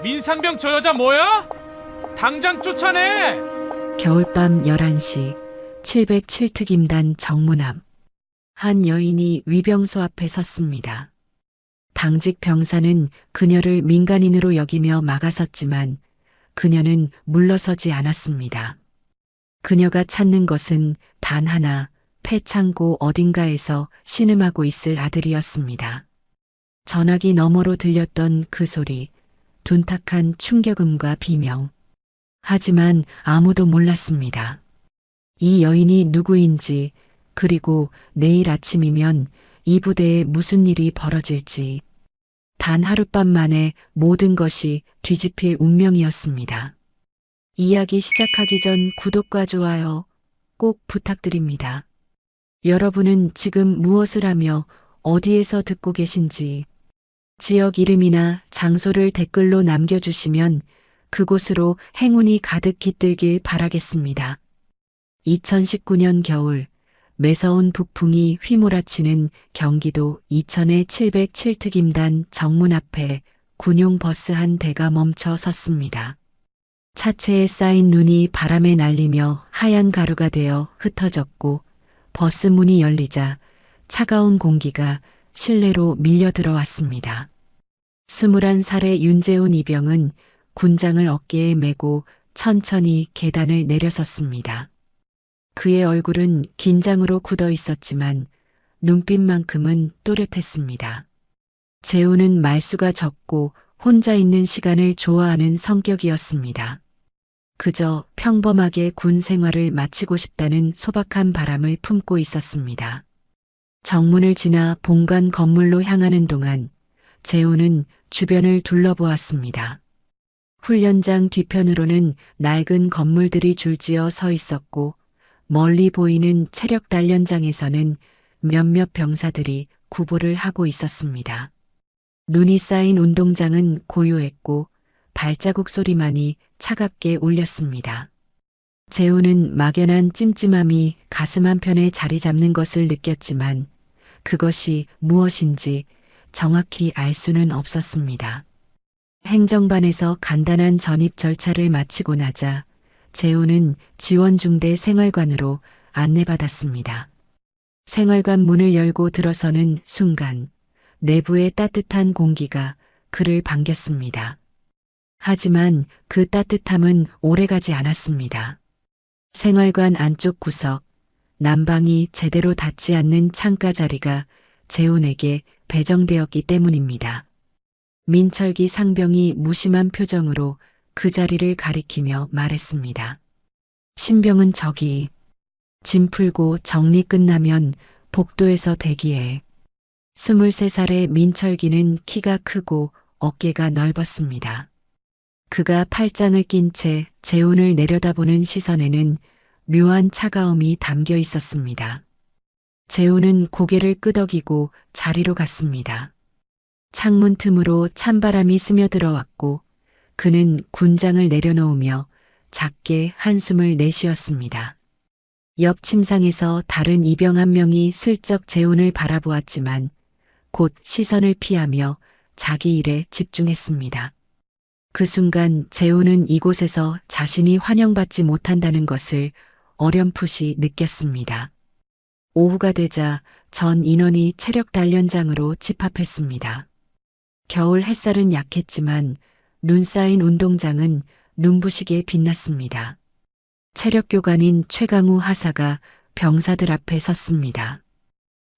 민상병 저 여자 뭐야? 당장 쫓아내! 겨울밤 11시 707특임단 정문 앞. 한 여인이 위병소 앞에 섰습니다. 당직 병사는 그녀를 민간인으로 여기며 막아섰지만 그녀는 물러서지 않았습니다. 그녀가 찾는 것은 단 하나, 폐창고 어딘가에서 신음하고 있을 아들이었습니다. 전화기 너머로 들렸던 그 소리, 둔탁한 충격음과 비명. 하지만 아무도 몰랐습니다. 이 여인이 누구인지, 그리고 내일 아침이면 이 부대에 무슨 일이 벌어질지. 단 하룻밤 만에 모든 것이 뒤집힐 운명이었습니다. 이야기 시작하기 전 구독과 좋아요 꼭 부탁드립니다. 여러분은 지금 무엇을 하며 어디에서 듣고 계신지 지역 이름이나 장소를 댓글로 남겨주시면 그곳으로 행운이 가득 깃들길 바라겠습니다. 2019년 겨울 매서운 북풍이 휘몰아치는 경기도 이천의 707특임단 정문 앞에 군용 버스 한 대가 멈춰 섰습니다. 차체에 쌓인 눈이 바람에 날리며 하얀 가루가 되어 흩어졌고 버스 문이 열리자 차가운 공기가 실내로 밀려 들어왔습니다. 21살의 윤재훈 이병은 군장을 어깨에 메고 천천히 계단을 내려섰습니다. 그의 얼굴은 긴장으로 굳어 있었지만 눈빛만큼은 또렷했습니다. 재훈은 말수가 적고 혼자 있는 시간을 좋아하는 성격이었습니다. 그저 평범하게 군 생활을 마치고 싶다는 소박한 바람을 품고 있었습니다. 정문을 지나 본관 건물로 향하는 동안 재훈은 주변을 둘러보았습니다. 훈련장 뒤편으로는 낡은 건물들이 줄지어 서 있었고 멀리 보이는 체력 단련장에서는 몇몇 병사들이 구보를 하고 있었습니다. 눈이 쌓인 운동장은 고요했고 발자국 소리만이 차갑게 울렸습니다. 재훈은 막연한 찜찜함이 가슴 한편에 자리 잡는 것을 느꼈지만 그것이 무엇인지 정확히 알 수는 없었습니다. 행정반에서 간단한 전입 절차를 마치고 나자 재훈은 지원중대 생활관으로 안내받았습니다. 생활관 문을 열고 들어서는 순간 내부의 따뜻한 공기가 그를 반겼습니다. 하지만 그 따뜻함은 오래가지 않았습니다. 생활관 안쪽 구석, 난방이 제대로 닿지 않는 창가 자리가 재훈에게 배정되었기 때문입니다. 민철기 상병이 무심한 표정으로 그 자리를 가리키며 말했습니다. 신병은 저기. 짐 풀고 정리 끝나면 복도에서 대기해. 23살의 민철기는 키가 크고 어깨가 넓었습니다. 그가 팔짱을 낀 채 재훈을 내려다보는 시선에는 묘한 차가움이 담겨 있었습니다. 재훈은 고개를 끄덕이고 자리로 갔습니다. 창문 틈으로 찬바람이 스며들어왔고 그는 군장을 내려놓으며 작게 한숨을 내쉬었습니다. 옆 침상에서 다른 이병 한 명이 슬쩍 재훈을 바라보았지만 곧 시선을 피하며 자기 일에 집중했습니다. 그 순간 재훈은 이곳에서 자신이 환영받지 못한다는 것을 어렴풋이 느꼈습니다. 오후가 되자 전 인원이 체력 단련장으로 집합했습니다. 겨울 햇살은 약했지만 눈 쌓인 운동장은 눈부시게 빛났습니다. 체력교관인 최강우 하사가 병사들 앞에 섰습니다.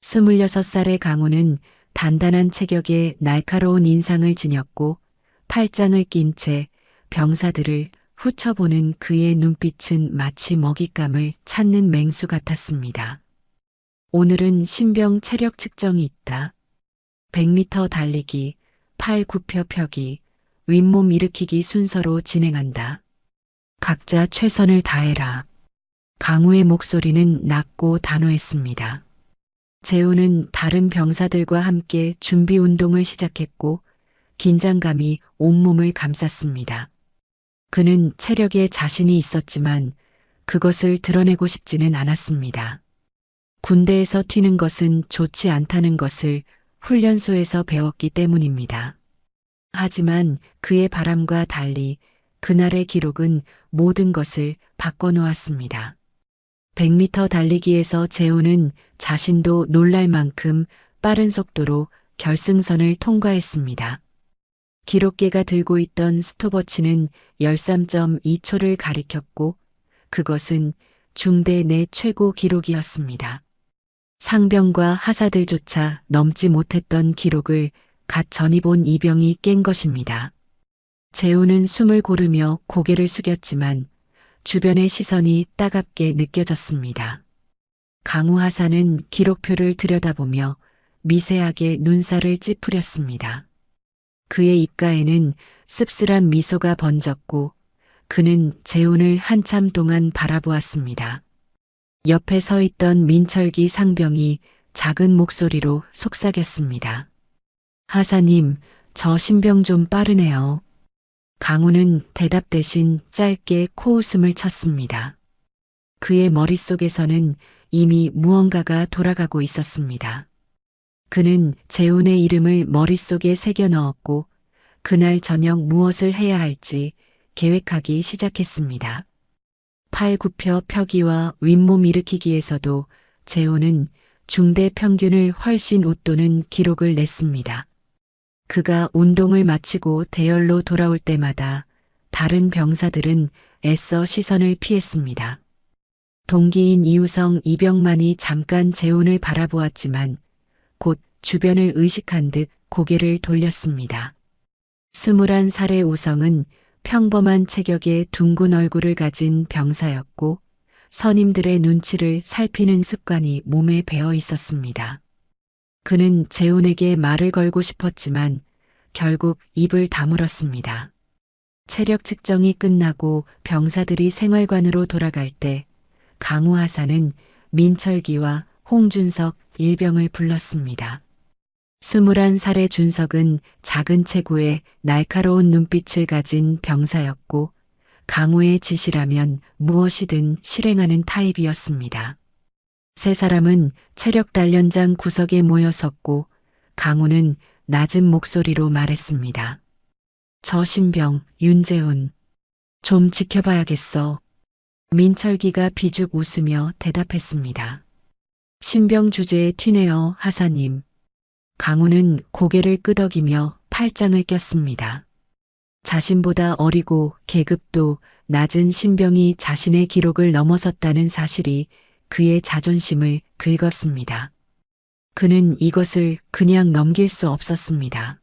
26살의 강우는 단단한 체격에 날카로운 인상을 지녔고 팔짱을 낀 채 병사들을 훑어보는 그의 눈빛은 마치 먹잇감을 찾는 맹수 같았습니다. 오늘은 신병 체력 측정이 있다. 100m 달리기, 팔 굽혀 펴기, 윗몸 일으키기 순서로 진행한다. 각자 최선을 다해라. 강우의 목소리는 낮고 단호했습니다. 재훈은 다른 병사들과 함께 준비 운동을 시작했고 긴장감이 온몸을 감쌌습니다. 그는 체력에 자신이 있었지만 그것을 드러내고 싶지는 않았습니다. 군대에서 튀는 것은 좋지 않다는 것을 훈련소에서 배웠기 때문입니다. 하지만 그의 바람과 달리 그날의 기록은 모든 것을 바꿔놓았습니다. 100m 달리기에서 재훈은 자신도 놀랄 만큼 빠른 속도로 결승선을 통과했습니다. 기록계가 들고 있던 스톱워치는 13.2초를 가리켰고 그것은 중대 내 최고 기록이었습니다. 상병과 하사들조차 넘지 못했던 기록을 갓 전입 온 이병이 깬 것입니다. 재훈은 숨을 고르며 고개를 숙였지만 주변의 시선이 따갑게 느껴졌습니다. 강우 하사는 기록표를 들여다보며 미세하게 눈살을 찌푸렸습니다. 그의 입가에는 씁쓸한 미소가 번졌고 그는 재훈을 한참 동안 바라보았습니다. 옆에 서 있던 민철기 상병이 작은 목소리로 속삭였습니다. 하사님, 저 신병 좀 빠르네요. 강우는 대답 대신 짧게 코웃음을 쳤습니다. 그의 머릿속에서는 이미 무언가가 돌아가고 있었습니다. 그는 재훈의 이름을 머릿속에 새겨 넣었고 그날 저녁 무엇을 해야 할지 계획하기 시작했습니다. 팔 굽혀 펴기와 윗몸 일으키기에서도 재훈은 중대 평균을 훨씬 웃도는 기록을 냈습니다. 그가 운동을 마치고 대열로 돌아올 때마다 다른 병사들은 애써 시선을 피했습니다. 동기인 이우성 이병만이 잠깐 재훈을 바라보았지만 곧 주변을 의식한 듯 고개를 돌렸습니다. 21살의 우성은 평범한 체격의 둥근 얼굴을 가진 병사였고 선임들의 눈치를 살피는 습관이 몸에 배어 있었습니다. 그는 재훈에게 말을 걸고 싶었지만 결국 입을 다물었습니다. 체력 측정이 끝나고 병사들이 생활관으로 돌아갈 때 강우 하사는 민철기와 홍준석 일병을 불렀습니다. 21살의 준석은 작은 체구에 날카로운 눈빛을 가진 병사였고 강우의 지시라면 무엇이든 실행하는 타입이었습니다. 세 사람은 체력 단련장 구석에 모여 섰고 강우는 낮은 목소리로 말했습니다. 저 신병 윤재훈 좀 지켜봐야겠어. 민철기가 비죽 웃으며 대답했습니다. 신병 주제에 튀네요 하사님. 강우는 고개를 끄덕이며 팔짱을 꼈습니다. 자신보다 어리고 계급도 낮은 신병이 자신의 기록을 넘어섰다는 사실이 그의 자존심을 긁었습니다. 그는 이것을 그냥 넘길 수 없었습니다.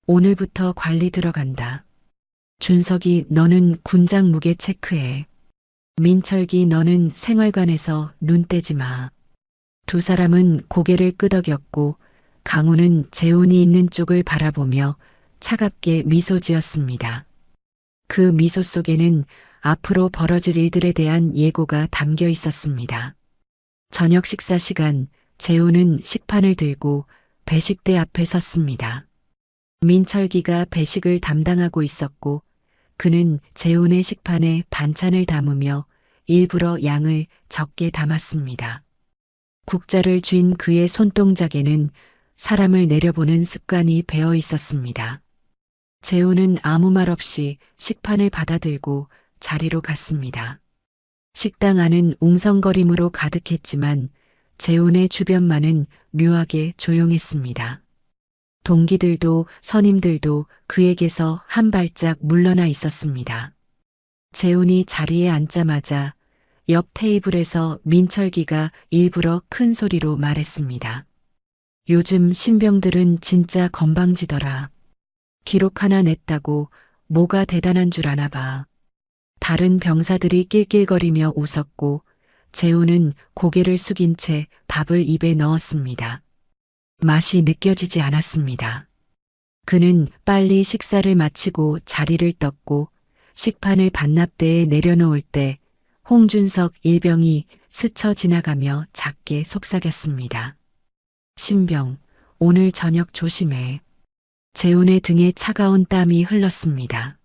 오늘부터 관리 들어간다. 준석이 너는 군장 무게 체크해. 민철기 너는 생활관에서 눈 떼지 마. 두 사람은 고개를 끄덕였고 강우는 재훈이 있는 쪽을 바라보며 차갑게 미소 지었습니다. 그 미소 속에는 앞으로 벌어질 일들에 대한 예고가 담겨 있었습니다. 저녁 식사 시간 재훈은 식판을 들고 배식대 앞에 섰습니다. 민철기가 배식을 담당하고 있었고 그는 재훈의 식판에 반찬을 담으며 일부러 양을 적게 담았습니다. 국자를 쥔 그의 손동작에는 사람을 내려보는 습관이 배어 있었습니다. 재훈은 아무 말 없이 식판을 받아들고 자리로 갔습니다. 식당 안은 웅성거림으로 가득했지만 재훈의 주변만은 묘하게 조용했습니다. 동기들도 선임들도 그에게서 한 발짝 물러나 있었습니다. 재훈이 자리에 앉자마자 옆 테이블에서 민철기가 일부러 큰 소리로 말했습니다. 요즘 신병들은 진짜 건방지더라. 기록 하나 냈다고 뭐가 대단한 줄 아나 봐. 다른 병사들이 낄낄거리며 웃었고 재훈은 고개를 숙인 채 밥을 입에 넣었습니다. 맛이 느껴지지 않았습니다. 그는 빨리 식사를 마치고 자리를 떴고 식판을 반납대에 내려놓을 때 홍준석 일병이 스쳐 지나가며 작게 속삭였습니다. 신병, 오늘 저녁 조심해. 재훈의 등에 차가운 땀이 흘렀습니다.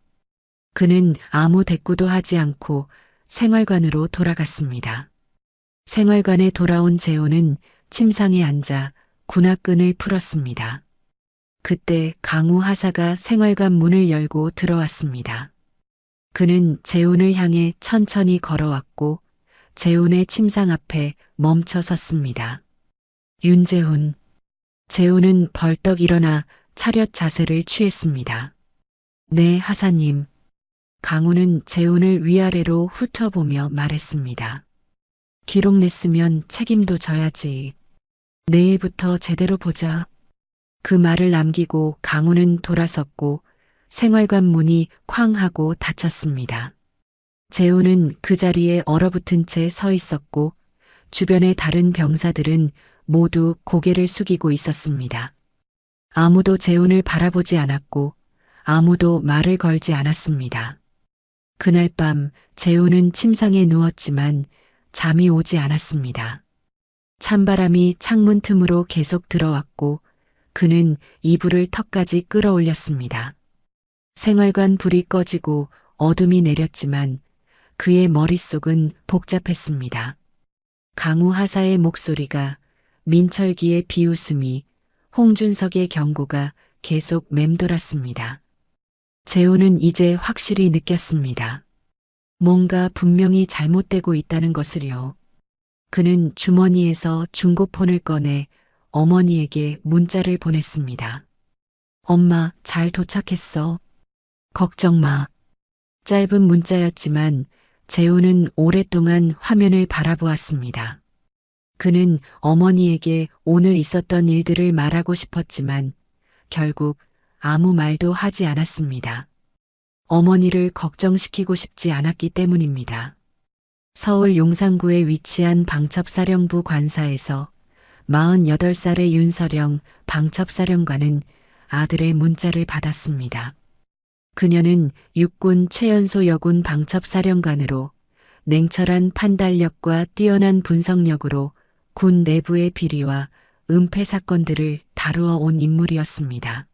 그는 아무 대꾸도 하지 않고 생활관으로 돌아갔습니다. 생활관에 돌아온 재훈은 침상에 앉아 군화끈을 풀었습니다. 그때 강우 하사가 생활관 문을 열고 들어왔습니다. 그는 재훈을 향해 천천히 걸어왔고 재훈의 침상 앞에 멈춰 섰습니다. 윤재훈. 재훈은 벌떡 일어나 차렷 자세를 취했습니다. 네, 하사님. 강우는 재훈을 위아래로 훑어보며 말했습니다. 기록 냈으면 책임도 져야지. 내일부터 제대로 보자. 그 말을 남기고 강우는 돌아섰고 생활관 문이 쾅 하고 닫혔습니다. 재훈은 그 자리에 얼어붙은 채 서 있었고 주변의 다른 병사들은 모두 고개를 숙이고 있었습니다. 아무도 재훈을 바라보지 않았고 아무도 말을 걸지 않았습니다. 그날 밤 재훈은 침상에 누웠지만 잠이 오지 않았습니다. 찬바람이 창문 틈으로 계속 들어왔고 그는 이불을 턱까지 끌어올렸습니다. 생활관 불이 꺼지고 어둠이 내렸지만 그의 머릿속은 복잡했습니다. 강우 하사의 목소리가, 민철기의 비웃음이, 홍준석의 경고가 계속 맴돌았습니다. 재훈은 이제 확실히 느꼈습니다. 뭔가 분명히 잘못되고 있다는 것을요. 그는 주머니에서 중고폰을 꺼내 어머니에게 문자를 보냈습니다. 엄마, 잘 도착했어. 걱정 마. 짧은 문자였지만 재훈은 오랫동안 화면을 바라보았습니다. 그는 어머니에게 오늘 있었던 일들을 말하고 싶었지만 결국 아무 말도 하지 않았습니다. 어머니를 걱정시키고 싶지 않았기 때문입니다. 서울 용산구에 위치한 방첩사령부 관사에서 48살의 윤서령 방첩사령관은 아들의 문자를 받았습니다. 그녀는 육군 최연소 여군 방첩사령관으로 냉철한 판단력과 뛰어난 분석력으로 군 내부의 비리와 은폐 사건들을 다루어 온 인물이었습니다.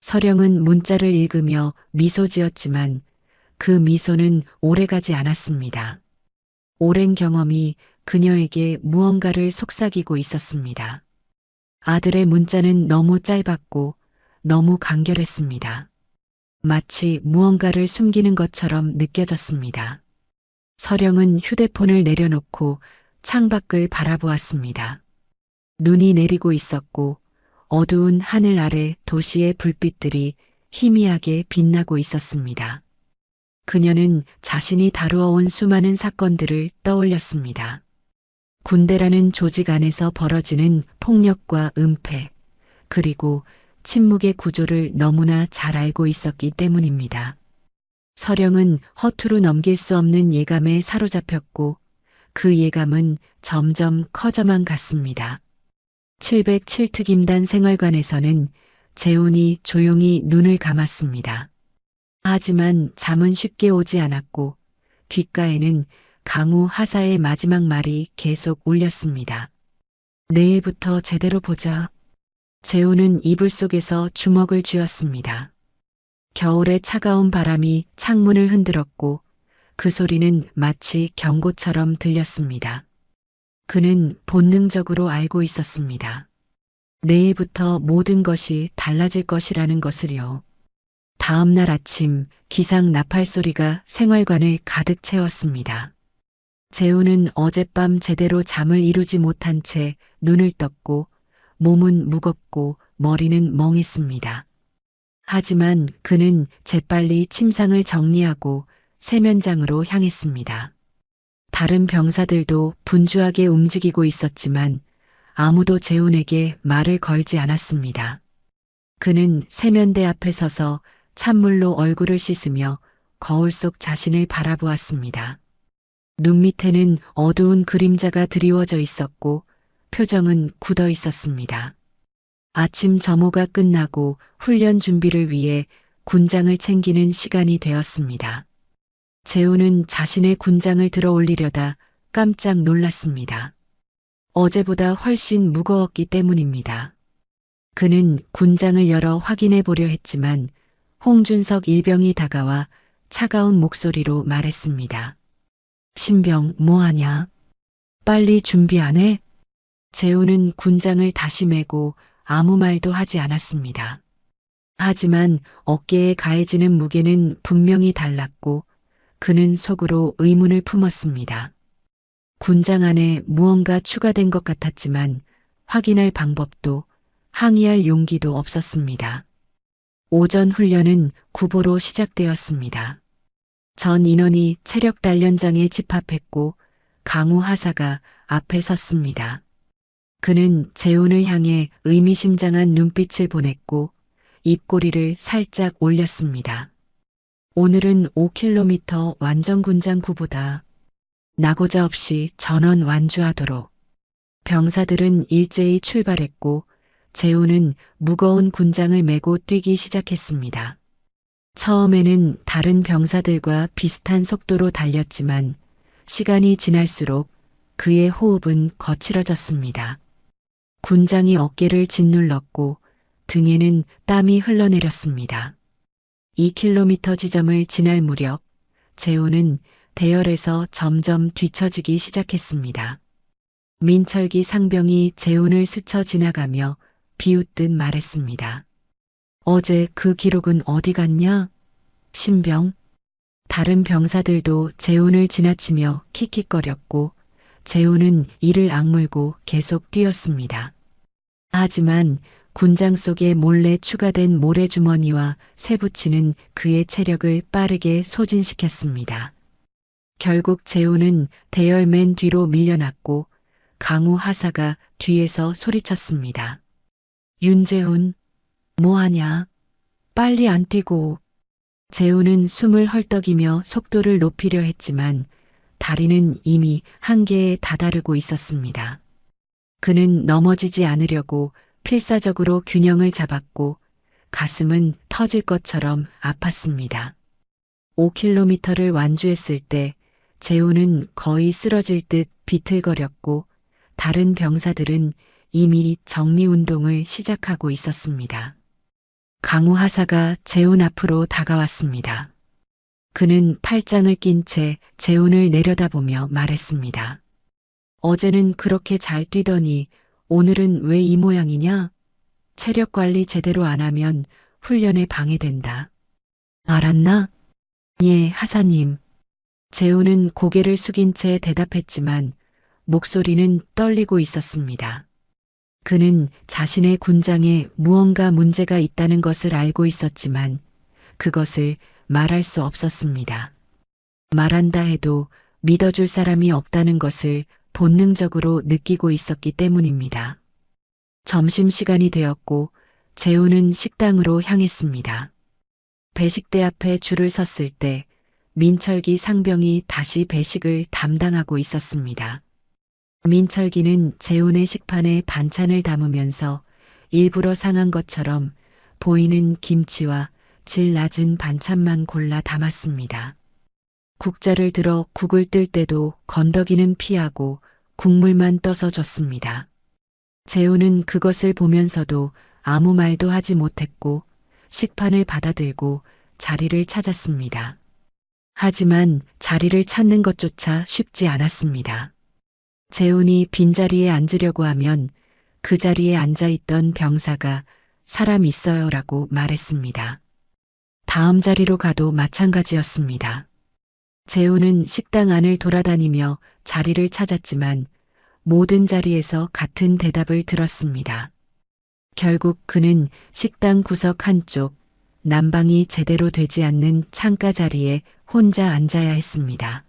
서령은 문자를 읽으며 미소 지었지만 그 미소는 오래가지 않았습니다. 오랜 경험이 그녀에게 무언가를 속삭이고 있었습니다. 아들의 문자는 너무 짧았고 너무 간결했습니다. 마치 무언가를 숨기는 것처럼 느껴졌습니다. 서령은 휴대폰을 내려놓고 창밖을 바라보았습니다. 눈이 내리고 있었고 어두운 하늘 아래 도시의 불빛들이 희미하게 빛나고 있었습니다. 그녀는 자신이 다루어 온 수많은 사건들을 떠올렸습니다. 군대라는 조직 안에서 벌어지는 폭력과 은폐, 그리고 침묵의 구조를 너무나 잘 알고 있었기 때문입니다. 서령은 허투루 넘길 수 없는 예감에 사로잡혔고 그 예감은 점점 커져만 갔습니다. 707특임단 생활관에서는 재훈이 조용히 눈을 감았습니다. 하지만 잠은 쉽게 오지 않았고 귓가에는 강우 하사의 마지막 말이 계속 울렸습니다. 내일부터 제대로 보자. 재훈은 이불 속에서 주먹을 쥐었습니다. 겨울의 차가운 바람이 창문을 흔들었고 그 소리는 마치 경고처럼 들렸습니다. 그는 본능적으로 알고 있었습니다. 내일부터 모든 것이 달라질 것이라는 것을요. 다음 날 아침 기상 나팔 소리가 생활관을 가득 채웠습니다. 재훈은 어젯밤 제대로 잠을 이루지 못한 채 눈을 떴고 몸은 무겁고 머리는 멍했습니다. 하지만 그는 재빨리 침상을 정리하고 세면장으로 향했습니다. 다른 병사들도 분주하게 움직이고 있었지만 아무도 재훈에게 말을 걸지 않았습니다. 그는 세면대 앞에 서서 찬물로 얼굴을 씻으며 거울 속 자신을 바라보았습니다. 눈 밑에는 어두운 그림자가 드리워져 있었고 표정은 굳어 있었습니다. 아침 점호가 끝나고 훈련 준비를 위해 군장을 챙기는 시간이 되었습니다. 재훈은 자신의 군장을 들어 올리려다 깜짝 놀랐습니다. 어제보다 훨씬 무거웠기 때문입니다. 그는 군장을 열어 확인해 보려 했지만 홍준석 일병이 다가와 차가운 목소리로 말했습니다. 신병 뭐하냐? 빨리 준비 안 해? 재훈은 군장을 다시 메고 아무 말도 하지 않았습니다. 하지만 어깨에 가해지는 무게는 분명히 달랐고 그는 속으로 의문을 품었습니다. 군장 안에 무언가 추가된 것 같았지만 확인할 방법도 항의할 용기도 없었습니다. 오전 훈련은 구보로 시작되었습니다. 전 인원이 체력 단련장에 집합했고 강우 하사가 앞에 섰습니다. 그는 재훈을 향해 의미심장한 눈빛을 보냈고 입꼬리를 살짝 올렸습니다. 오늘은 5km 완전 군장 구보다. 나고자 없이 전원 완주하도록. 병사들은 일제히 출발했고 재훈은 무거운 군장을 메고 뛰기 시작했습니다. 처음에는 다른 병사들과 비슷한 속도로 달렸지만 시간이 지날수록 그의 호흡은 거칠어졌습니다. 군장이 어깨를 짓눌렀고 등에는 땀이 흘러내렸습니다. 2km 지점을 지날 무렵 재훈은 대열에서 점점 뒤처지기 시작했습니다. 민철기 상병이 재훈을 스쳐 지나가며 비웃듯 말했습니다. 어제 그 기록은 어디 갔냐? 신병. 다른 병사들도 재훈을 지나치며 킥킥거렸고 재훈은 이를 악물고 계속 뛰었습니다. 하지만 군장 속에 몰래 추가된 모래주머니와 쇠붙이는 그의 체력을 빠르게 소진시켰습니다. 결국 재훈은 대열 맨 뒤로 밀려났고 강우 하사가 뒤에서 소리쳤습니다. 윤재훈, 뭐하냐? 빨리 안 뛰고. 재훈은 숨을 헐떡이며 속도를 높이려 했지만 다리는 이미 한계에 다다르고 있었습니다. 그는 넘어지지 않으려고 필사적으로 균형을 잡았고 가슴은 터질 것처럼 아팠습니다. 5km를 완주했을 때 재훈은 거의 쓰러질 듯 비틀거렸고 다른 병사들은 이미 정리운동을 시작하고 있었습니다. 강우 하사가 재훈 앞으로 다가왔습니다. 그는 팔짱을 낀 채 재훈을 내려다보며 말했습니다. 어제는 그렇게 잘 뛰더니 오늘은 왜 이 모양이냐? 체력 관리 제대로 안 하면 훈련에 방해된다. 알았나? 예, 하사님. 재훈은 고개를 숙인 채 대답했지만 목소리는 떨리고 있었습니다. 그는 자신의 군장에 무언가 문제가 있다는 것을 알고 있었지만 그것을 말할 수 없었습니다. 말한다 해도 믿어줄 사람이 없다는 것을 본능적으로 느끼고 있었기 때문입니다. 점심시간이 되었고 재훈은 식당으로 향했습니다. 배식대 앞에 줄을 섰을 때 민철기 상병이 다시 배식을 담당하고 있었습니다. 민철기는 재훈의 식판에 반찬을 담으면서 일부러 상한 것처럼 보이는 김치와 질 낮은 반찬만 골라 담았습니다. 국자를 들어 국을 뜰 때도 건더기는 피하고 국물만 떠서 줬습니다. 재훈은 그것을 보면서도 아무 말도 하지 못했고 식판을 받아들고 자리를 찾았습니다. 하지만 자리를 찾는 것조차 쉽지 않았습니다. 재훈이 빈자리에 앉으려고 하면 그 자리에 앉아있던 병사가 사람 있어요라고 말했습니다. 다음 자리로 가도 마찬가지였습니다. 재훈은 식당 안을 돌아다니며 자리를 찾았지만 모든 자리에서 같은 대답을 들었습니다. 결국 그는 식당 구석 한쪽 난방이 제대로 되지 않는 창가 자리에 혼자 앉아야 했습니다.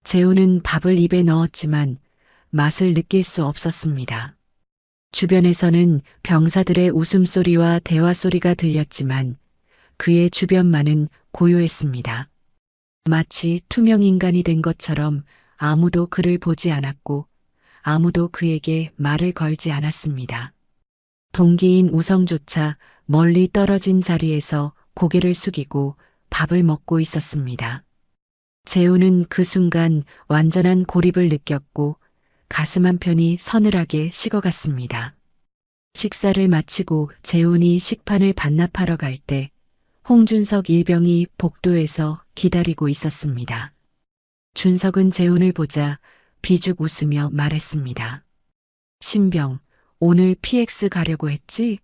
재훈은 밥을 입에 넣었지만 맛을 느낄 수 없었습니다. 주변에서는 병사들의 웃음소리와 대화소리가 들렸지만 그의 주변만은 고요했습니다. 마치 투명인간이 된 것처럼 아무도 그를 보지 않았고 아무도 그에게 말을 걸지 않았습니다. 동기인 우성조차 멀리 떨어진 자리에서 고개를 숙이고 밥을 먹고 있었습니다. 재훈은 그 순간 완전한 고립을 느꼈고 가슴 한편이 서늘하게 식어갔습니다. 식사를 마치고 재훈이 식판을 반납하러 갈 때 홍준석 일병이 복도에서 기다리고 있었습니다. 준석은 재훈을 보자 비죽 웃으며 말했습니다. 신병, 오늘 PX 가려고 했지?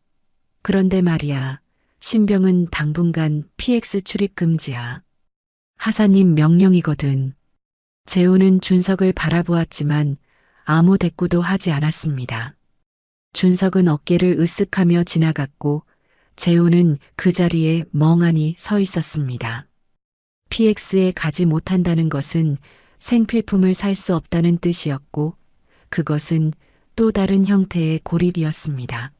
그런데 말이야. 신병은 당분간 PX 출입 금지야. 하사님 명령이거든. 재우는 준석을 바라보았지만 아무 대꾸도 하지 않았습니다. 준석은 어깨를 으쓱하며 지나갔고 재우는 그 자리에 멍하니 서 있었습니다. PX에 가지 못한다는 것은 생필품을 살 수 없다는 뜻이었고 그것은 또 다른 형태의 고립이었습니다.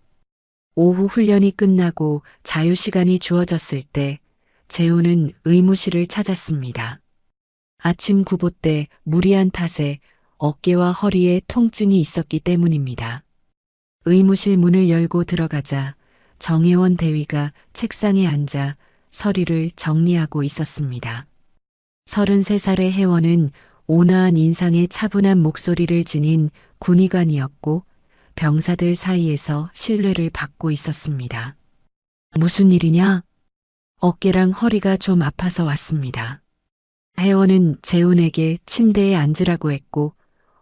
오후 훈련이 끝나고 자유시간이 주어졌을 때 재우는 의무실을 찾았습니다. 아침 구보 때 무리한 탓에 어깨와 허리에 통증이 있었기 때문입니다. 의무실 문을 열고 들어가자 정혜원 대위가 책상에 앉아 서류를 정리하고 있었습니다. 33살의 혜원은 온화한 인상에 차분한 목소리를 지닌 군의관이었고 병사들 사이에서 신뢰를 받고 있었습니다. 무슨 일이냐? 어깨랑 허리가 좀 아파서 왔습니다. 혜원은 재훈에게 침대에 앉으라고 했고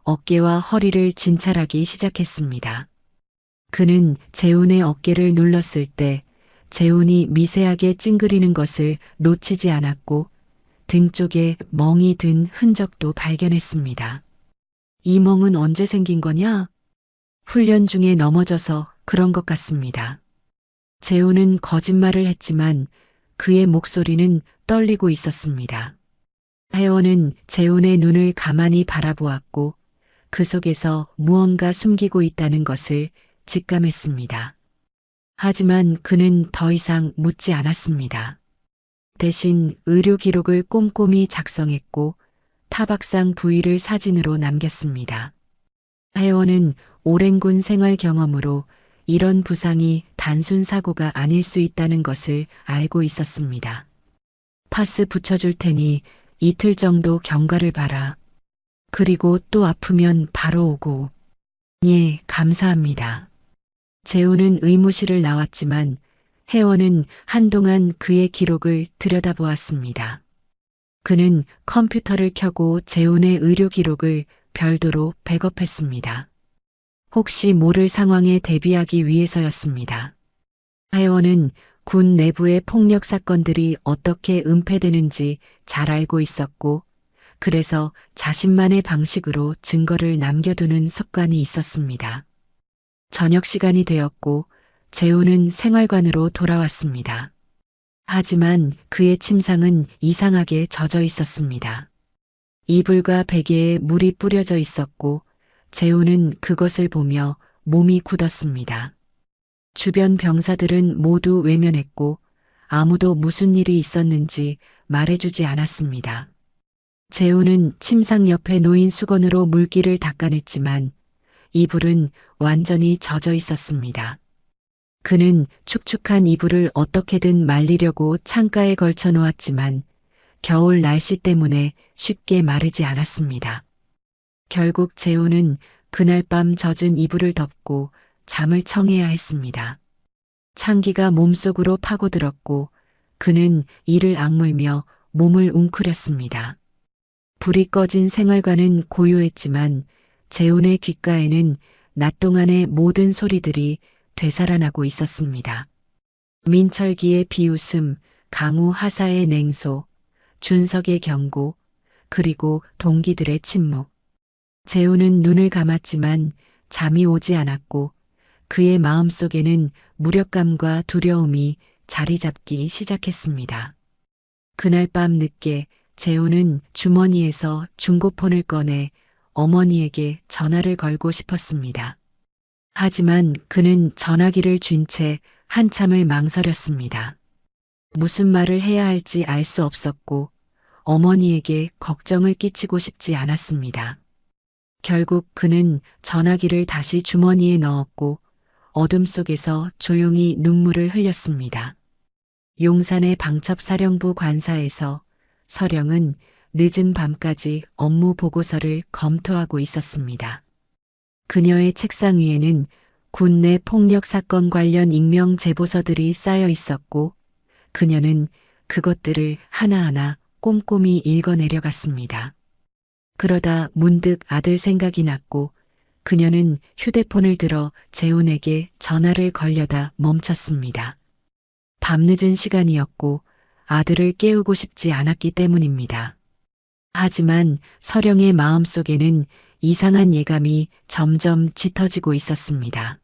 어깨와 허리를 진찰하기 시작했습니다. 그는 재훈의 어깨를 눌렀을 때 재훈이 미세하게 찡그리는 것을 놓치지 않았고 등 쪽에 멍이 든 흔적도 발견했습니다. 이 멍은 언제 생긴 거냐? 훈련 중에 넘어져서 그런 것 같습니다. 재훈은 거짓말을 했지만 그의 목소리는 떨리고 있었습니다. 혜원은 재훈의 눈을 가만히 바라보았고 그 속에서 무언가 숨기고 있다는 것을 직감했습니다. 하지만 그는 더 이상 묻지 않았습니다. 대신 의료 기록을 꼼꼼히 작성했고 타박상 부위를 사진으로 남겼습니다. 혜원은 오랜 군 생활 경험으로 이런 부상이 단순 사고가 아닐 수 있다는 것을 알고 있었습니다. 파스 붙여줄 테니 이틀 정도 경과를 봐라. 그리고 또 아프면 바로 오고. 예, 감사합니다. 재훈은 의무실을 나왔지만 혜원은 한동안 그의 기록을 들여다보았습니다. 그는 컴퓨터를 켜고 재훈의 의료 기록을 별도로 백업했습니다. 혹시 모를 상황에 대비하기 위해서였습니다. 혜원은 군 내부의 폭력 사건들이 어떻게 은폐되는지 잘 알고 있었고 그래서 자신만의 방식으로 증거를 남겨두는 습관이 있었습니다. 저녁 시간이 되었고 재훈은 생활관으로 돌아왔습니다. 하지만 그의 침상은 이상하게 젖어 있었습니다. 이불과 베개에 물이 뿌려져 있었고 재훈은 그것을 보며 몸이 굳었습니다. 주변 병사들은 모두 외면했고 아무도 무슨 일이 있었는지 말해주지 않았습니다. 재훈은 침상 옆에 놓인 수건으로 물기를 닦아냈지만 이불은 완전히 젖어 있었습니다. 그는 축축한 이불을 어떻게든 말리려고 창가에 걸쳐 놓았지만 겨울 날씨 때문에 쉽게 마르지 않았습니다. 결국 재훈은 그날 밤 젖은 이불을 덮고 잠을 청해야 했습니다. 찬기가 몸속으로 파고들었고 그는 이를 악물며 몸을 웅크렸습니다. 불이 꺼진 생활관은 고요했지만 재훈의 귓가에는 낮 동안의 모든 소리들이 되살아나고 있었습니다. 민철기의 비웃음, 강우 하사의 냉소, 준석의 경고, 그리고 동기들의 침묵. 재훈은 눈을 감았지만 잠이 오지 않았고 그의 마음속에는 무력감과 두려움이 자리 잡기 시작했습니다. 그날 밤 늦게 재훈은 주머니에서 중고폰을 꺼내 어머니에게 전화를 걸고 싶었습니다. 하지만 그는 전화기를 쥔 채 한참을 망설였습니다. 무슨 말을 해야 할지 알 수 없었고 어머니에게 걱정을 끼치고 싶지 않았습니다. 결국 그는 전화기를 다시 주머니에 넣었고 어둠 속에서 조용히 눈물을 흘렸습니다. 용산의 방첩사령부 관사에서 서령은 늦은 밤까지 업무 보고서를 검토하고 있었습니다. 그녀의 책상 위에는 군 내 폭력 사건 관련 익명 제보서들이 쌓여 있었고 그녀는 그것들을 하나하나 꼼꼼히 읽어내려갔습니다. 그러다 문득 아들 생각이 났고 그녀는 휴대폰을 들어 재훈에게 전화를 걸려다 멈췄습니다. 밤늦은 시간이었고 아들을 깨우고 싶지 않았기 때문입니다. 하지만 서령의 마음속에는 이상한 예감이 점점 짙어지고 있었습니다.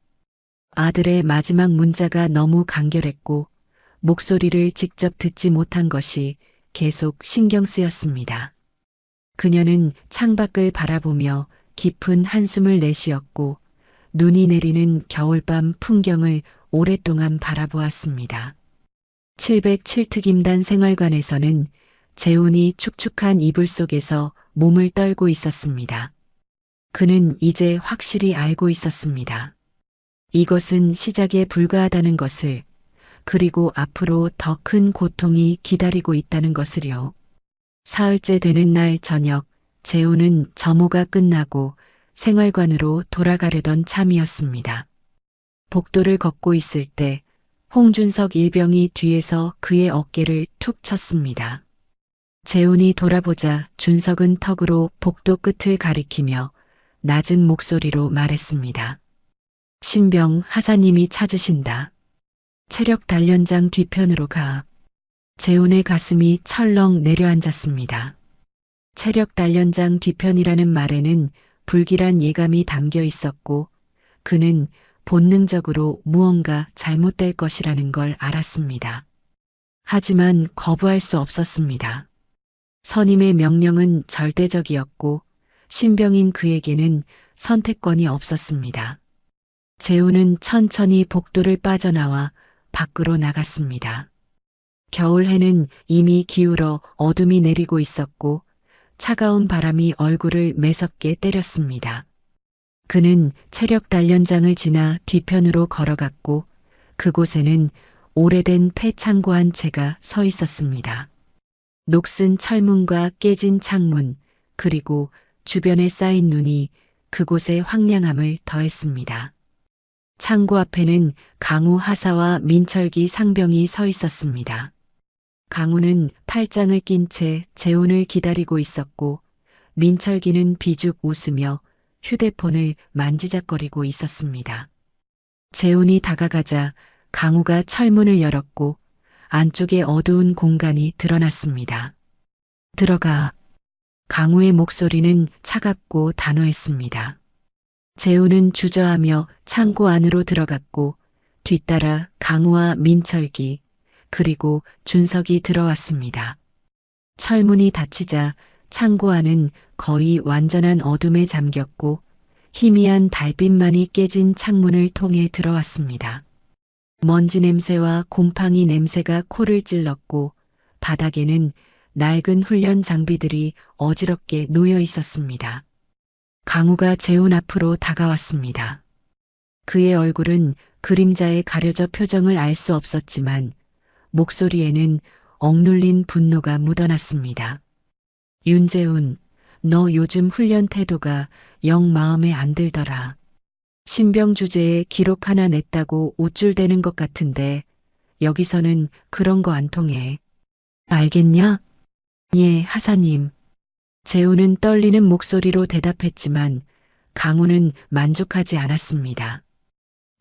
아들의 마지막 문자가 너무 간결했고 목소리를 직접 듣지 못한 것이 계속 신경 쓰였습니다. 그녀는 창밖을 바라보며 깊은 한숨을 내쉬었고 눈이 내리는 겨울밤 풍경을 오랫동안 바라보았습니다. 707특임단 생활관에서는 재훈이 축축한 이불 속에서 몸을 떨고 있었습니다. 그는 이제 확실히 알고 있었습니다. 이것은 시작에 불과하다는 것을, 그리고 앞으로 더 큰 고통이 기다리고 있다는 것을요. 사흘째 되는 날 저녁, 재훈은 점호가 끝나고 생활관으로 돌아가려던 참이었습니다. 복도를 걷고 있을 때 홍준석 일병이 뒤에서 그의 어깨를 툭 쳤습니다. 재훈이 돌아보자 준석은 턱으로 복도 끝을 가리키며 낮은 목소리로 말했습니다. 신병 하사님이 찾으신다. 체력 단련장 뒤편으로 가. 재훈의 가슴이 철렁 내려앉았습니다. 체력 단련장 뒤편이라는 말에는 불길한 예감이 담겨 있었고 그는 본능적으로 무언가 잘못될 것이라는 걸 알았습니다. 하지만 거부할 수 없었습니다. 선임의 명령은 절대적이었고 신병인 그에게는 선택권이 없었습니다. 재훈은 천천히 복도를 빠져나와 밖으로 나갔습니다. 겨울 해는 이미 기울어 어둠이 내리고 있었고 차가운 바람이 얼굴을 매섭게 때렸습니다. 그는 체력 단련장을 지나 뒤편으로 걸어갔고 그곳에는 오래된 폐창고 한 채가 서 있었습니다. 녹슨 철문과 깨진 창문, 그리고 주변에 쌓인 눈이 그곳의 황량함을 더했습니다. 창고 앞에는 강우 하사와 민철기 상병이 서 있었습니다. 강우는 팔짱을 낀 채 재훈을 기다리고 있었고 민철기는 비죽 웃으며 휴대폰을 만지작거리고 있었습니다. 재훈이 다가가자 강우가 철문을 열었고 안쪽에 어두운 공간이 드러났습니다. 들어가. 강우의 목소리는 차갑고 단호했습니다. 재훈은 주저하며 창고 안으로 들어갔고 뒤따라 강우와 민철기 그리고 준석이 들어왔습니다. 철문이 닫히자 창고 안은 거의 완전한 어둠에 잠겼고 희미한 달빛만이 깨진 창문을 통해 들어왔습니다. 먼지 냄새와 곰팡이 냄새가 코를 찔렀고 바닥에는 낡은 훈련 장비들이 어지럽게 놓여 있었습니다. 강우가 재훈 앞으로 다가왔습니다. 그의 얼굴은 그림자에 가려져 표정을 알 수 없었지만 목소리에는 억눌린 분노가 묻어났습니다. 윤재훈, 너 요즘 훈련 태도가 영 마음에 안 들더라. 신병 주제에 기록 하나 냈다고 우쭐대는 것 같은데 여기서는 그런 거 안 통해. 알겠냐? 예, 하사님. 재훈은 떨리는 목소리로 대답했지만 강우는 만족하지 않았습니다.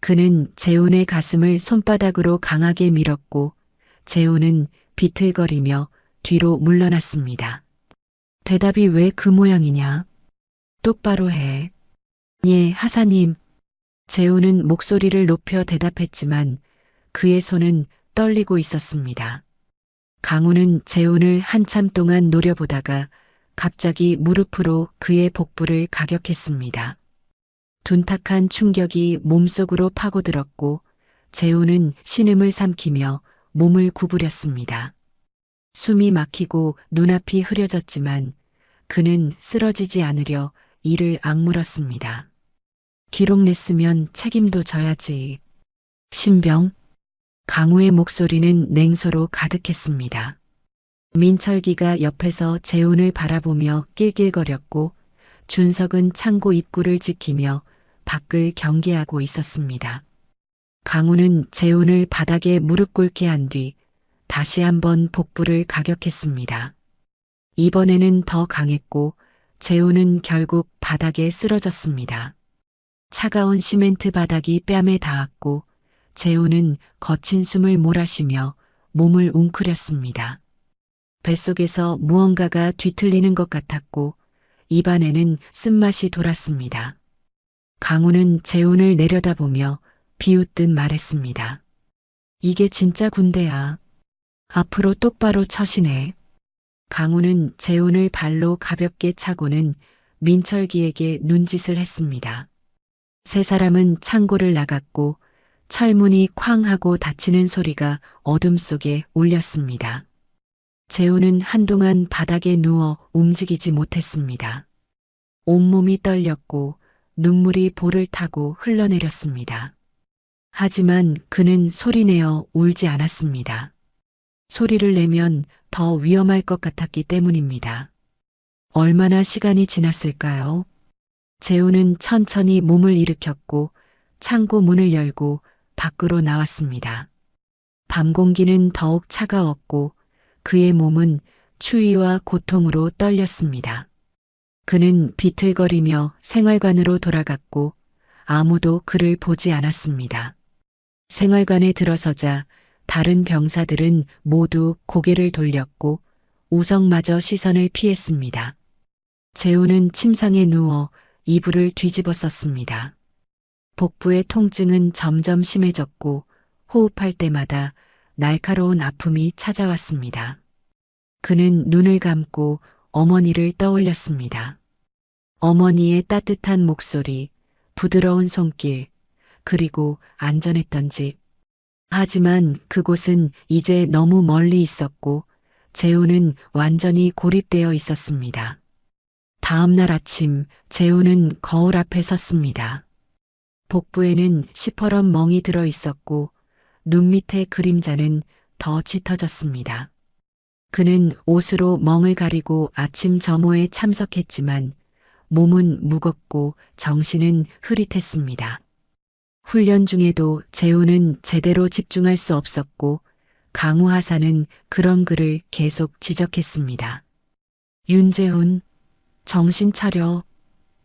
그는 재훈의 가슴을 손바닥으로 강하게 밀었고 재훈은 비틀거리며 뒤로 물러났습니다. 대답이 왜 그 모양이냐? 똑바로 해. 예, 하사님. 재훈은 목소리를 높여 대답했지만 그의 손은 떨리고 있었습니다. 강우는 재훈을 한참 동안 노려보다가 갑자기 무릎으로 그의 복부를 가격했습니다. 둔탁한 충격이 몸속으로 파고들었고 재훈은 신음을 삼키며 몸을 구부렸습니다. 숨이 막히고 눈앞이 흐려졌지만 그는 쓰러지지 않으려 이를 악물었습니다. 기록 냈으면 책임도 져야지. 신병. 강우의 목소리는 냉소로 가득했습니다. 민철기가 옆에서 재훈을 바라보며 낄낄거렸고 준석은 창고 입구를 지키며 밖을 경계하고 있었습니다. 강우는 재훈을 바닥에 무릎 꿇게 한 뒤 다시 한번 복부를 가격했습니다. 이번에는 더 강했고 재훈은 결국 바닥에 쓰러졌습니다. 차가운 시멘트 바닥이 뺨에 닿았고 재훈은 거친 숨을 몰아쉬며 몸을 웅크렸습니다. 뱃속에서 무언가가 뒤틀리는 것 같았고 입안에는 쓴맛이 돌았습니다. 강우는 재훈을 내려다보며 비웃듯 말했습니다. 이게 진짜 군대야. 앞으로 똑바로 처시네. 강우는 재훈을 발로 가볍게 차고는 민철기에게 눈짓을 했습니다. 세 사람은 창고를 나갔고 철문이 쾅 하고 닫히는 소리가 어둠 속에 울렸습니다. 재훈은 한동안 바닥에 누워 움직이지 못했습니다. 온몸이 떨렸고 눈물이 볼을 타고 흘러내렸습니다. 하지만 그는 소리내어 울지 않았습니다. 소리를 내면 더 위험할 것 같았기 때문입니다. 얼마나 시간이 지났을까요? 재훈은 천천히 몸을 일으켰고 창고 문을 열고 밖으로 나왔습니다. 밤 공기는 더욱 차가웠고 그의 몸은 추위와 고통으로 떨렸습니다. 그는 비틀거리며 생활관으로 돌아갔고 아무도 그를 보지 않았습니다. 생활관에 들어서자 다른 병사들은 모두 고개를 돌렸고 우성마저 시선을 피했습니다. 재훈은 침상에 누워 이불을 뒤집어 썼습니다. 복부의 통증은 점점 심해졌고 호흡할 때마다 날카로운 아픔이 찾아왔습니다. 그는 눈을 감고 어머니를 떠올렸습니다. 어머니의 따뜻한 목소리, 부드러운 손길, 그리고 안전했던 집. 하지만 그곳은 이제 너무 멀리 있었고 재훈은 완전히 고립되어 있었습니다. 다음 날 아침 재훈은 거울 앞에 섰습니다. 복부에는 시퍼런 멍이 들어 있었고 눈 밑의 그림자는 더 짙어졌습니다. 그는 옷으로 멍을 가리고 아침 점호에 참석했지만 몸은 무겁고 정신은 흐릿했습니다. 훈련 중에도 재훈은 제대로 집중할 수 없었고 강우 하사는 그런 그를 계속 지적했습니다. 윤재훈, 정신 차려.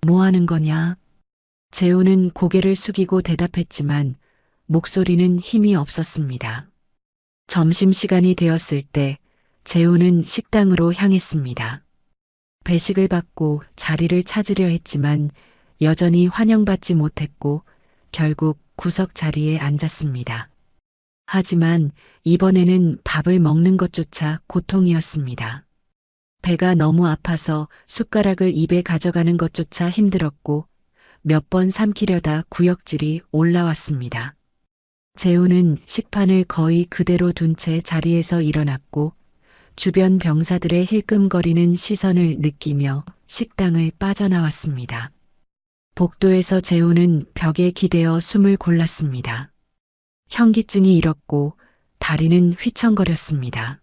뭐 하는 거냐? 재훈은 고개를 숙이고 대답했지만 목소리는 힘이 없었습니다. 점심시간이 되었을 때 재훈은 식당으로 향했습니다. 배식을 받고 자리를 찾으려 했지만 여전히 환영받지 못했고 결국 구석 자리에 앉았습니다. 하지만 이번에는 밥을 먹는 것조차 고통이었습니다. 배가 너무 아파서 숟가락을 입에 가져가는 것조차 힘들었고 몇 번 삼키려다 구역질이 올라왔습니다. 재훈은 식판을 거의 그대로 둔 채 자리에서 일어났고 주변 병사들의 힐끔거리는 시선을 느끼며 식당을 빠져나왔습니다. 복도에서 재훈은 벽에 기대어 숨을 골랐습니다. 현기증이 일었고 다리는 휘청거렸습니다.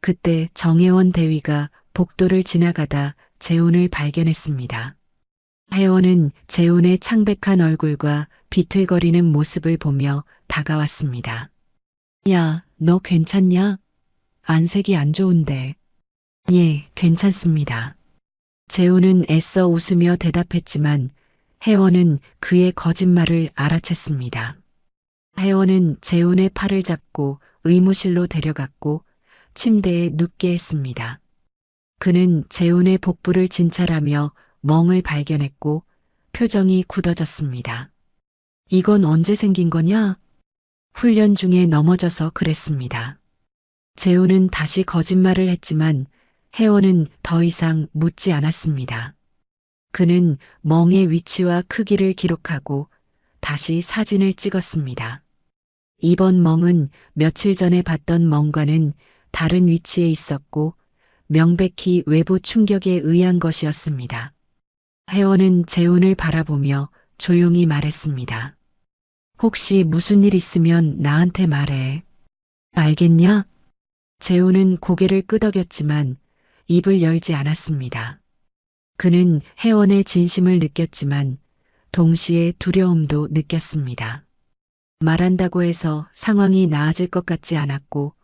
그때 정혜원 대위가 복도를 지나가다 재훈을 발견했습니다. 혜원은 재훈의 창백한 얼굴과 비틀거리는 모습을 보며 다가왔습니다. 야, 너 괜찮냐? 안색이 안 좋은데. 예, 괜찮습니다. 재훈은 애써 웃으며 대답했지만 혜원은 그의 거짓말을 알아챘습니다. 혜원은 재훈의 팔을 잡고 의무실로 데려갔고 침대에 눕게 했습니다. 그는 재훈의 복부를 진찰하며 멍을 발견했고 표정이 굳어졌습니다. 이건 언제 생긴 거냐? 훈련 중에 넘어져서 그랬습니다. 재훈은 다시 거짓말을 했지만 혜원은 더 이상 묻지 않았습니다. 그는 멍의 위치와 크기를 기록하고 다시 사진을 찍었습니다. 이번 멍은 며칠 전에 봤던 멍과는 다른 위치에 있었고 명백히 외부 충격에 의한 것이었습니다. 혜원은 재훈을 바라보며 조용히 말했습니다. 혹시 무슨 일 있으면 나한테 말해. 알겠냐? 재훈은 고개를 끄덕였지만 입을 열지 않았습니다. 그는 혜원의 진심을 느꼈지만 동시에 두려움도 느꼈습니다. 말한다고 해서 상황이 나아질 것 같지 않았고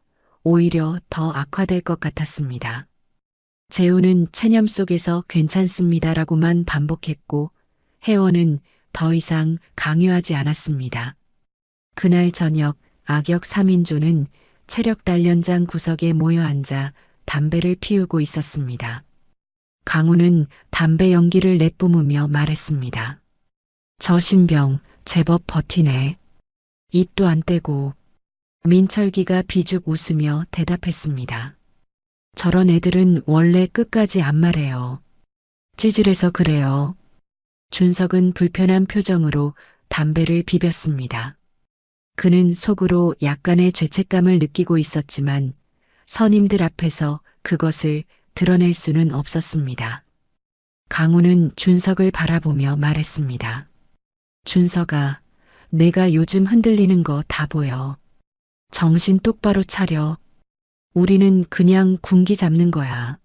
오히려 더 악화될 것 같았습니다. 재훈은 체념 속에서 괜찮습니다라고만 반복했고 혜원은 더 이상 강요하지 않았습니다. 그날 저녁 악역 3인조는 체력 단련장 구석에 모여 앉아 담배를 피우고 있었습니다. 강우는 담배 연기를 내뿜으며 말했습니다. 저 신병 제법 버티네. 입도 안 떼고. 민철기가 비죽 웃으며 대답했습니다. 저런 애들은 원래 끝까지 안 말해요. 찌질해서 그래요. 준석은 불편한 표정으로 담배를 비볐습니다. 그는 속으로 약간의 죄책감을 느끼고 있었지만 선임들 앞에서 그것을 드러낼 수는 없었습니다. 강우는 준석을 바라보며 말했습니다. 준석아, 내가 요즘 흔들리는 거 다 보여. 정신 똑바로 차려. 우리는 그냥 군기 잡는 거야.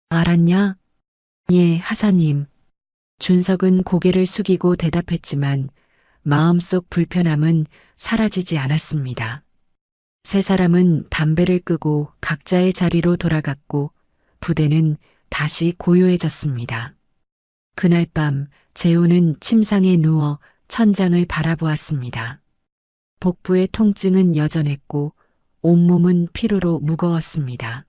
알았냐? 예, 하사님. 준석은 고개를 숙이고 대답했지만 마음속 불편함은 사라지지 않았습니다. 세 사람은 담배를 끄고 각자의 자리로 돌아갔고 부대는 다시 고요해졌습니다. 그날 밤 재우는 침상에 누워 천장을 바라보았습니다. 복부의 통증은 여전했고 온몸은 피로로 무거웠습니다.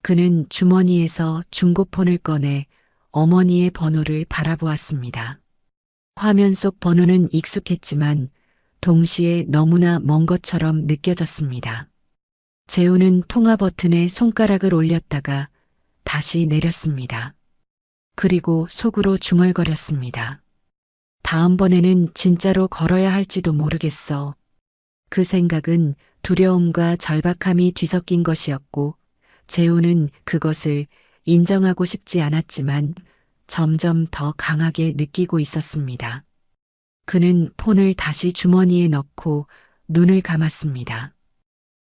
그는 주머니에서 중고폰을 꺼내 어머니의 번호를 바라보았습니다. 화면 속 번호는 익숙했지만 동시에 너무나 먼 것처럼 느껴졌습니다. 재우는 통화 버튼에 손가락을 올렸다가 다시 내렸습니다. 그리고 속으로 중얼거렸습니다. 다음번에는 진짜로 걸어야 할지도 모르겠어. 그 생각은 두려움과 절박함이 뒤섞인 것이었고 재우는 그것을 인정하고 싶지 않았지만 점점 더 강하게 느끼고 있었습니다. 그는 폰을 다시 주머니에 넣고 눈을 감았습니다.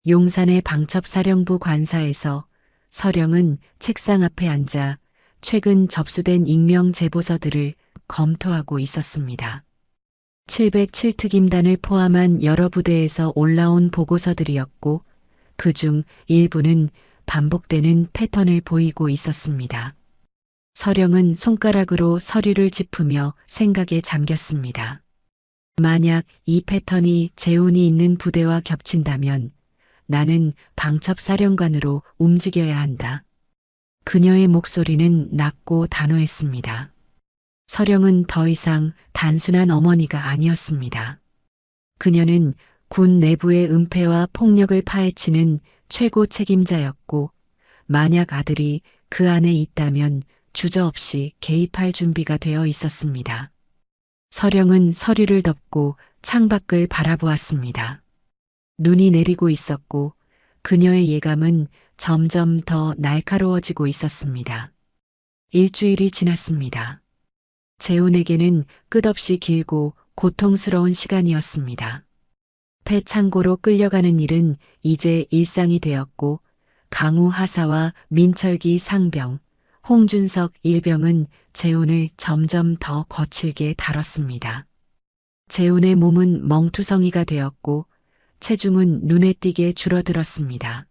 용산의 방첩사령부 관사에서 서령은 책상 앞에 앉아 최근 접수된 익명 제보서들을 검토하고 있었습니다. 707특임단을 포함한 여러 부대에서 올라온 보고서들이었고 그중 일부는 반복되는 패턴을 보이고 있었습니다. 서령은 손가락으로 서류를 짚으며 생각에 잠겼습니다. 만약 이 패턴이 재훈이 있는 부대와 겹친다면 나는 방첩사령관으로 움직여야 한다. 그녀의 목소리는 낮고 단호했습니다. 서령은 더 이상 단순한 어머니가 아니었습니다. 그녀는 군 내부의 은폐와 폭력을 파헤치는 최고 책임자였고 만약 아들이 그 안에 있다면 주저없이 개입할 준비가 되어 있었습니다. 서령은 서류를 덮고 창밖을 바라보았습니다. 눈이 내리고 있었고 그녀의 예감은 점점 더 날카로워지고 있었습니다. 일주일이 지났습니다. 재훈에게는 끝없이 길고 고통스러운 시간이었습니다. 폐창고로 끌려가는 일은 이제 일상이 되었고 강우 하사와 민철기 상병, 홍준석 일병은 재훈을 점점 더 거칠게 다뤘습니다. 재훈의 몸은 멍투성이가 되었고 체중은 눈에 띄게 줄어들었습니다.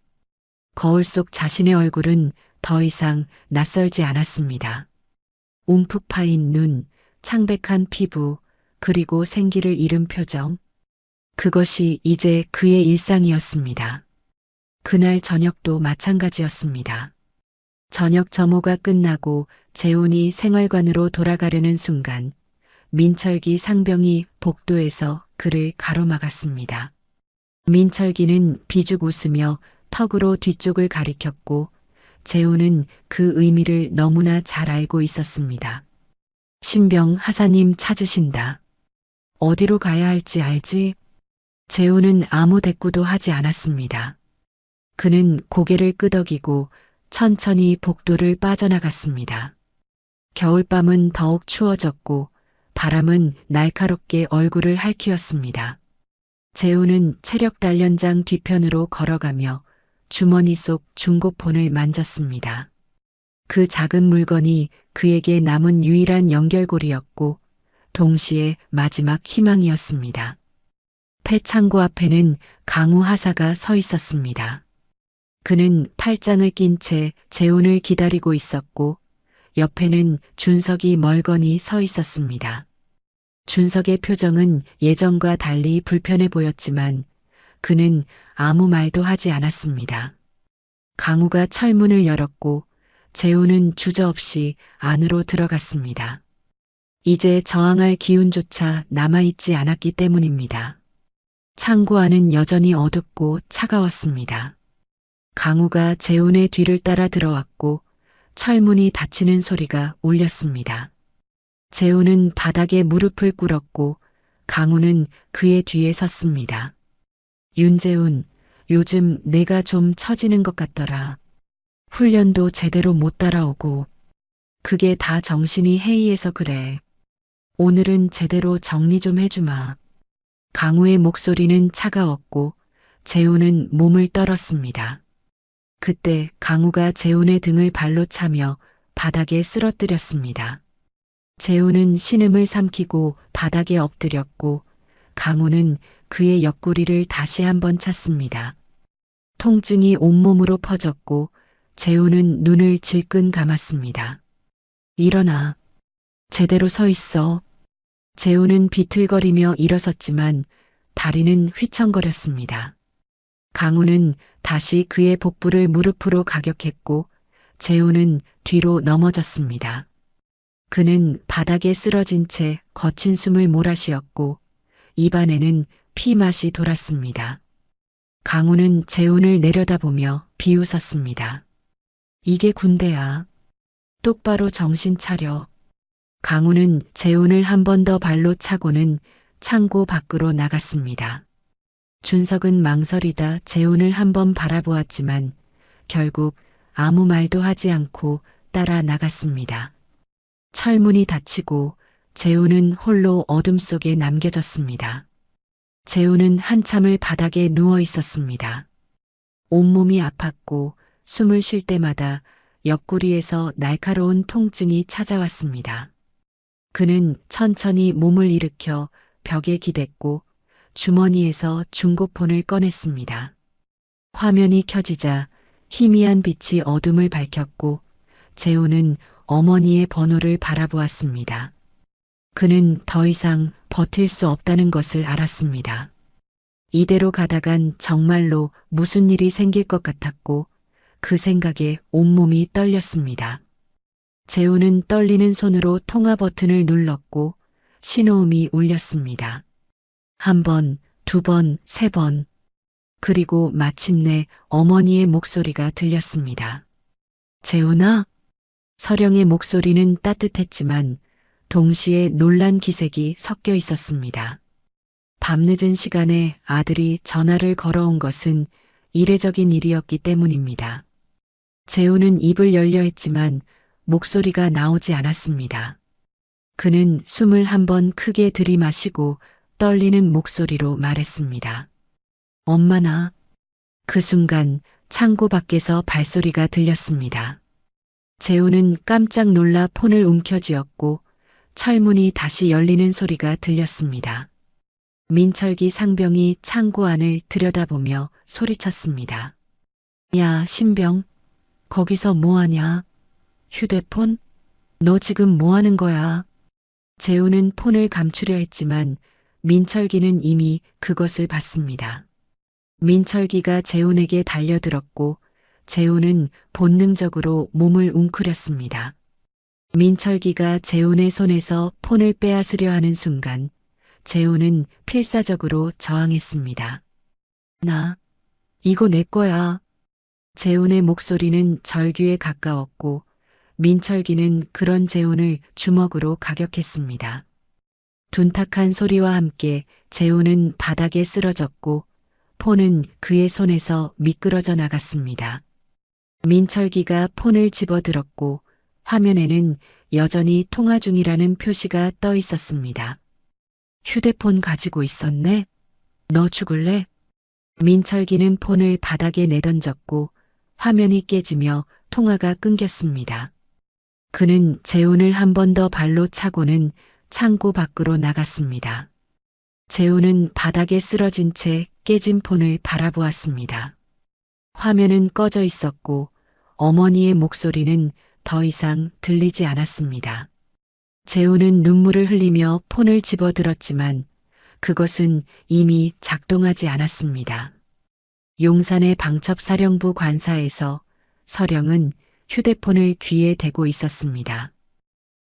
거울 속 자신의 얼굴은 더 이상 낯설지 않았습니다. 움푹 파인 눈, 창백한 피부, 그리고 생기를 잃은 표정. 그것이 이제 그의 일상이었습니다. 그날 저녁도 마찬가지였습니다. 저녁 점호가 끝나고 재훈이 생활관으로 돌아가려는 순간 민철기 상병이 복도에서 그를 가로막았습니다. 민철기는 비죽 웃으며 턱으로 뒤쪽을 가리켰고 재훈은 그 의미를 너무나 잘 알고 있었습니다. 신병 하사님 찾으신다. 어디로 가야 할지 알지? 재훈은 아무 대꾸도 하지 않았습니다. 그는 고개를 끄덕이고 천천히 복도를 빠져나갔습니다. 겨울밤은 더욱 추워졌고 바람은 날카롭게 얼굴을 핥히었습니다. 재훈은 체력 단련장 뒤편으로 걸어가며 주머니 속 중고폰을 만졌습니다. 그 작은 물건이 그에게 남은 유일한 연결고리였고 동시에 마지막 희망이었습니다. 폐창고 앞에는 강우 하사가 서 있었습니다. 그는 팔짱을 낀 채 재훈을 기다리고 있었고 옆에는 준석이 멀거니 서 있었습니다. 준석의 표정은 예전과 달리 불편해 보였지만 그는 아무 말도 하지 않았습니다. 강우가 철문을 열었고 재우는 주저없이 안으로 들어갔습니다. 이제 저항할 기운조차 남아있지 않았기 때문입니다. 창고 안은 여전히 어둡고 차가웠습니다. 강우가 재훈의 뒤를 따라 들어왔고 철문이 닫히는 소리가 울렸습니다. 재훈은 바닥에 무릎을 꿇었고 강우는 그의 뒤에 섰습니다. 윤재훈, 요즘 내가 좀 처지는 것 같더라. 훈련도 제대로 못 따라오고 그게 다 정신이 해이해서 그래. 오늘은 제대로 정리 좀 해주마. 강우의 목소리는 차가웠고 재훈은 몸을 떨었습니다. 그때 강우가 재훈의 등을 발로 차며 바닥에 쓰러뜨렸습니다. 재훈은 신음을 삼키고 바닥에 엎드렸고 강우는 그의 옆구리를 다시 한번 찼습니다. 통증이 온몸으로 퍼졌고 재훈은 눈을 질끈 감았습니다. 일어나. 제대로 서 있어. 재훈은 비틀거리며 일어섰지만 다리는 휘청거렸습니다. 강우는 다시 그의 복부를 무릎으로 가격했고 재훈은 뒤로 넘어졌습니다. 그는 바닥에 쓰러진 채 거친 숨을 몰아쉬었고 입안에는 피맛이 돌았습니다. 강우는 재훈을 내려다보며 비웃었습니다. 이게 군대야. 똑바로 정신 차려. 강우는 재훈을 한 번 더 발로 차고는 창고 밖으로 나갔습니다. 준석은 망설이다 재훈을 한 번 바라보았지만 결국 아무 말도 하지 않고 따라 나갔습니다. 철문이 닫히고 재훈은 홀로 어둠 속에 남겨졌습니다. 재훈은 한참을 바닥에 누워 있었습니다. 온몸이 아팠고 숨을 쉴 때마다 옆구리에서 날카로운 통증이 찾아왔습니다. 그는 천천히 몸을 일으켜 벽에 기댔고 주머니에서 중고폰을 꺼냈습니다. 화면이 켜지자 희미한 빛이 어둠을 밝혔고 재훈은 어머니의 번호를 바라보았습니다. 그는 더 이상 버틸 수 없다는 것을 알았습니다. 이대로 가다간 정말로 무슨 일이 생길 것 같았고 그 생각에 온몸이 떨렸습니다. 재훈은 떨리는 손으로 통화 버튼을 눌렀고 신호음이 울렸습니다. 한 번, 두 번, 세 번. 그리고 마침내 어머니의 목소리가 들렸습니다. 재훈아? 서령의 목소리는 따뜻했지만 동시에 놀란 기색이 섞여 있었습니다. 밤늦은 시간에 아들이 전화를 걸어온 것은 이례적인 일이었기 때문입니다. 재훈은 입을 열려 했지만 목소리가 나오지 않았습니다. 그는 숨을 한 번 크게 들이마시고 떨리는 목소리로 말했습니다. 엄마나. 그 순간 창고 밖에서 발소리가 들렸습니다. 재훈은 깜짝 놀라 폰을 움켜쥐었고 철문이 다시 열리는 소리가 들렸습니다. 민철기 상병이 창고 안을 들여다보며 소리쳤습니다. 야, 신병. 거기서 뭐하냐? 휴대폰? 너 지금 뭐하는 거야? 재훈은 폰을 감추려 했지만 민철기는 이미 그것을 봤습니다. 민철기가 재훈에게 달려들었고 재훈은 본능적으로 몸을 웅크렸습니다. 민철기가 재훈의 손에서 폰을 빼앗으려 하는 순간 재훈은 필사적으로 저항했습니다. 나, 이거 내 거야. 재훈의 목소리는 절규에 가까웠고 민철기는 그런 재훈을 주먹으로 가격했습니다. 둔탁한 소리와 함께 재훈은 바닥에 쓰러졌고 폰은 그의 손에서 미끄러져 나갔습니다. 민철기가 폰을 집어들었고 화면에는 여전히 통화 중이라는 표시가 떠 있었습니다. 휴대폰 가지고 있었네? 너 죽을래? 민철기는 폰을 바닥에 내던졌고 화면이 깨지며 통화가 끊겼습니다. 그는 재훈을 한 번 더 발로 차고는 창고 밖으로 나갔습니다. 재훈은 바닥에 쓰러진 채 깨진 폰을 바라보았습니다. 화면은 꺼져 있었고 어머니의 목소리는 더 이상 들리지 않았습니다. 재우는 눈물을 흘리며 폰을 집어들었지만 그것은 이미 작동하지 않았습니다. 용산의 방첩사령부 관사에서 서령은 휴대폰을 귀에 대고 있었습니다.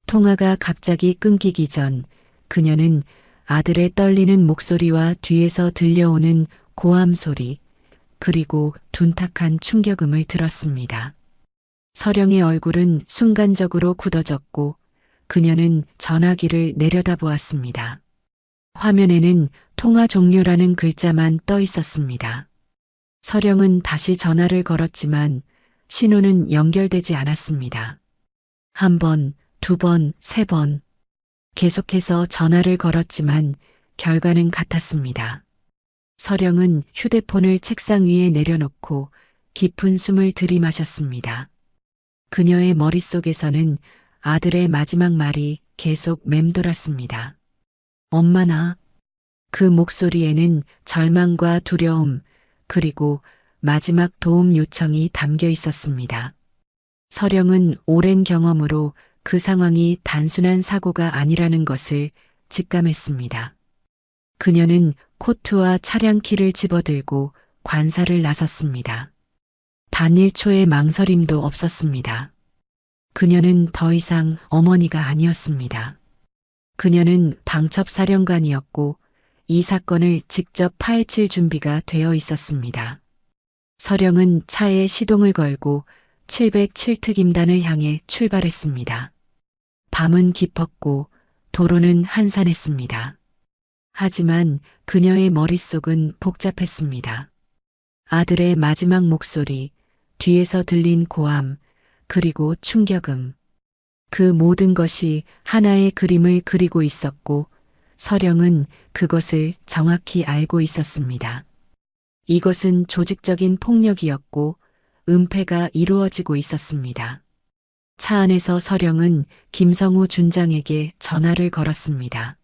통화가 갑자기 끊기기 전 그녀는 아들의 떨리는 목소리와 뒤에서 들려오는 고함 소리, 그리고 둔탁한 충격음을 들었습니다. 서령의 얼굴은 순간적으로 굳어졌고 그녀는 전화기를 내려다보았습니다. 화면에는 통화 종료라는 글자만 떠 있었습니다. 서령은 다시 전화를 걸었지만 신호는 연결되지 않았습니다. 한 번, 두 번, 세 번. 계속해서 전화를 걸었지만 결과는 같았습니다. 서령은 휴대폰을 책상 위에 내려놓고 깊은 숨을 들이마셨습니다. 그녀의 머릿속에서는 아들의 마지막 말이 계속 맴돌았습니다. 엄마나. 그 목소리에는 절망과 두려움, 그리고 마지막 도움 요청이 담겨 있었습니다. 서령은 오랜 경험으로 그 상황이 단순한 사고가 아니라는 것을 직감했습니다. 그녀는 코트와 차량 키를 집어들고 관사를 나섰습니다. 단 1초의 망설임도 없었습니다. 그녀는 더 이상 어머니가 아니었습니다. 그녀는 방첩사령관이었고 이 사건을 직접 파헤칠 준비가 되어 있었습니다. 서령은 차에 시동을 걸고 707특임단을 향해 출발했습니다. 밤은 깊었고 도로는 한산했습니다. 하지만 그녀의 머릿속은 복잡했습니다. 아들의 마지막 목소리, 뒤에서 들린 고함, 그리고 충격음. 그 모든 것이 하나의 그림을 그리고 있었고 서령은 그것을 정확히 알고 있었습니다. 이것은 조직적인 폭력이었고 은폐가 이루어지고 있었습니다. 차 안에서 서령은 김성우 준장에게 전화를 걸었습니다.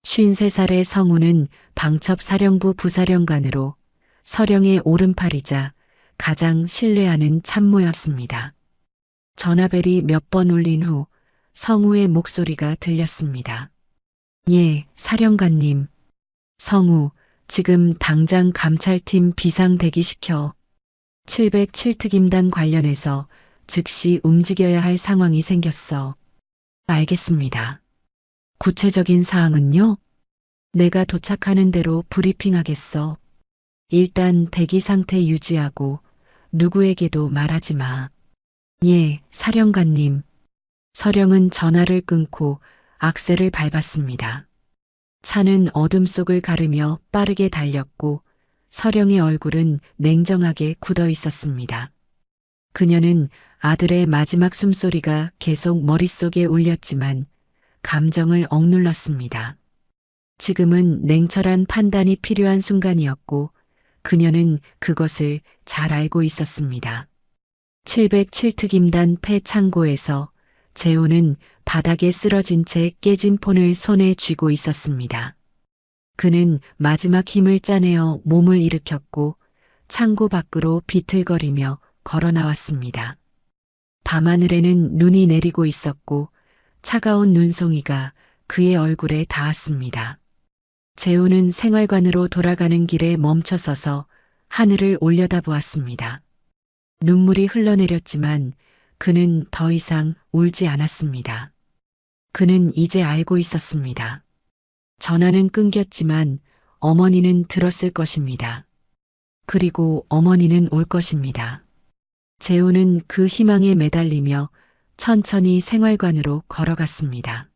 53살의 성우는 방첩사령부 부사령관으로 서령의 오른팔이자 가장 신뢰하는 참모였습니다. 전화벨이 몇 번 울린 후 성우의 목소리가 들렸습니다. 예, 사령관님. 성우, 지금 당장 감찰팀 비상 대기시켜. 707특임단 관련해서 즉시 움직여야 할 상황이 생겼어. 알겠습니다. 구체적인 사항은요? 내가 도착하는 대로 브리핑하겠어. 일단 대기 상태 유지하고 누구에게도 말하지 마. 예, 사령관님. 서령은 전화를 끊고 악셀을 밟았습니다. 차는 어둠 속을 가르며 빠르게 달렸고 서령의 얼굴은 냉정하게 굳어 있었습니다. 그녀는 아들의 마지막 숨소리가 계속 머릿속에 울렸지만 감정을 억눌렀습니다. 지금은 냉철한 판단이 필요한 순간이었고 그녀는 그것을 잘 알고 있었습니다. 707특임단 폐창고에서 재호는 바닥에 쓰러진 채 깨진 폰을 손에 쥐고 있었습니다. 그는 마지막 힘을 짜내어 몸을 일으켰고 창고 밖으로 비틀거리며 걸어 나왔습니다. 밤하늘에는 눈이 내리고 있었고 차가운 눈송이가 그의 얼굴에 닿았습니다. 재호는 생활관으로 돌아가는 길에 멈춰서서 하늘을 올려다보았습니다. 눈물이 흘러내렸지만 그는 더 이상 울지 않았습니다. 그는 이제 알고 있었습니다. 전화는 끊겼지만 어머니는 들었을 것입니다. 그리고 어머니는 올 것입니다. 재우는 그 희망에 매달리며 천천히 생활관으로 걸어갔습니다.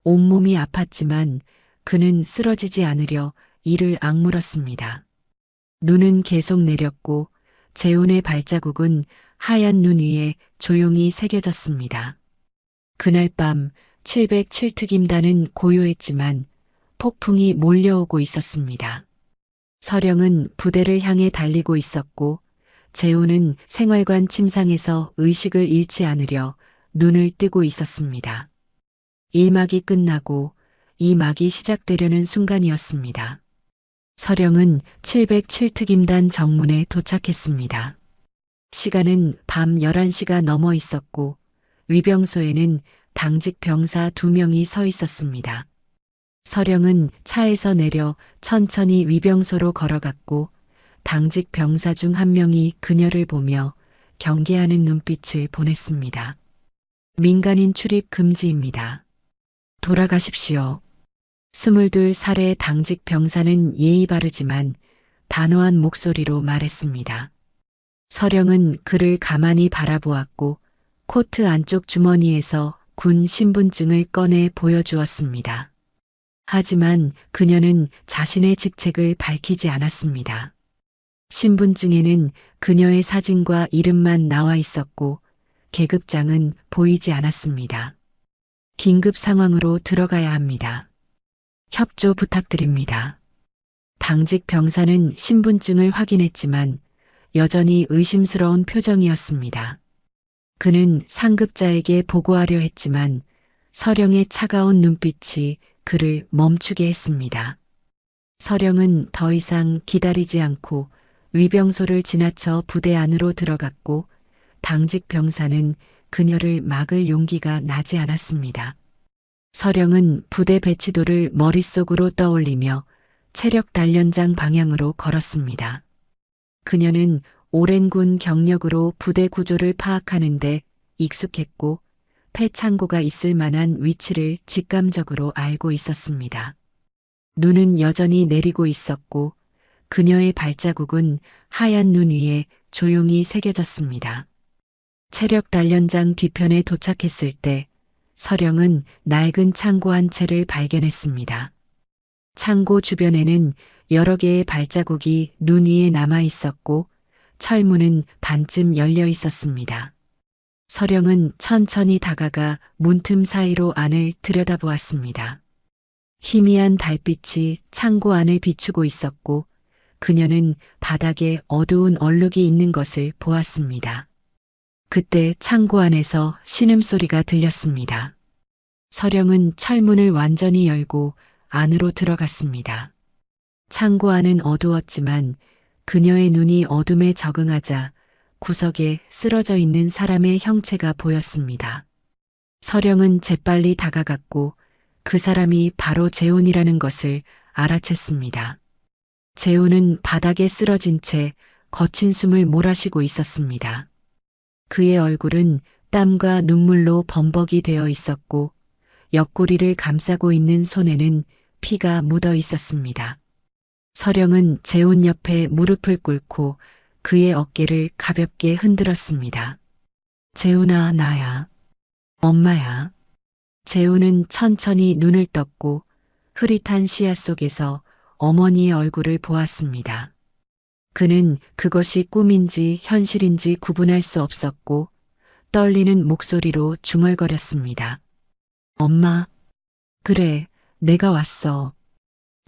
온몸이 아팠지만 그는 쓰러지지 않으려 이를 악물었습니다. 눈은 계속 내렸고 재훈의 발자국은 하얀 눈 위에 조용히 새겨졌습니다. 그날 밤 707특임단은 고요했지만 폭풍이 몰려오고 있었습니다. 서령은 부대를 향해 달리고 있었고 재훈은 생활관 침상에서 의식을 잃지 않으려 눈을 뜨고 있었습니다. 1막이 끝나고 2막이 시작되려는 순간이었습니다. 서령은 707특임단 정문에 도착했습니다. 시간은 밤 11시가 넘어 있었고 위병소에는 당직 병사 2명이 서 있었습니다. 서령은 차에서 내려 천천히 위병소로 걸어갔고 당직 병사 중 한 명이 그녀를 보며 경계하는 눈빛을 보냈습니다. 민간인 출입 금지입니다. 돌아가십시오. 22살의 당직 병사는 예의 바르지만 단호한 목소리로 말했습니다. 서령은 그를 가만히 바라보았고 코트 안쪽 주머니에서 군 신분증을 꺼내 보여주었습니다. 하지만 그녀는 자신의 직책을 밝히지 않았습니다. 신분증에는 그녀의 사진과 이름만 나와 있었고 계급장은 보이지 않았습니다. 긴급 상황으로 들어가야 합니다. 협조 부탁드립니다. 당직 병사는 신분증을 확인했지만 여전히 의심스러운 표정이었습니다. 그는 상급자에게 보고하려 했지만 서령의 차가운 눈빛이 그를 멈추게 했습니다. 서령은 더 이상 기다리지 않고 위병소를 지나쳐 부대 안으로 들어갔고 당직 병사는 그녀를 막을 용기가 나지 않았습니다. 서령은 부대 배치도를 머릿속으로 떠올리며 체력 단련장 방향으로 걸었습니다. 그녀는 오랜 군 경력으로 부대 구조를 파악하는데 익숙했고 폐창고가 있을 만한 위치를 직감적으로 알고 있었습니다. 눈은 여전히 내리고 있었고 그녀의 발자국은 하얀 눈 위에 조용히 새겨졌습니다. 체력 단련장 뒤편에 도착했을 때 서령은 낡은 창고 한 채를 발견했습니다. 창고 주변에는 여러 개의 발자국이 눈 위에 남아 있었고 철문은 반쯤 열려 있었습니다. 서령은 천천히 다가가 문틈 사이로 안을 들여다보았습니다. 희미한 달빛이 창고 안을 비추고 있었고 그녀는 바닥에 어두운 얼룩이 있는 것을 보았습니다. 그때 창고 안에서 신음소리가 들렸습니다. 서령은 철문을 완전히 열고 안으로 들어갔습니다. 창고 안은 어두웠지만 그녀의 눈이 어둠에 적응하자 구석에 쓰러져 있는 사람의 형체가 보였습니다. 서령은 재빨리 다가갔고 그 사람이 바로 재훈이라는 것을 알아챘습니다. 재훈은 바닥에 쓰러진 채 거친 숨을 몰아쉬고 있었습니다. 그의 얼굴은 땀과 눈물로 범벅이 되어 있었고 옆구리를 감싸고 있는 손에는 피가 묻어 있었습니다. 서령은 재훈 옆에 무릎을 꿇고 그의 어깨를 가볍게 흔들었습니다. 재훈아, 나야. 엄마야. 재훈은 천천히 눈을 떴고 흐릿한 시야 속에서 어머니의 얼굴을 보았습니다. 그는 그것이 꿈인지 현실인지 구분할 수 없었고 떨리는 목소리로 중얼거렸습니다. 엄마, 그래, 내가 왔어.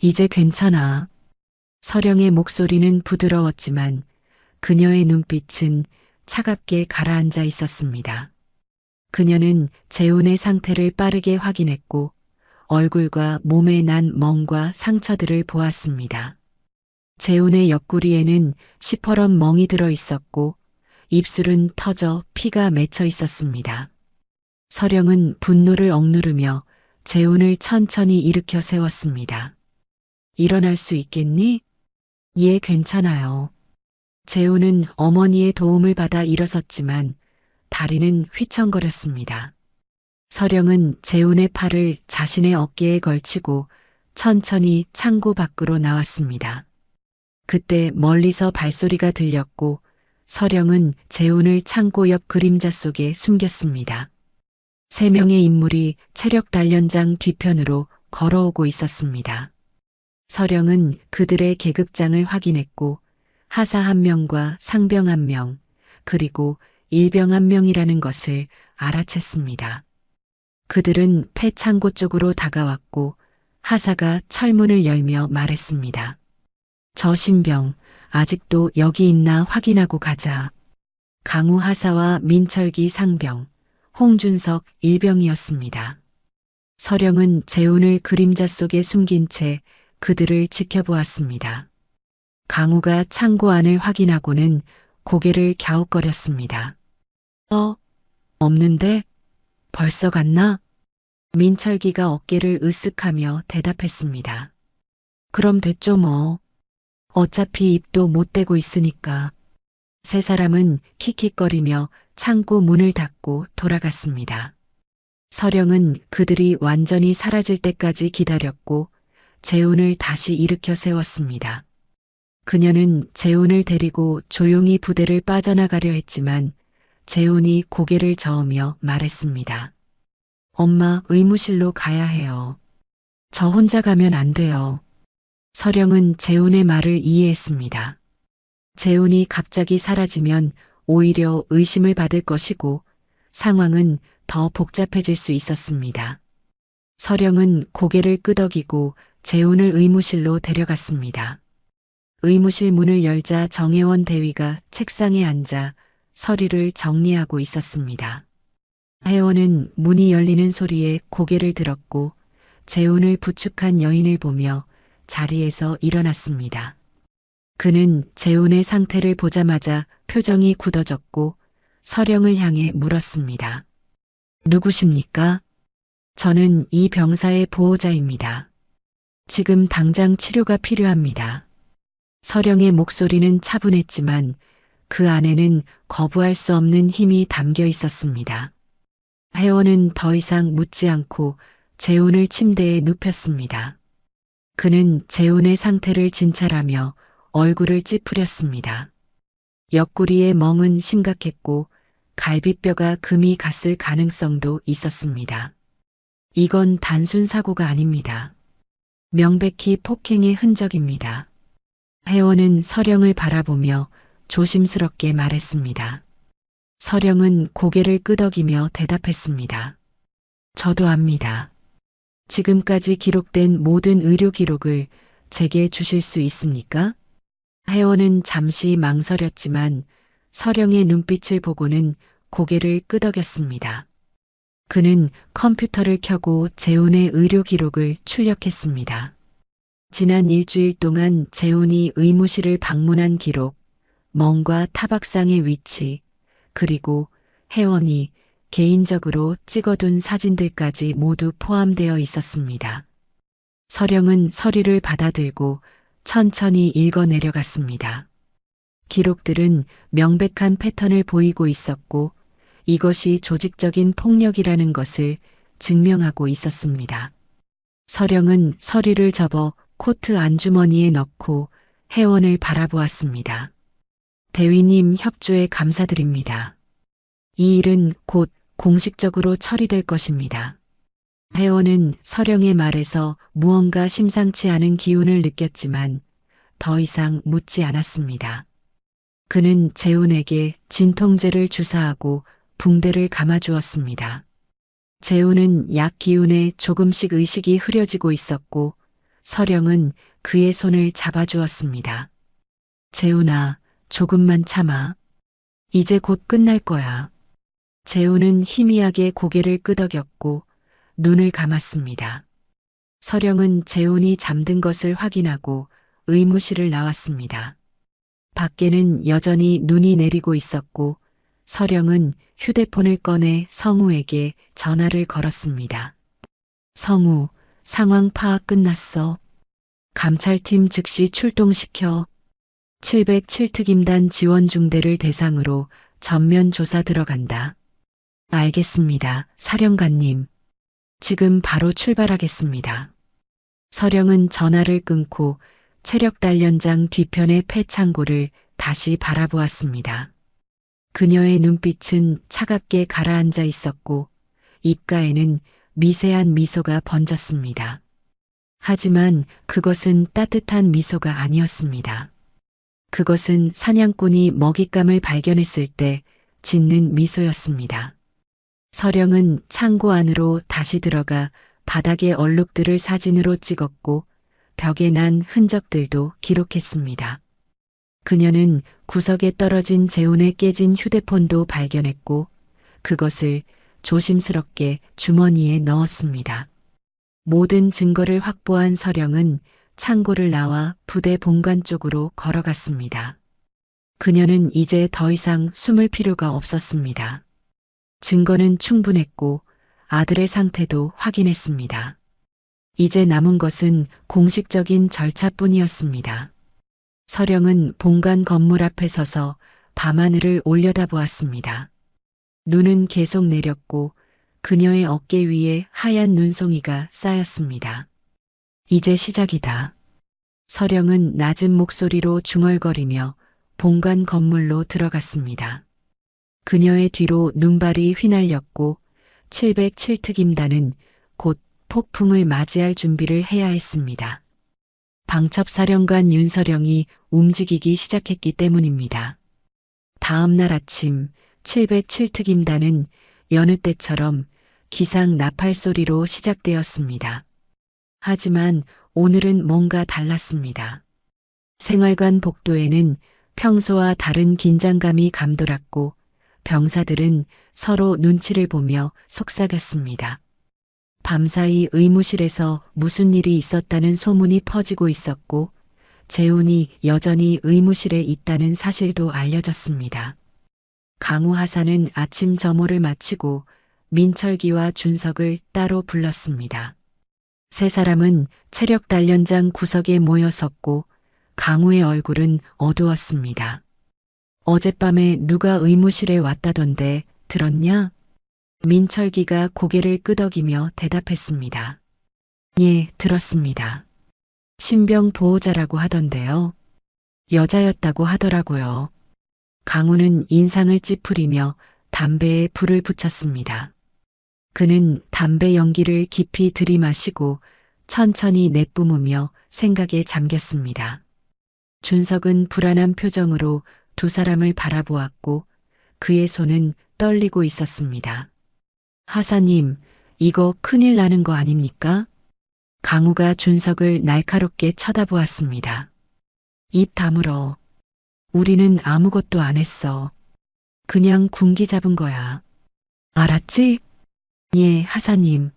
이제 괜찮아. 서령의 목소리는 부드러웠지만 그녀의 눈빛은 차갑게 가라앉아 있었습니다. 그녀는 재훈의 상태를 빠르게 확인했고 얼굴과 몸에 난 멍과 상처들을 보았습니다. 재훈의 옆구리에는 시퍼런 멍이 들어 있었고 입술은 터져 피가 맺혀 있었습니다. 서령은 분노를 억누르며 재훈을 천천히 일으켜 세웠습니다. 일어날 수 있겠니? 예, 괜찮아요. 재훈은 어머니의 도움을 받아 일어섰지만 다리는 휘청거렸습니다. 서령은 재훈의 팔을 자신의 어깨에 걸치고 천천히 창고 밖으로 나왔습니다. 그때 멀리서 발소리가 들렸고 서령은 재훈을 창고 옆 그림자 속에 숨겼습니다. 3명의 인물이 체력 단련장 뒤편으로 걸어오고 있었습니다. 서령은 그들의 계급장을 확인했고 하사 1명과 상병 1명, 그리고 일병 1명이라는 것을 알아챘습니다. 그들은 폐창고 쪽으로 다가왔고 하사가 철문을 열며 말했습니다. 저 신병, 아직도 여기 있나 확인하고 가자. 강우 하사와 민철기 상병, 홍준석 일병이었습니다. 서령은 재훈을 그림자 속에 숨긴 채 그들을 지켜보았습니다. 강우가 창고 안을 확인하고는 고개를 갸웃거렸습니다. 없는데? 벌써 갔나? 민철기가 어깨를 으쓱하며 대답했습니다. 그럼 됐죠 뭐. 어차피 입도 못 대고 있으니까. 세 사람은 킥킥거리며 창고 문을 닫고 돌아갔습니다. 서령은 그들이 완전히 사라질 때까지 기다렸고 재훈을 다시 일으켜 세웠습니다. 그녀는 재훈을 데리고 조용히 부대를 빠져나가려 했지만 재훈이 고개를 저으며 말했습니다. 엄마, 의무실로 가야 해요. 저 혼자 가면 안 돼요. 서령은 재훈의 말을 이해했습니다. 재훈이 갑자기 사라지면 오히려 의심을 받을 것이고 상황은 더 복잡해질 수 있었습니다. 서령은 고개를 끄덕이고 재훈을 의무실로 데려갔습니다. 의무실 문을 열자 정혜원 대위가 책상에 앉아 서류를 정리하고 있었습니다. 혜원은 문이 열리는 소리에 고개를 들었고 재훈을 부축한 여인을 보며 자리에서 일어났습니다. 그는 재훈의 상태를 보자마자 표정이 굳어졌고 서령을 향해 물었습니다. 누구십니까? 저는 이 병사의 보호자입니다. 지금 당장 치료가 필요합니다. 서령의 목소리는 차분했지만 그 안에는 거부할 수 없는 힘이 담겨 있었습니다. 혜원은 더 이상 묻지 않고 재훈을 침대에 눕혔습니다. 그는 재훈의 상태를 진찰하며 얼굴을 찌푸렸습니다. 옆구리의 멍은 심각했고 갈비뼈가 금이 갔을 가능성도 있었습니다. 이건 단순 사고가 아닙니다. 명백히 폭행의 흔적입니다. 혜원은 서령을 바라보며 조심스럽게 말했습니다. 서령은 고개를 끄덕이며 대답했습니다. 저도 압니다. 지금까지 기록된 모든 의료 기록을 제게 주실 수 있습니까? 혜원은 잠시 망설였지만 서령의 눈빛을 보고는 고개를 끄덕였습니다. 그는 컴퓨터를 켜고 재훈의 의료 기록을 출력했습니다. 지난 일주일 동안 재훈이 의무실을 방문한 기록, 멍과 타박상의 위치, 그리고 혜원이 개인적으로 찍어둔 사진들까지 모두 포함되어 있었습니다. 서령은 서류를 받아들고 천천히 읽어 내려갔습니다. 기록들은 명백한 패턴을 보이고 있었고 이것이 조직적인 폭력이라는 것을 증명하고 있었습니다. 서령은 서류를 접어 코트 안주머니에 넣고 혜원을 바라보았습니다. 대위님 협조에 감사드립니다. 이 일은 곧 공식적으로 처리될 것입니다. 혜원은 서령의 말에서 무언가 심상치 않은 기운을 느꼈지만 더 이상 묻지 않았습니다. 그는 재훈에게 진통제를 주사하고 붕대를 감아주었습니다. 재훈은 약 기운에 조금씩 의식이 흐려지고 있었고 서령은 그의 손을 잡아주었습니다. 재훈아, 조금만 참아. 이제 곧 끝날 거야. 재훈은 희미하게 고개를 끄덕였고 눈을 감았습니다. 서령은 재훈이 잠든 것을 확인하고 의무실을 나왔습니다. 밖에는 여전히 눈이 내리고 있었고 서령은 휴대폰을 꺼내 성우에게 전화를 걸었습니다. 성우, 상황 파악 끝났어. 감찰팀 즉시 출동시켜 707특임단 지원중대를 대상으로 전면 조사 들어간다. 알겠습니다, 사령관님. 지금 바로 출발하겠습니다. 서령은 전화를 끊고 체력단련장 뒤편의 폐창고를 다시 바라보았습니다. 그녀의 눈빛은 차갑게 가라앉아 있었고 입가에는 미세한 미소가 번졌습니다. 하지만 그것은 따뜻한 미소가 아니었습니다. 그것은 사냥꾼이 먹잇감을 발견했을 때 짓는 미소였습니다. 서령은 창고 안으로 다시 들어가 바닥의 얼룩들을 사진으로 찍었고 벽에 난 흔적들도 기록했습니다. 그녀는 구석에 떨어진 재훈의 깨진 휴대폰도 발견했고 그것을 조심스럽게 주머니에 넣었습니다. 모든 증거를 확보한 서령은 창고를 나와 부대 본관 쪽으로 걸어갔습니다. 그녀는 이제 더 이상 숨을 필요가 없었습니다. 증거는 충분했고 아들의 상태도 확인했습니다. 이제 남은 것은 공식적인 절차뿐이었습니다. 서령은 본관 건물 앞에 서서 밤하늘을 올려다보았습니다. 눈은 계속 내렸고 그녀의 어깨 위에 하얀 눈송이가 쌓였습니다. 이제 시작이다. 서령은 낮은 목소리로 중얼거리며 본관 건물로 들어갔습니다. 그녀의 뒤로 눈발이 휘날렸고 707특임단은 곧 폭풍을 맞이할 준비를 해야 했습니다. 방첩사령관 윤서령이 움직이기 시작했기 때문입니다. 다음 날 아침 707특임단은 여느 때처럼 기상 나팔 소리로 시작되었습니다. 하지만 오늘은 뭔가 달랐습니다. 생활관 복도에는 평소와 다른 긴장감이 감돌았고 병사들은 서로 눈치를 보며 속삭였습니다. 밤사이 의무실에서 무슨 일이 있었다는 소문이 퍼지고 있었고 재훈이 여전히 의무실에 있다는 사실도 알려졌습니다. 강우 하사는 아침 점호를 마치고 민철기와 준석을 따로 불렀습니다. 세 사람은 체력 단련장 구석에 모여 섰고 강우의 얼굴은 어두웠습니다. 어젯밤에 누가 의무실에 왔다던데 들었냐? 민철기가 고개를 끄덕이며 대답했습니다. 예, 들었습니다. 신병 보호자라고 하던데요. 여자였다고 하더라고요. 강우는 인상을 찌푸리며 담배에 불을 붙였습니다. 그는 담배 연기를 깊이 들이마시고 천천히 내뿜으며 생각에 잠겼습니다. 준석은 불안한 표정으로 두 사람을 바라보았고 그의 손은 떨리고 있었습니다. 하사님, 이거 큰일 나는 거 아닙니까? 강우가 준석을 날카롭게 쳐다보았습니다. 입 다물어. 우리는 아무것도 안 했어. 그냥 군기 잡은 거야. 알았지? 예, 하사님.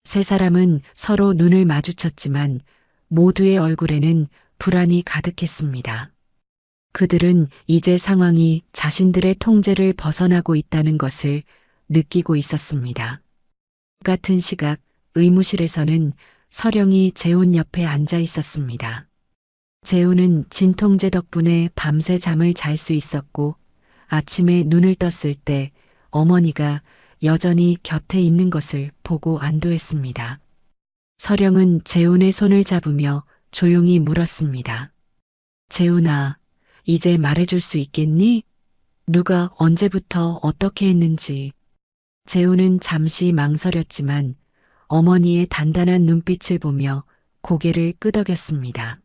세 사람은 서로 눈을 마주쳤지만 모두의 얼굴에는 불안이 가득했습니다. 그들은 이제 상황이 자신들의 통제를 벗어나고 있다는 것을 느끼고 있었습니다. 같은 시각 의무실에서는 서령이 재훈 옆에 앉아 있었습니다. 재훈은 진통제 덕분에 밤새 잠을 잘 수 있었고 아침에 눈을 떴을 때 어머니가 여전히 곁에 있는 것을 보고 안도했습니다. 서령은 재훈의 손을 잡으며 조용히 물었습니다. 재훈아, 이제 말해줄 수 있겠니? 누가 언제부터 어떻게 했는지. 재훈은 잠시 망설였지만 어머니의 단단한 눈빛을 보며 고개를 끄덕였습니다.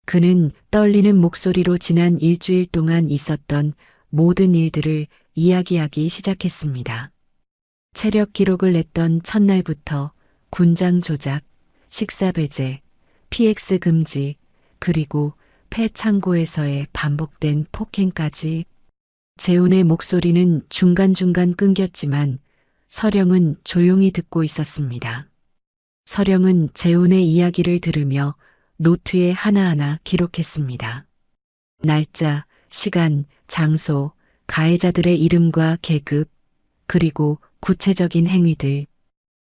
그는 떨리는 목소리로 지난 일주일 동안 있었던 모든 일들을 이야기하기 시작했습니다. 체력 기록을 냈던 첫날부터 군장 조작, 식사 배제, PX 금지, 그리고 폐 창고에서의 반복된 폭행까지. 재훈의 목소리는 중간중간 끊겼지만 서령은 조용히 듣고 있었습니다. 서령은 재훈의 이야기를 들으며 노트에 하나하나 기록했습니다. 날짜, 시간, 장소, 가해자들의 이름과 계급, 그리고 구체적인 행위들.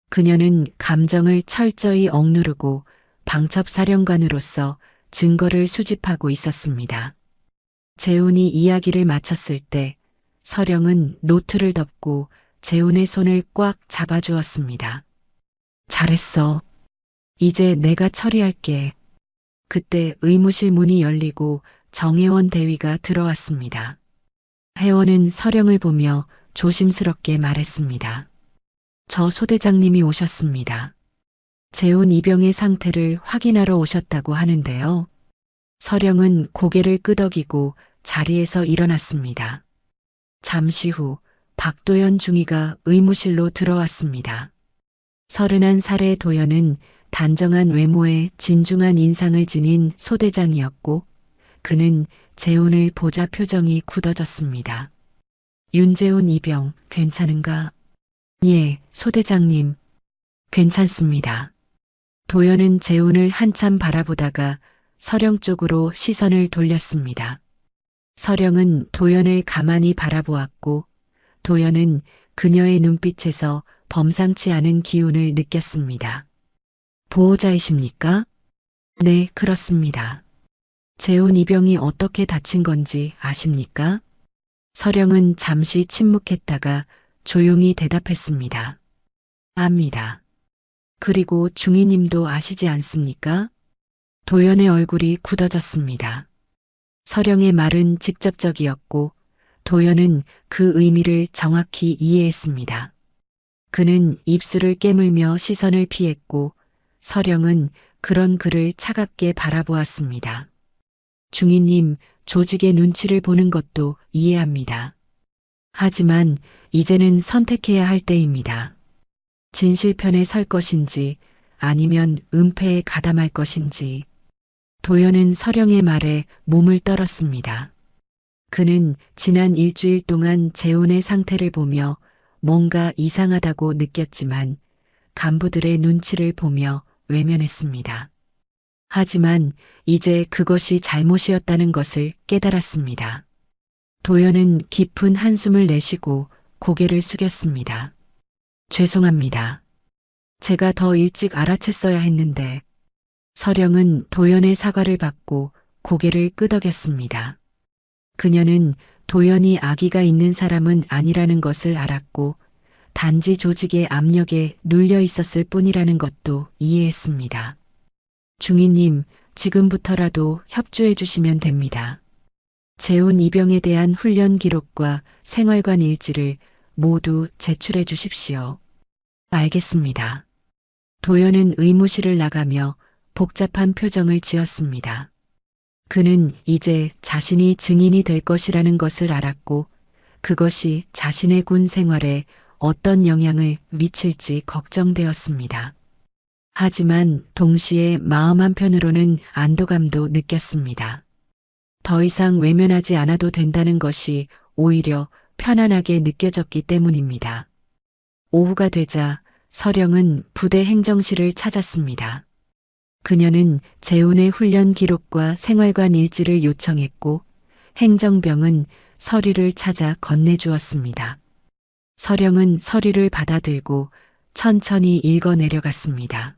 그녀는 감정을 철저히 억누르고 방첩사령관으로서 증거를 수집하고 있었습니다. 재훈이 이야기를 마쳤을 때 서령은 노트를 덮고 재훈의 손을 꽉 잡아주었습니다. 잘했어. 이제 내가 처리할게. 그때 의무실 문이 열리고 정혜원 대위가 들어왔습니다. 혜원은 서령을 보며 조심스럽게 말했습니다. 저 소대장님이 오셨습니다. 재훈 이병의 상태를 확인하러 오셨다고 하는데요. 서령은 고개를 끄덕이고 자리에서 일어났습니다. 잠시 후 박도연 중위가 의무실로 들어왔습니다. 31살의 도연은 단정한 외모에 진중한 인상을 지닌 소대장이었고 그는 재훈을 보자 표정이 굳어졌습니다. 윤재훈 이병 괜찮은가? 예, 소대장님. 괜찮습니다. 도연은 재훈을 한참 바라보다가 서령 쪽으로 시선을 돌렸습니다. 서령은 도연을 가만히 바라보았고 도연은 그녀의 눈빛에서 범상치 않은 기운을 느꼈습니다. 보호자이십니까? 네, 그렇습니다. 재훈 이병이 어떻게 다친 건지 아십니까? 서령은 잠시 침묵했다가 조용히 대답했습니다. 압니다. 그리고 중이님도 아시지 않습니까? 도연의 얼굴이 굳어졌습니다. 서령의 말은 직접적이었고 도연은 그 의미를 정확히 이해했습니다. 그는 입술을 깨물며 시선을 피했고 서령은 그런 그를 차갑게 바라보았습니다. 중이님, 조직의 눈치를 보는 것도 이해합니다. 하지만 이제는 선택해야 할 때입니다. 진실편에 설 것인지 아니면 은폐에 가담할 것인지. 도연은 서령의 말에 몸을 떨었습니다. 그는 지난 일주일 동안 재훈의 상태를 보며 뭔가 이상하다고 느꼈지만 간부들의 눈치를 보며 외면했습니다. 하지만 이제 그것이 잘못이었다는 것을 깨달았습니다. 도연은 깊은 한숨을 내쉬고 고개를 숙였습니다. 죄송합니다. 제가 더 일찍 알아챘어야 했는데. 서령은 도연의 사과를 받고 고개를 끄덕였습니다. 그녀는 도연이 아기가 있는 사람은 아니라는 것을 알았고 단지 조직의 압력에 눌려 있었을 뿐이라는 것도 이해했습니다. 중이님, 지금부터라도 협조해 주시면 됩니다. 재훈 이병에 대한 훈련 기록과 생활관 일지를 모두 제출해 주십시오. 알겠습니다. 도연은 의무실을 나가며 복잡한 표정을 지었습니다. 그는 이제 자신이 증인이 될 것이라는 것을 알았고 그것이 자신의 군 생활에 어떤 영향을 미칠지 걱정되었습니다. 하지만 동시에 마음 한편으로는 안도감도 느꼈습니다. 더 이상 외면하지 않아도 된다는 것이 오히려 편안하게 느껴졌기 때문입니다. 오후가 되자 서령은 부대 행정실을 찾았습니다. 그녀는 재훈의 훈련 기록과 생활관 일지를 요청했고 행정병은 서류를 찾아 건네주었습니다. 서령은 서류를 받아들고 천천히 읽어 내려갔습니다.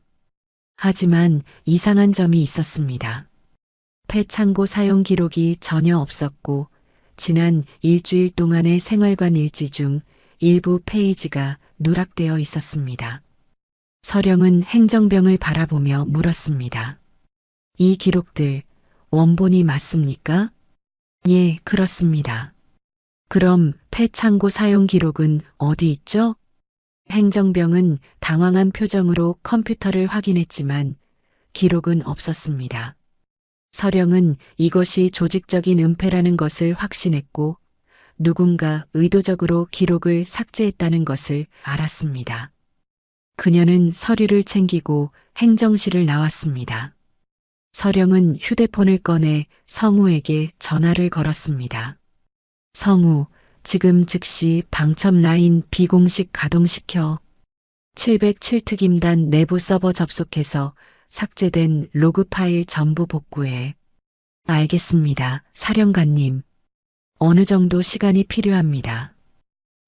하지만 이상한 점이 있었습니다. 폐창고 사용 기록이 전혀 없었고 지난 일주일 동안의 생활관 일지 중 일부 페이지가 누락되어 있었습니다. 서령은 행정병을 바라보며 물었습니다. 이 기록들 원본이 맞습니까? 예, 그렇습니다. 그럼 폐창고 사용 기록은 어디 있죠? 행정병은 당황한 표정으로 컴퓨터를 확인했지만 기록은 없었습니다. 서령은 이것이 조직적인 은폐라는 것을 확신했고 누군가 의도적으로 기록을 삭제했다는 것을 알았습니다. 그녀는 서류를 챙기고 행정실을 나왔습니다. 서령은 휴대폰을 꺼내 성우에게 전화를 걸었습니다. 성우, 지금 즉시 방첩 라인 비공식 가동시켜. 707특임단 내부 서버 접속해서 삭제된 로그 파일 전부 복구해. 알겠습니다, 사령관님. 어느 정도 시간이 필요합니다.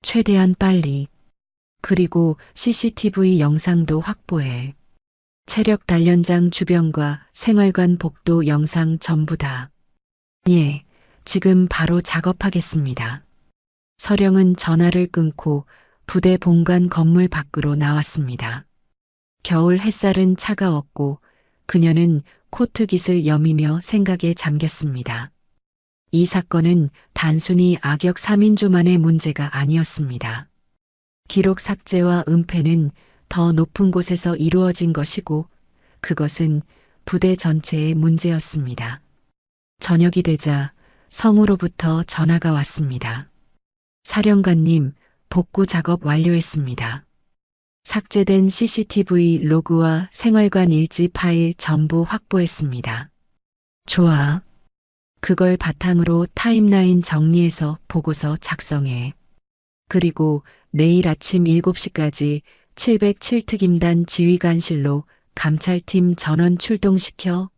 최대한 빨리. 그리고 CCTV 영상도 확보해. 체력 단련장 주변과 생활관 복도 영상 전부 다. 예, 지금 바로 작업하겠습니다. 서령은 전화를 끊고 부대 본관 건물 밖으로 나왔습니다. 겨울 햇살은 차가웠고 그녀는 코트깃을 여미며 생각에 잠겼습니다. 이 사건은 단순히 악역 3인조만의 문제가 아니었습니다. 기록 삭제와 은폐는 더 높은 곳에서 이루어진 것이고 그것은 부대 전체의 문제였습니다. 저녁이 되자 성우로부터 전화가 왔습니다. 사령관님, 복구 작업 완료했습니다. 삭제된 CCTV 로그와 생활관 일지 파일 전부 확보했습니다. 좋아. 그걸 바탕으로 타임라인 정리해서 보고서 작성해. 그리고 내일 아침 7시까지 707특임단 지휘관실로 감찰팀 전원 출동시켜.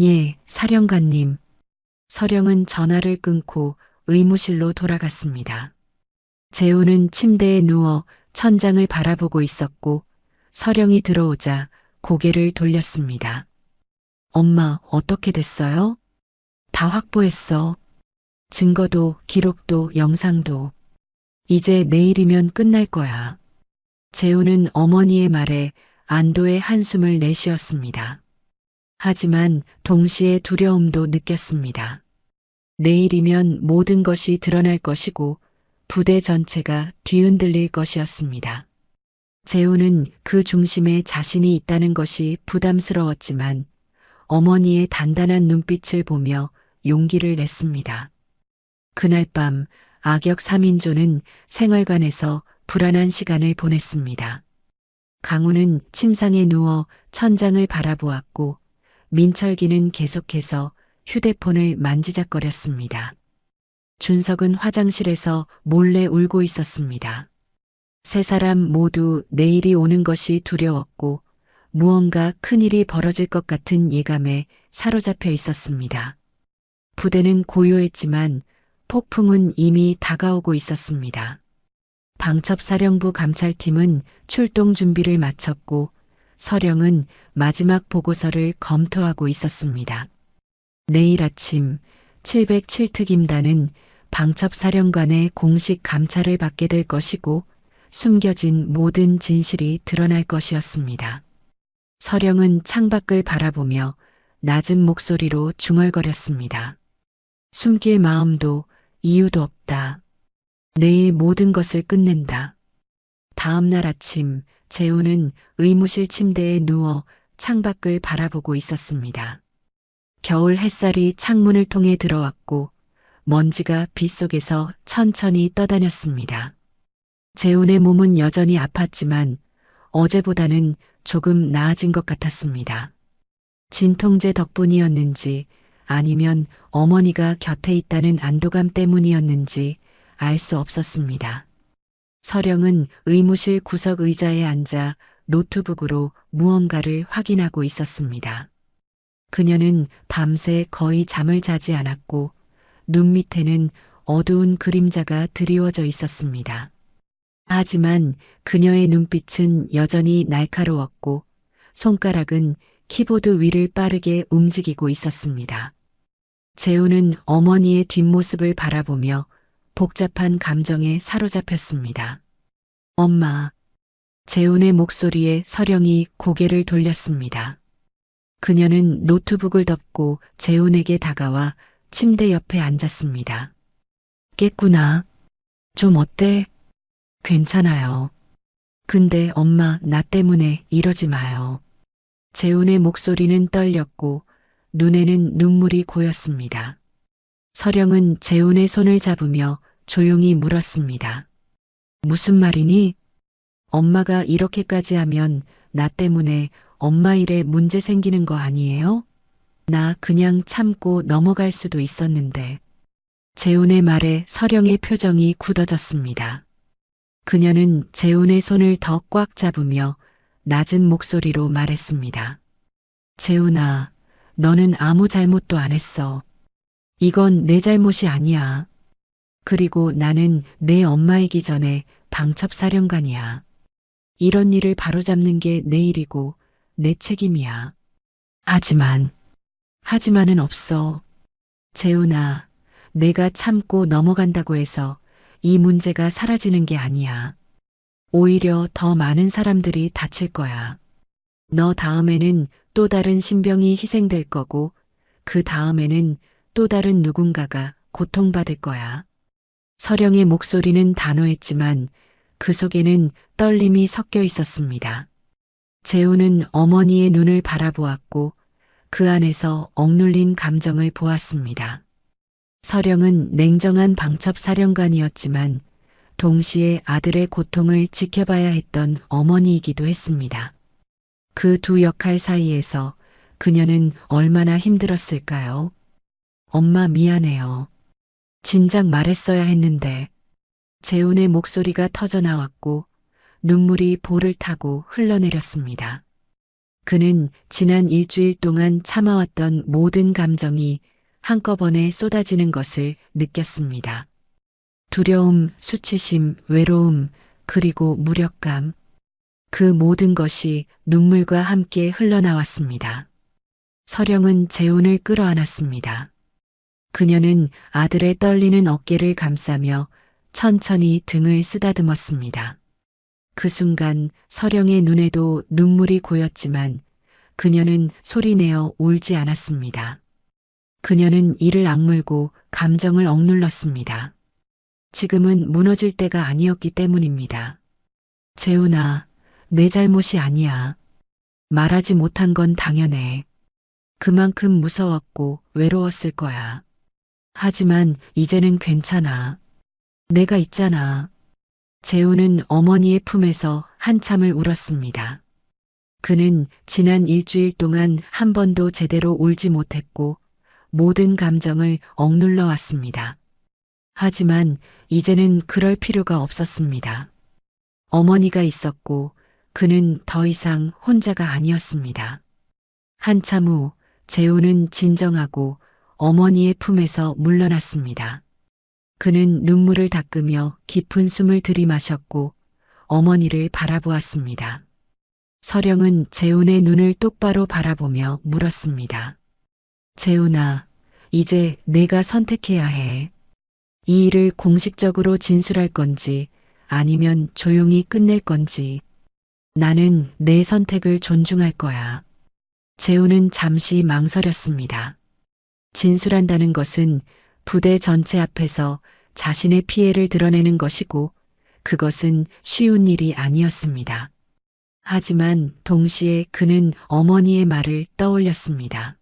예, 사령관님. 서령은 전화를 끊고 의무실로 돌아갔습니다. 재훈은 침대에 누워 천장을 바라보고 있었고 서령이 들어오자 고개를 돌렸습니다. 엄마, 어떻게 됐어요? 다 확보했어. 증거도, 기록도, 영상도. 이제 내일이면 끝날 거야. 재우는 어머니의 말에 안도의 한숨을 내쉬었습니다. 하지만 동시에 두려움도 느꼈습니다. 내일이면 모든 것이 드러날 것이고 부대 전체가 뒤흔들릴 것이었습니다. 재우는 그 중심에 자신이 있다는 것이 부담스러웠지만 어머니의 단단한 눈빛을 보며 용기를 냈습니다. 그날 밤 악역 3인조는 생활관에서 불안한 시간을 보냈습니다. 강우는 침상에 누워 천장을 바라보았고 민철기는 계속해서 휴대폰을 만지작거렸습니다. 준석은 화장실에서 몰래 울고 있었습니다. 세 사람 모두 내일이 오는 것이 두려웠고 무언가 큰일이 벌어질 것 같은 예감에 사로잡혀 있었습니다. 부대는 고요했지만 폭풍은 이미 다가오고 있었습니다. 방첩사령부 감찰팀은 출동 준비를 마쳤고 서령은 마지막 보고서를 검토하고 있었습니다. 내일 아침 707특임단은 방첩사령관의 공식 감찰을 받게 될 것이고 숨겨진 모든 진실이 드러날 것이었습니다. 서령은 창밖을 바라보며 낮은 목소리로 중얼거렸습니다. 숨길 마음도 이유도 없다. 내일 모든 것을 끝낸다. 다음 날 아침 재우는 의무실 침대에 누워 창밖을 바라보고 있었습니다. 겨울 햇살이 창문을 통해 들어왔고 먼지가 빗속에서 천천히 떠다녔습니다. 재훈의 몸은 여전히 아팠지만 어제보다는 조금 나아진 것 같았습니다. 진통제 덕분이었는지 아니면 어머니가 곁에 있다는 안도감 때문이었는지 알 수 없었습니다. 서령은 의무실 구석 의자에 앉아 노트북으로 무언가를 확인하고 있었습니다. 그녀는 밤새 거의 잠을 자지 않았고 눈 밑에는 어두운 그림자가 드리워져 있었습니다. 하지만 그녀의 눈빛은 여전히 날카로웠고 손가락은 키보드 위를 빠르게 움직이고 있었습니다. 재우는 어머니의 뒷모습을 바라보며 복잡한 감정에 사로잡혔습니다. 엄마. 재훈의 목소리에 서령이 고개를 돌렸습니다. 그녀는 노트북을 덮고 재훈에게 다가와 침대 옆에 앉았습니다. 깼구나. 좀 어때? 괜찮아요. 근데 엄마, 나 때문에 이러지 마요. 재훈의 목소리는 떨렸고 눈에는 눈물이 고였습니다. 서령은 재훈의 손을 잡으며 조용히 물었습니다. 무슨 말이니? 엄마가 이렇게까지 하면 나 때문에 엄마 일에 문제 생기는 거 아니에요? 나 그냥 참고 넘어갈 수도 있었는데. 재훈의 말에 서령의 표정이 굳어졌습니다. 그녀는 재훈의 손을 더 꽉 잡으며 낮은 목소리로 말했습니다. 재훈아, 너는 아무 잘못도 안 했어. 이건 내 잘못이 아니야. 그리고 나는 내 엄마이기 전에 방첩사령관이야. 이런 일을 바로잡는 게 내 일이고 내 책임이야. 하지만은 없어. 재훈아, 내가 참고 넘어간다고 해서 이 문제가 사라지는 게 아니야. 오히려 더 많은 사람들이 다칠 거야. 너 다음에는 또 다른 신병이 희생될 거고 그 다음에는 또 다른 누군가가 고통받을 거야. 서령의 목소리는 단호했지만 그 속에는 떨림이 섞여 있었습니다. 재훈은 어머니의 눈을 바라보았고 그 안에서 억눌린 감정을 보았습니다. 서령은 냉정한 방첩사령관이었지만 동시에 아들의 고통을 지켜봐야 했던 어머니이기도 했습니다. 그 두 역할 사이에서 그녀는 얼마나 힘들었을까요? 엄마 미안해요. 진작 말했어야 했는데. 재훈의 목소리가 터져나왔고 눈물이 볼을 타고 흘러내렸습니다. 그는 지난 일주일 동안 참아왔던 모든 감정이 한꺼번에 쏟아지는 것을 느꼈습니다. 두려움, 수치심, 외로움, 그리고 무력감. 그 모든 것이 눈물과 함께 흘러나왔습니다. 서령은 재훈을 끌어안았습니다. 그녀는 아들의 떨리는 어깨를 감싸며 천천히 등을 쓰다듬었습니다. 그 순간 서령의 눈에도 눈물이 고였지만 그녀는 소리내어 울지 않았습니다. 그녀는 이를 악물고 감정을 억눌렀습니다. 지금은 무너질 때가 아니었기 때문입니다. 재훈아, 내 잘못이 아니야. 말하지 못한 건 당연해. 그만큼 무서웠고 외로웠을 거야. 하지만 이제는 괜찮아. 내가 있잖아. 재훈은 어머니의 품에서 한참을 울었습니다. 그는 지난 일주일 동안 한 번도 제대로 울지 못했고 모든 감정을 억눌러 왔습니다. 하지만 이제는 그럴 필요가 없었습니다. 어머니가 있었고 그는 더 이상 혼자가 아니었습니다. 한참 후 재훈은 진정하고 어머니의 품에서 물러났습니다. 그는 눈물을 닦으며 깊은 숨을 들이마셨고 어머니를 바라보았습니다. 서령은 재훈의 눈을 똑바로 바라보며 물었습니다. 재훈아, 이제 내가 선택해야 해. 이 일을 공식적으로 진술할 건지 아니면 조용히 끝낼 건지. 나는 내 선택을 존중할 거야. 재훈은 잠시 망설였습니다. 진술한다는 것은 부대 전체 앞에서 자신의 피해를 드러내는 것이고 그것은 쉬운 일이 아니었습니다. 하지만 동시에 그는 어머니의 말을 떠올렸습니다.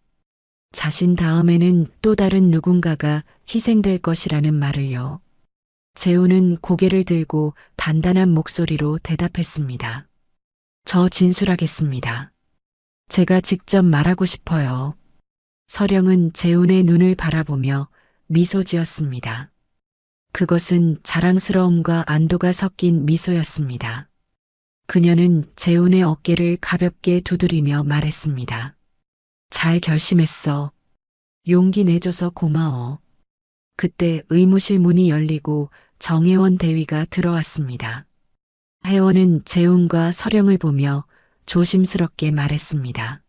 자신 다음에는 또 다른 누군가가 희생될 것이라는 말을요. 재훈은 고개를 들고 단단한 목소리로 대답했습니다. 저 진술하겠습니다. 제가 직접 말하고 싶어요. 서령은 재훈의 눈을 바라보며 미소 지었습니다. 그것은 자랑스러움과 안도가 섞인 미소였습니다. 그녀는 재훈의 어깨를 가볍게 두드리며 말했습니다. 잘 결심했어. 용기 내줘서 고마워. 그때 의무실 문이 열리고 정혜원 대위가 들어왔습니다. 혜원은 재훈과 서령을 보며 조심스럽게 말했습니다.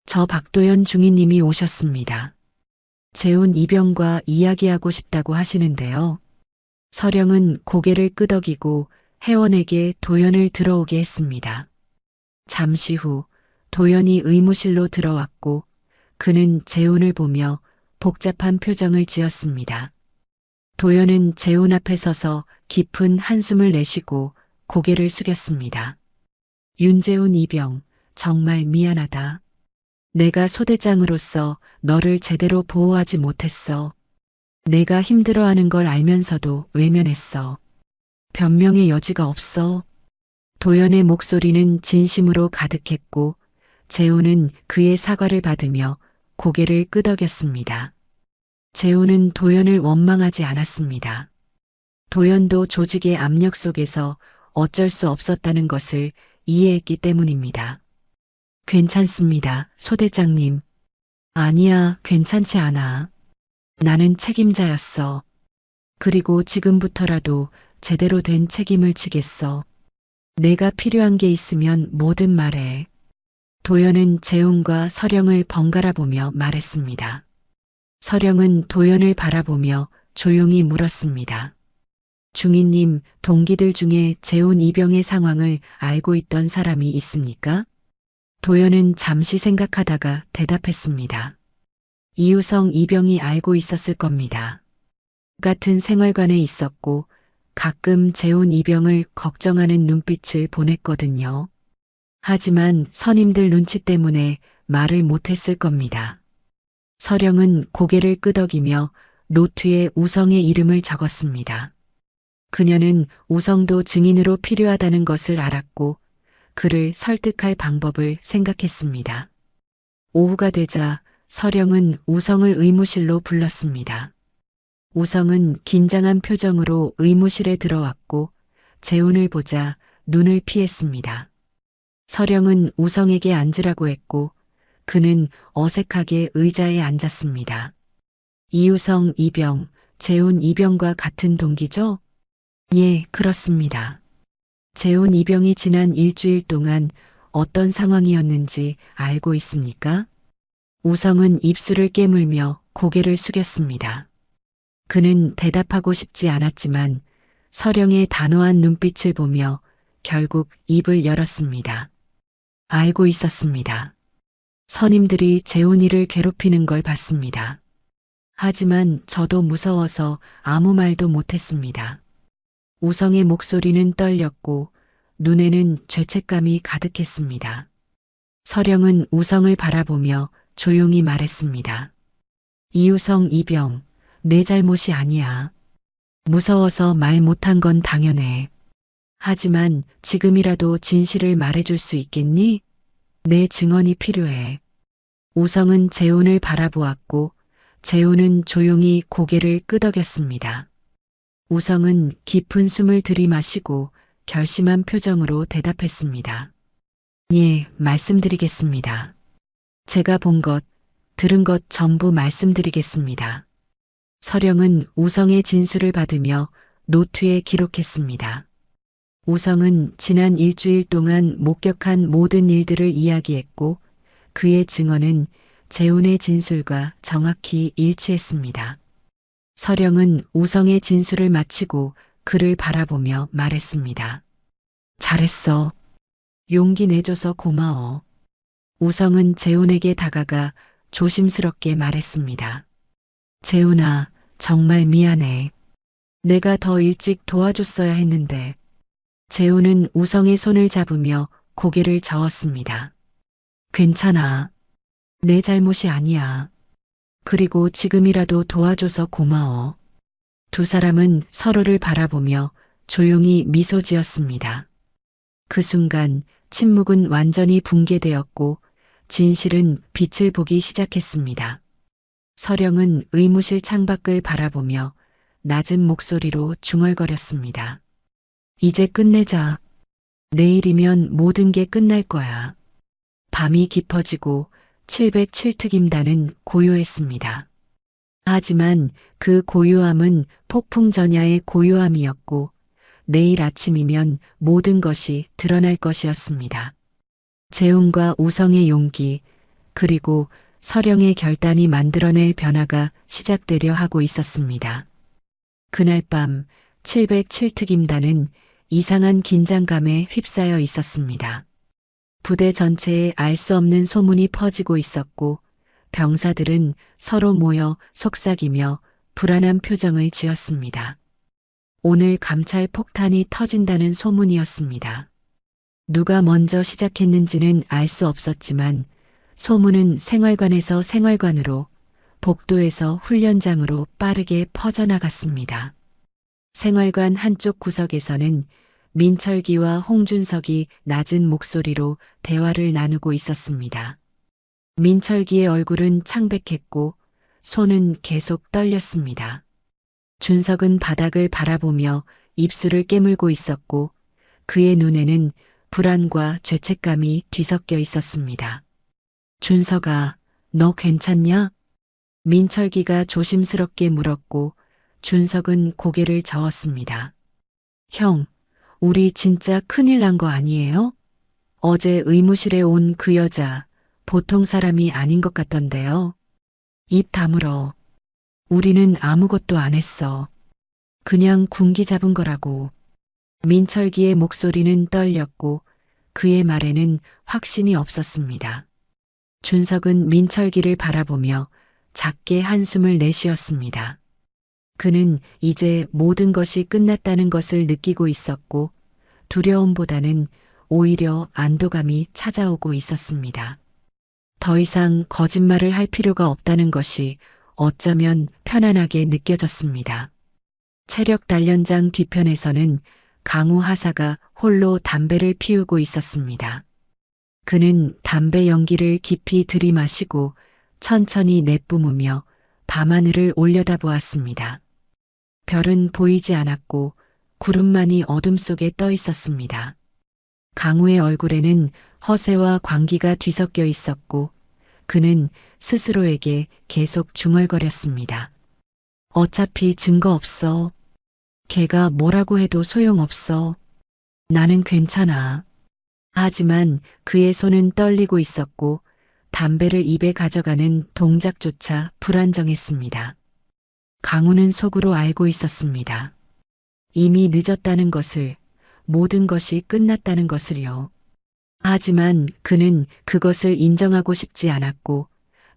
저 박도연 중위님이 오셨습니다. 재훈 이병과 이야기하고 싶다고 하시는데요. 서령은 고개를 끄덕이고 혜원에게 도연을 들어오게 했습니다. 잠시 후 도연이 의무실로 들어왔고 그는 재훈을 보며 복잡한 표정을 지었습니다. 도연은 재훈 앞에 서서 깊은 한숨을 내쉬고 고개를 숙였습니다. 윤재훈 이병, 정말 미안하다. 내가 소대장으로서 너를 제대로 보호하지 못했어. 내가 힘들어하는 걸 알면서도 외면했어. 변명의 여지가 없어. 도연의 목소리는 진심으로 가득했고 재훈은 그의 사과를 받으며 고개를 끄덕였습니다. 재훈은 도연을 원망하지 않았습니다. 도연도 조직의 압력 속에서 어쩔 수 없었다는 것을 이해했기 때문입니다. 괜찮습니다, 소대장님. 아니야, 괜찮지 않아. 나는 책임자였어. 그리고 지금부터라도 제대로 된 책임을 지겠어. 내가 필요한 게 있으면 뭐든 말해. 도연은 재훈과 서령을 번갈아 보며 말했습니다. 서령은 도연을 바라보며 조용히 물었습니다. 중위님, 동기들 중에 재훈 이병의 상황을 알고 있던 사람이 있습니까? 도연은 잠시 생각하다가 대답했습니다. 이우성 이병이 알고 있었을 겁니다. 같은 생활관에 있었고 가끔 재훈 이병을 걱정하는 눈빛을 보냈거든요. 하지만 선임들 눈치 때문에 말을 못했을 겁니다. 서령은 고개를 끄덕이며 노트에 우성의 이름을 적었습니다. 그녀는 우성도 증인으로 필요하다는 것을 알았고 그를 설득할 방법을 생각했습니다. 오후가 되자 서령은 우성을 의무실로 불렀습니다. 우성은 긴장한 표정으로 의무실에 들어왔고 재훈을 보자 눈을 피했습니다. 서령은 우성에게 앉으라고 했고 그는 어색하게 의자에 앉았습니다. 이우성 이병, 재훈 이병과 같은 동기죠? 예, 그렇습니다. 재혼 이병이 지난 일주일 동안 어떤 상황이었는지 알고 있습니까? 우성은 입술을 깨물며 고개를 숙였습니다. 그는 대답하고 싶지 않았지만 서령의 단호한 눈빛을 보며 결국 입을 열었습니다. 알고 있었습니다. 선임들이 재훈이를 괴롭히는 걸 봤습니다. 하지만 저도 무서워서 아무 말도 못했습니다. 우성의 목소리는 떨렸고 눈에는 죄책감이 가득했습니다. 서령은 우성을 바라보며 조용히 말했습니다. 이우성 이병, 내 잘못이 아니야. 무서워서 말 못한 건 당연해. 하지만 지금이라도 진실을 말해줄 수 있겠니? 내 증언이 필요해. 우성은 재훈을 바라보았고 재훈은 조용히 고개를 끄덕였습니다. 우성은 깊은 숨을 들이마시고 결심한 표정으로 대답했습니다. 예, 말씀드리겠습니다. 제가 본 것, 들은 것 전부 말씀드리겠습니다. 서령은 우성의 진술을 받으며 노트에 기록했습니다. 우성은 지난 일주일 동안 목격한 모든 일들을 이야기했고 그의 증언은 재훈의 진술과 정확히 일치했습니다. 서령은 우성의 진술을 마치고 그를 바라보며 말했습니다. 잘했어. 용기 내줘서 고마워. 우성은 재훈에게 다가가 조심스럽게 말했습니다. 재훈아, 정말 미안해. 내가 더 일찍 도와줬어야 했는데. 재훈은 우성의 손을 잡으며 고개를 저었습니다. 괜찮아. 내 잘못이 아니야. 그리고 지금이라도 도와줘서 고마워. 두 사람은 서로를 바라보며 조용히 미소 지었습니다. 그 순간 침묵은 완전히 붕괴되었고 진실은 빛을 보기 시작했습니다. 서령은 의무실 창밖을 바라보며 낮은 목소리로 중얼거렸습니다. 이제 끝내자. 내일이면 모든 게 끝날 거야. 밤이 깊어지고 707특임단은 고요했습니다. 하지만 그 고요함은 폭풍 전야의 고요함이었고 내일 아침이면 모든 것이 드러날 것이었습니다. 재훈과 우성의 용기 그리고 서령의 결단이 만들어낼 변화가 시작되려 하고 있었습니다. 그날 밤 707특임단은 이상한 긴장감에 휩싸여 있었습니다. 부대 전체에 알 수 없는 소문이 퍼지고 있었고 병사들은 서로 모여 속삭이며 불안한 표정을 지었습니다. 오늘 감찰 폭탄이 터진다는 소문이었습니다. 누가 먼저 시작했는지는 알 수 없었지만 소문은 생활관에서 생활관으로 복도에서 훈련장으로 빠르게 퍼져나갔습니다. 생활관 한쪽 구석에서는 민철기와 홍준석이 낮은 목소리로 대화를 나누고 있었습니다. 민철기의 얼굴은 창백했고 손은 계속 떨렸습니다. 준석은 바닥을 바라보며 입술을 깨물고 있었고 그의 눈에는 불안과 죄책감이 뒤섞여 있었습니다. 준석아, 너 괜찮냐? 민철기가 조심스럽게 물었고 준석은 고개를 저었습니다. 형, 우리 진짜 큰일 난 거 아니에요? 어제 의무실에 온 그 여자 보통 사람이 아닌 것 같던데요. 입 다물어. 우리는 아무것도 안 했어. 그냥 군기 잡은 거라고. 민철기의 목소리는 떨렸고 그의 말에는 확신이 없었습니다. 준석은 민철기를 바라보며 작게 한숨을 내쉬었습니다. 그는 이제 모든 것이 끝났다는 것을 느끼고 있었고 두려움보다는 오히려 안도감이 찾아오고 있었습니다. 더 이상 거짓말을 할 필요가 없다는 것이 어쩌면 편안하게 느껴졌습니다. 체력 단련장 뒤편에서는 강우 하사가 홀로 담배를 피우고 있었습니다. 그는 담배 연기를 깊이 들이마시고 천천히 내뿜으며 밤하늘을 올려다보았습니다. 별은 보이지 않았고 구름만이 어둠 속에 떠 있었습니다. 강우의 얼굴에는 허세와 광기가 뒤섞여 있었고 그는 스스로에게 계속 중얼거렸습니다. 어차피 증거 없어. 걔가 뭐라고 해도 소용없어. 나는 괜찮아. 하지만 그의 손은 떨리고 있었고 담배를 입에 가져가는 동작조차 불안정했습니다. 강우는 속으로 알고 있었습니다. 이미 늦었다는 것을, 모든 것이 끝났다는 것을요. 하지만 그는 그것을 인정하고 싶지 않았고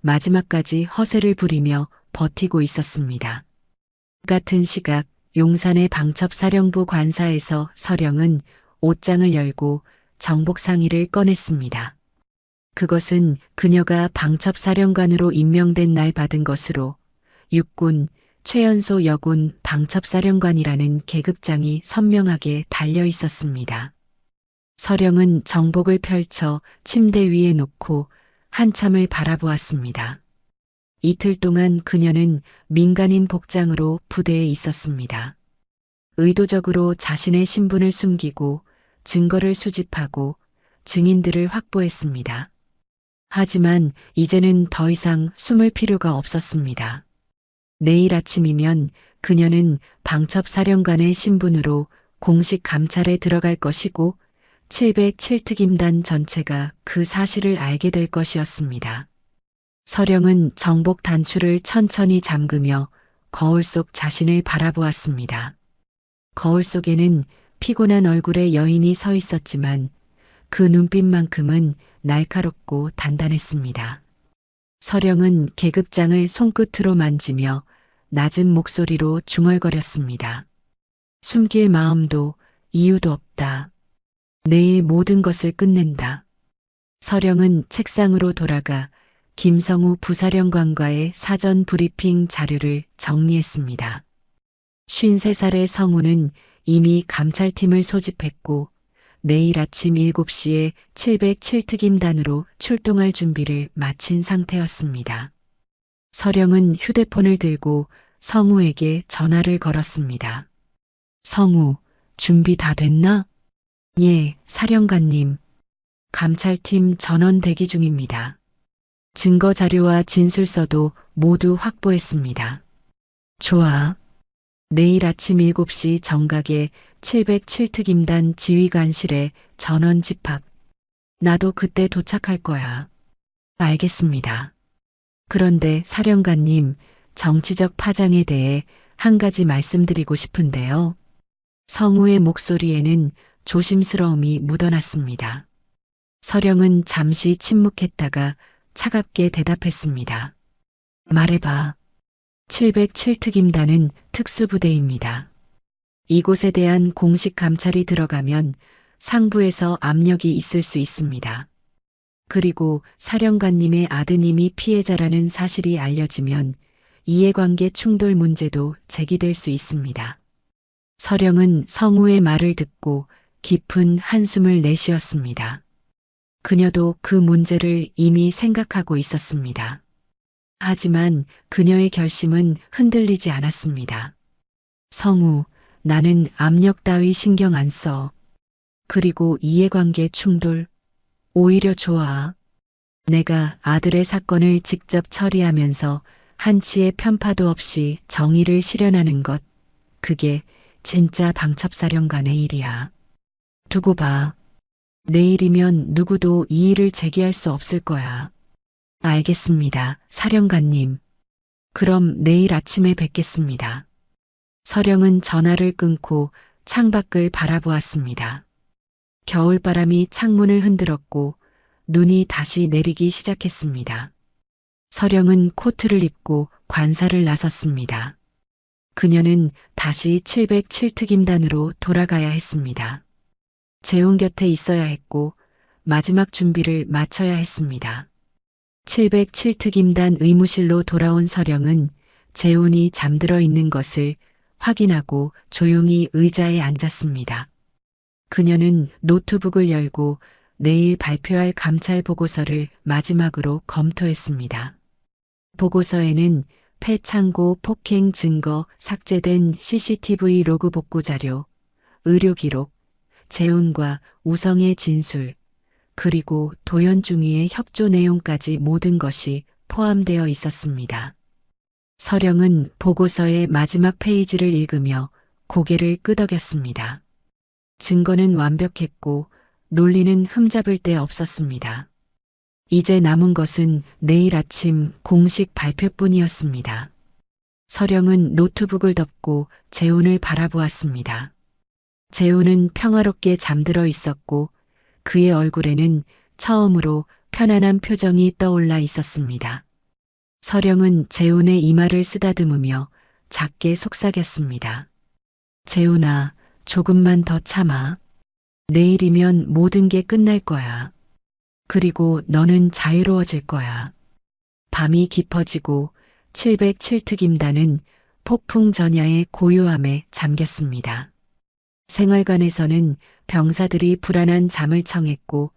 마지막까지 허세를 부리며 버티고 있었습니다. 같은 시각 용산의 방첩사령부 관사에서 서령은 옷장을 열고 정복 상의를 꺼냈습니다. 그것은 그녀가 방첩사령관으로 임명된 날 받은 것으로 육군 최연소 여군 방첩사령관이라는 계급장이 선명하게 달려 있었습니다. 서령은 정복을 펼쳐 침대 위에 놓고 한참을 바라보았습니다. 이틀 동안 그녀는 민간인 복장으로 부대에 있었습니다. 의도적으로 자신의 신분을 숨기고 증거를 수집하고 증인들을 확보했습니다. 하지만 이제는 더 이상 숨을 필요가 없었습니다. 내일 아침이면 그녀는 방첩사령관의 신분으로 공식 감찰에 들어갈 것이고 707특임단 전체가 그 사실을 알게 될 것이었습니다. 서령은 정복 단추를 천천히 잠그며 거울 속 자신을 바라보았습니다. 거울 속에는 피곤한 얼굴의 여인이 서 있었지만 그 눈빛만큼은 날카롭고 단단했습니다. 서령은 계급장을 손끝으로 만지며 낮은 목소리로 중얼거렸습니다. 숨길 마음도 이유도 없다. 내일 모든 것을 끝낸다. 서령은 책상으로 돌아가 김성우 부사령관과의 사전 브리핑 자료를 정리했습니다. 53살의 성우는 이미 감찰팀을 소집했고 내일 아침 7시에 707특임단으로 출동할 준비를 마친 상태였습니다. 서령은 휴대폰을 들고 성우에게 전화를 걸었습니다. 성우, 준비 다 됐나? 예, 사령관님. 감찰팀 전원 대기 중입니다. 증거 자료와 진술서도 모두 확보했습니다. 좋아. 내일 아침 7시 정각에 707특임단 지휘관실에 전원 집합. 나도 그때 도착할 거야. 알겠습니다. 그런데 사령관님, 정치적 파장에 대해 한 가지 말씀드리고 싶은데요. 성우의 목소리에는 조심스러움이 묻어났습니다. 서령은 잠시 침묵했다가 차갑게 대답했습니다. 말해봐. 707특임단은 특수부대입니다. 이곳에 대한 공식 감찰이 들어가면 상부에서 압력이 있을 수 있습니다. 그리고 사령관님의 아드님이 피해자라는 사실이 알려지면 이해관계 충돌 문제도 제기될 수 있습니다. 서령은 성우의 말을 듣고 깊은 한숨을 내쉬었습니다. 그녀도 그 문제를 이미 생각하고 있었습니다. 하지만 그녀의 결심은 흔들리지 않았습니다. 성우, 나는 압력 따위 신경 안 써. 그리고 이해관계 충돌, 오히려 좋아. 내가 아들의 사건을 직접 처리하면서 한치의 편파도 없이 정의를 실현하는 것, 그게 진짜 방첩사령관의 일이야. 두고 봐. 내일이면 누구도 이 일을 제기할 수 없을 거야. 알겠습니다, 사령관님. 그럼 내일 아침에 뵙겠습니다. 서령은 전화를 끊고 창밖을 바라보았습니다. 겨울바람이 창문을 흔들었고 눈이 다시 내리기 시작했습니다. 서령은 코트를 입고 관사를 나섰습니다. 그녀는 다시 707특임단으로 돌아가야 했습니다. 재훈 곁에 있어야 했고 마지막 준비를 마쳐야 했습니다. 707특임단 의무실로 돌아온 서령은 재훈이 잠들어 있는 것을 확인하고 조용히 의자에 앉았습니다. 그녀는 노트북을 열고 내일 발표할 감찰 보고서를 마지막으로 검토했습니다. 보고서에는 폐창고 폭행 증거 삭제된 CCTV 로그 복구 자료, 의료 기록, 재훈과 우성의 진술, 그리고 도연중위의 협조 내용까지 모든 것이 포함되어 있었습니다. 서령은 보고서의 마지막 페이지를 읽으며 고개를 끄덕였습니다. 증거는 완벽했고 논리는 흠잡을 데 없었습니다. 이제 남은 것은 내일 아침 공식 발표뿐이었습니다. 서령은 노트북을 덮고 재훈을 바라보았습니다. 재훈은 평화롭게 잠들어 있었고 그의 얼굴에는 처음으로 편안한 표정이 떠올라 있었습니다. 서령은 재훈의 이마를 쓰다듬으며 작게 속삭였습니다. 재훈아, 조금만 더 참아. 내일이면 모든 게 끝날 거야. 그리고 너는 자유로워질 거야. 밤이 깊어지고 707특임단은 폭풍 전야의 고요함에 잠겼습니다. 생활관에서는 병사들이 불안한 잠을 청했고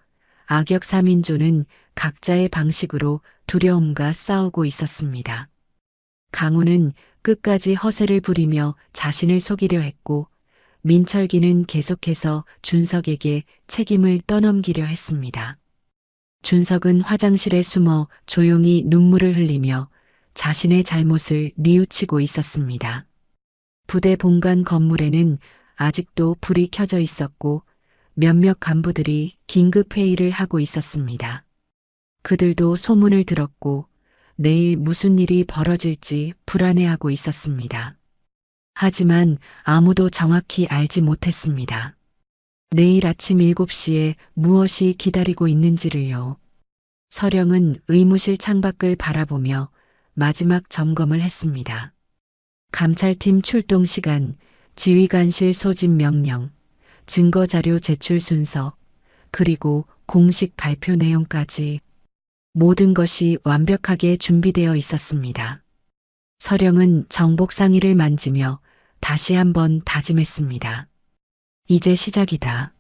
악역 3인조는 각자의 방식으로 두려움과 싸우고 있었습니다. 강우는 끝까지 허세를 부리며 자신을 속이려 했고 민철기는 계속해서 준석에게 책임을 떠넘기려 했습니다. 준석은 화장실에 숨어 조용히 눈물을 흘리며 자신의 잘못을 뉘우치고 있었습니다. 부대 본관 건물에는 아직도 불이 켜져 있었고 몇몇 간부들이 긴급 회의를 하고 있었습니다. 그들도 소문을 들었고 내일 무슨 일이 벌어질지 불안해하고 있었습니다. 하지만 아무도 정확히 알지 못했습니다. 내일 아침 7시에 무엇이 기다리고 있는지를요. 서령은 의무실 창밖을 바라보며 마지막 점검을 했습니다. 감찰팀 출동 시간, 지휘관실 소집 명령, 증거자료 제출 순서, 그리고 공식 발표 내용까지 모든 것이 완벽하게 준비되어 있었습니다. 서령은 정복 상의를 만지며 다시 한번 다짐했습니다. 이제 시작이다.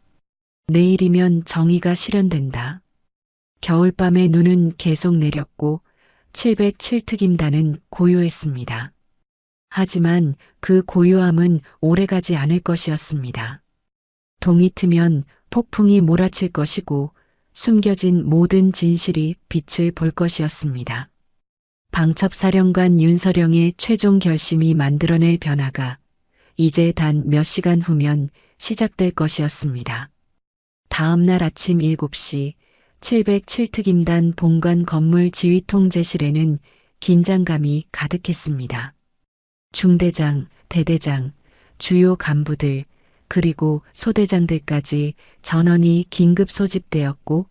내일이면 정의가 실현된다. 겨울밤의 눈은 계속 내렸고 707특임단은 고요했습니다. 하지만 그 고요함은 오래가지 않을 것이었습니다. 동이 트면 폭풍이 몰아칠 것이고 숨겨진 모든 진실이 빛을 볼 것이었습니다. 방첩사령관 윤서령의 최종 결심이 만들어낼 변화가 이제 단 몇 시간 후면 시작될 것이었습니다. 다음 날 아침 7시 707특임단 본관 건물 지휘통제실에는 긴장감이 가득했습니다. 중대장, 대대장, 주요 간부들, 그리고 소대장들까지 전원이 긴급 소집되었고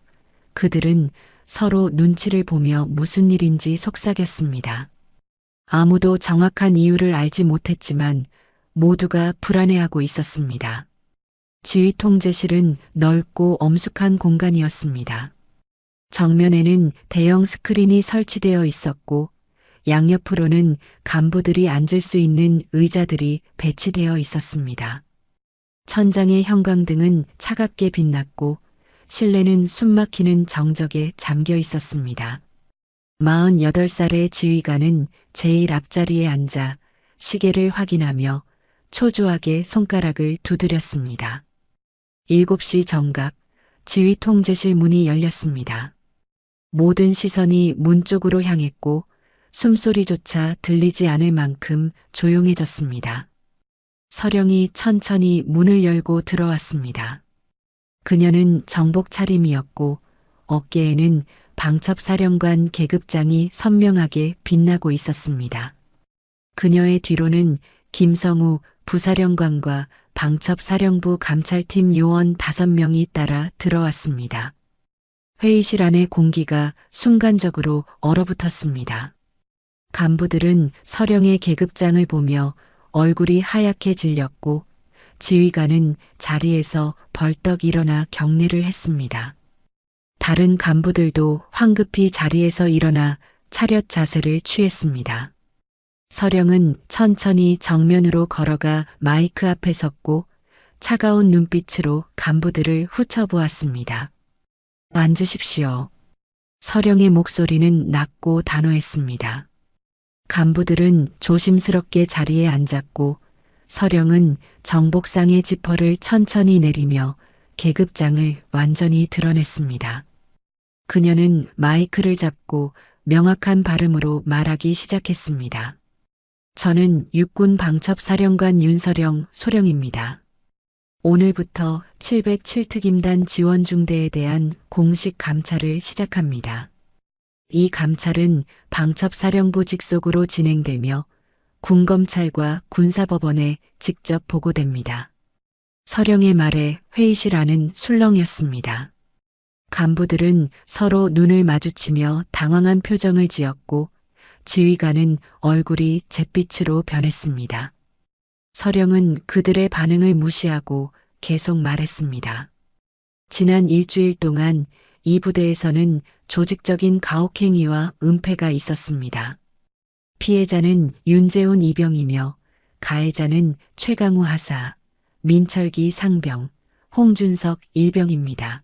그들은 서로 눈치를 보며 무슨 일인지 속삭였습니다. 아무도 정확한 이유를 알지 못했지만 모두가 불안해하고 있었습니다. 지휘통제실은 넓고 엄숙한 공간이었습니다. 정면에는 대형 스크린이 설치되어 있었고 양옆으로는 간부들이 앉을 수 있는 의자들이 배치되어 있었습니다. 천장의 형광등은 차갑게 빛났고 실내는 숨막히는 정적에 잠겨 있었습니다. 48살의 지휘관은 제일 앞자리에 앉아 시계를 확인하며 초조하게 손가락을 두드렸습니다. 7시 정각, 지휘통제실 문이 열렸습니다. 모든 시선이 문 쪽으로 향했고 숨소리조차 들리지 않을 만큼 조용해졌습니다. 서령이 천천히 문을 열고 들어왔습니다. 그녀는 정복 차림이었고 어깨에는 방첩사령관 계급장이 선명하게 빛나고 있었습니다. 그녀의 뒤로는 김성우 부사령관과 방첩사령부 감찰팀 요원 5명이 따라 들어왔습니다. 회의실 안의 공기가 순간적으로 얼어붙었습니다. 간부들은 서령의 계급장을 보며 얼굴이 하얗게 질렸고 지휘관은 자리에서 벌떡 일어나 경례를 했습니다. 다른 간부들도 황급히 자리에서 일어나 차렷 자세를 취했습니다. 서령은 천천히 정면으로 걸어가 마이크 앞에 섰고 차가운 눈빛으로 간부들을 훑어보았습니다. 앉으십시오. 서령의 목소리는 낮고 단호했습니다. 간부들은 조심스럽게 자리에 앉았고 서령은 정복상의 지퍼를 천천히 내리며 계급장을 완전히 드러냈습니다. 그녀는 마이크를 잡고 명확한 발음으로 말하기 시작했습니다. 저는 육군 방첩사령관 윤서령 소령입니다. 오늘부터 707특임단 지원중대에 대한 공식 감찰을 시작합니다. 이 감찰은 방첩사령부 직속으로 진행되며 군검찰과 군사법원에 직접 보고됩니다. 서령의 말에 회의실 안은 술렁이었습니다. 간부들은 서로 눈을 마주치며 당황한 표정을 지었고 지휘관은 얼굴이 잿빛으로 변했습니다. 서령은 그들의 반응을 무시하고 계속 말했습니다. 지난 일주일 동안 이 부대에서는 조직적인 가혹행위와 은폐가 있었습니다. 피해자는 윤재훈 이병이며 가해자는 최강우 하사, 민철기 상병, 홍준석 일병입니다.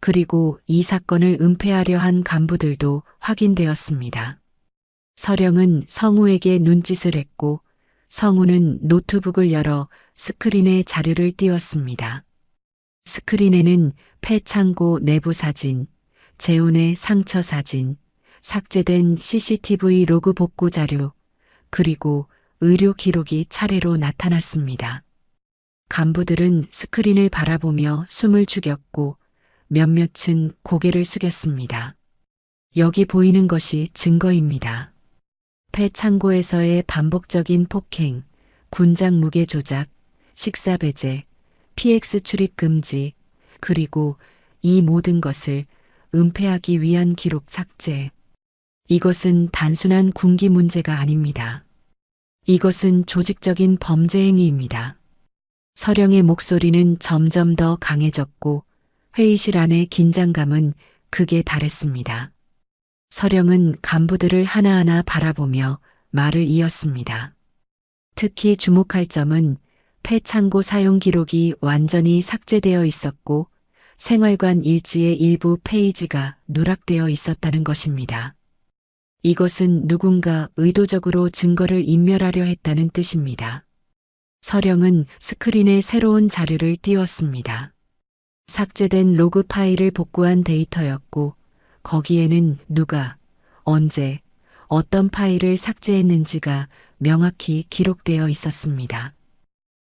그리고 이 사건을 은폐하려 한 간부들도 확인되었습니다. 서령은 성우에게 눈짓을 했고 성우는 노트북을 열어 스크린에 자료를 띄웠습니다. 스크린에는 폐창고 내부 사진, 재훈의 상처 사진, 삭제된 CCTV 로그 복구 자료, 그리고 의료 기록이 차례로 나타났습니다. 간부들은 스크린을 바라보며 숨을 죽였고 몇몇은 고개를 숙였습니다. 여기 보이는 것이 증거입니다. 폐창고에서의 반복적인 폭행, 군장 무게 조작, 식사 배제, PX 출입 금지, 그리고 이 모든 것을 은폐하기 위한 기록 삭제. 이것은 단순한 군기 문제가 아닙니다. 이것은 조직적인 범죄 행위입니다. 서령의 목소리는 점점 더 강해졌고 회의실 안의 긴장감은 극에 달했습니다. 서령은 간부들을 하나하나 바라보며 말을 이었습니다. 특히 주목할 점은 폐창고 사용 기록이 완전히 삭제되어 있었고 생활관 일지의 일부 페이지가 누락되어 있었다는 것입니다. 이것은 누군가 의도적으로 증거를 인멸하려 했다는 뜻입니다. 서령은 스크린에 새로운 자료를 띄웠습니다. 삭제된 로그 파일을 복구한 데이터였고 거기에는 누가, 언제, 어떤 파일을 삭제했는지가 명확히 기록되어 있었습니다.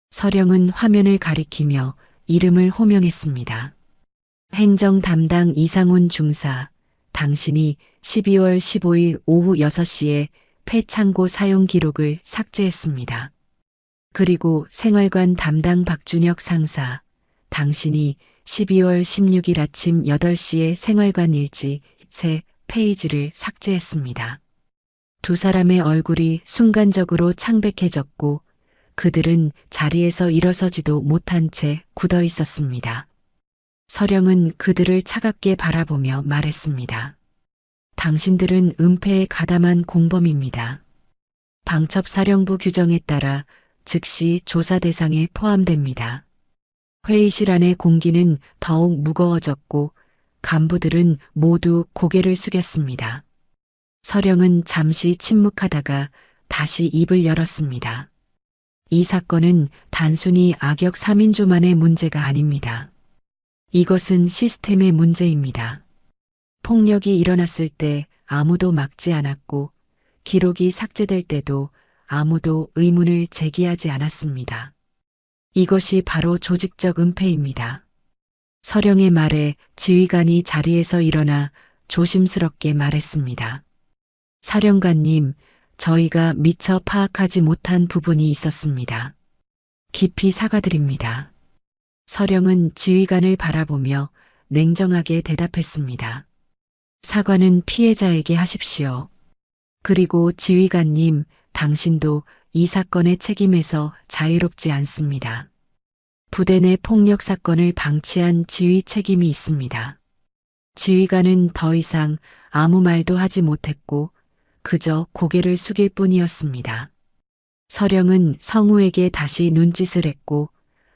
서령은 화면을 가리키며 이름을 호명했습니다. 행정 담당 이상훈 중사, 당신이 12월 15일 오후 6시에 폐창고 사용 기록을 삭제했습니다. 그리고 생활관 담당 박준혁 상사, 당신이 12월 16일 아침 8시에 생활관 일지 새 페이지를 삭제했습니다. 두 사람의 얼굴이 순간적으로 창백해졌고 그들은 자리에서 일어서지도 못한 채 굳어 있었습니다. 서령은 그들을 차갑게 바라보며 말했습니다. 당신들은 은폐에 가담한 공범입니다. 방첩사령부 규정에 따라 즉시 조사 대상에 포함됩니다. 회의실 안의 공기는 더욱 무거워졌고 간부들은 모두 고개를 숙였습니다. 서령은 잠시 침묵하다가 다시 입을 열었습니다. 이 사건은 단순히 악역 3인조만의 문제가 아닙니다. 이것은 시스템의 문제입니다. 폭력이 일어났을 때 아무도 막지 않았고 기록이 삭제될 때도 아무도 의문을 제기하지 않았습니다. 이것이 바로 조직적 은폐입니다. 서령의 말에 지휘관이 자리에서 일어나 조심스럽게 말했습니다. 사령관님, 저희가 미처 파악하지 못한 부분이 있었습니다. 깊이 사과드립니다. 서령은 지휘관을 바라보며 냉정하게 대답했습니다. 사과는 피해자에게 하십시오. 그리고 지휘관님, 당신도 이 사건의 책임에서 자유롭지 않습니다. 부대 내 폭력 사건을 방치한 지휘 책임이 있습니다. 지휘관은 더 이상 아무 말도 하지 못했고 그저 고개를 숙일 뿐이었습니다. 서령은 성우에게 다시 눈짓을 했고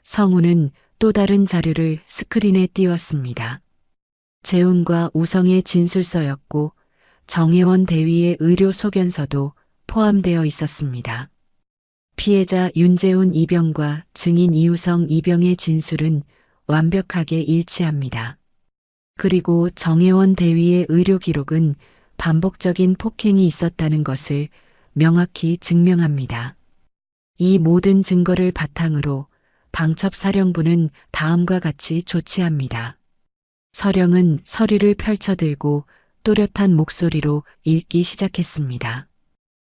성우는 또 다른 자료를 스크린에 띄웠습니다. 재훈과 우성의 진술서였고 정혜원 대위의 의료 소견서도 포함되어 있었습니다. 피해자 윤재훈 이병과 증인 이우성 이병의 진술은 완벽하게 일치합니다. 그리고 정혜원 대위의 의료 기록은 반복적인 폭행이 있었다는 것을 명확히 증명합니다. 이 모든 증거를 바탕으로 방첩사령부는 다음과 같이 조치합니다. 서령은 서류를 펼쳐들고 또렷한 목소리로 읽기 시작했습니다.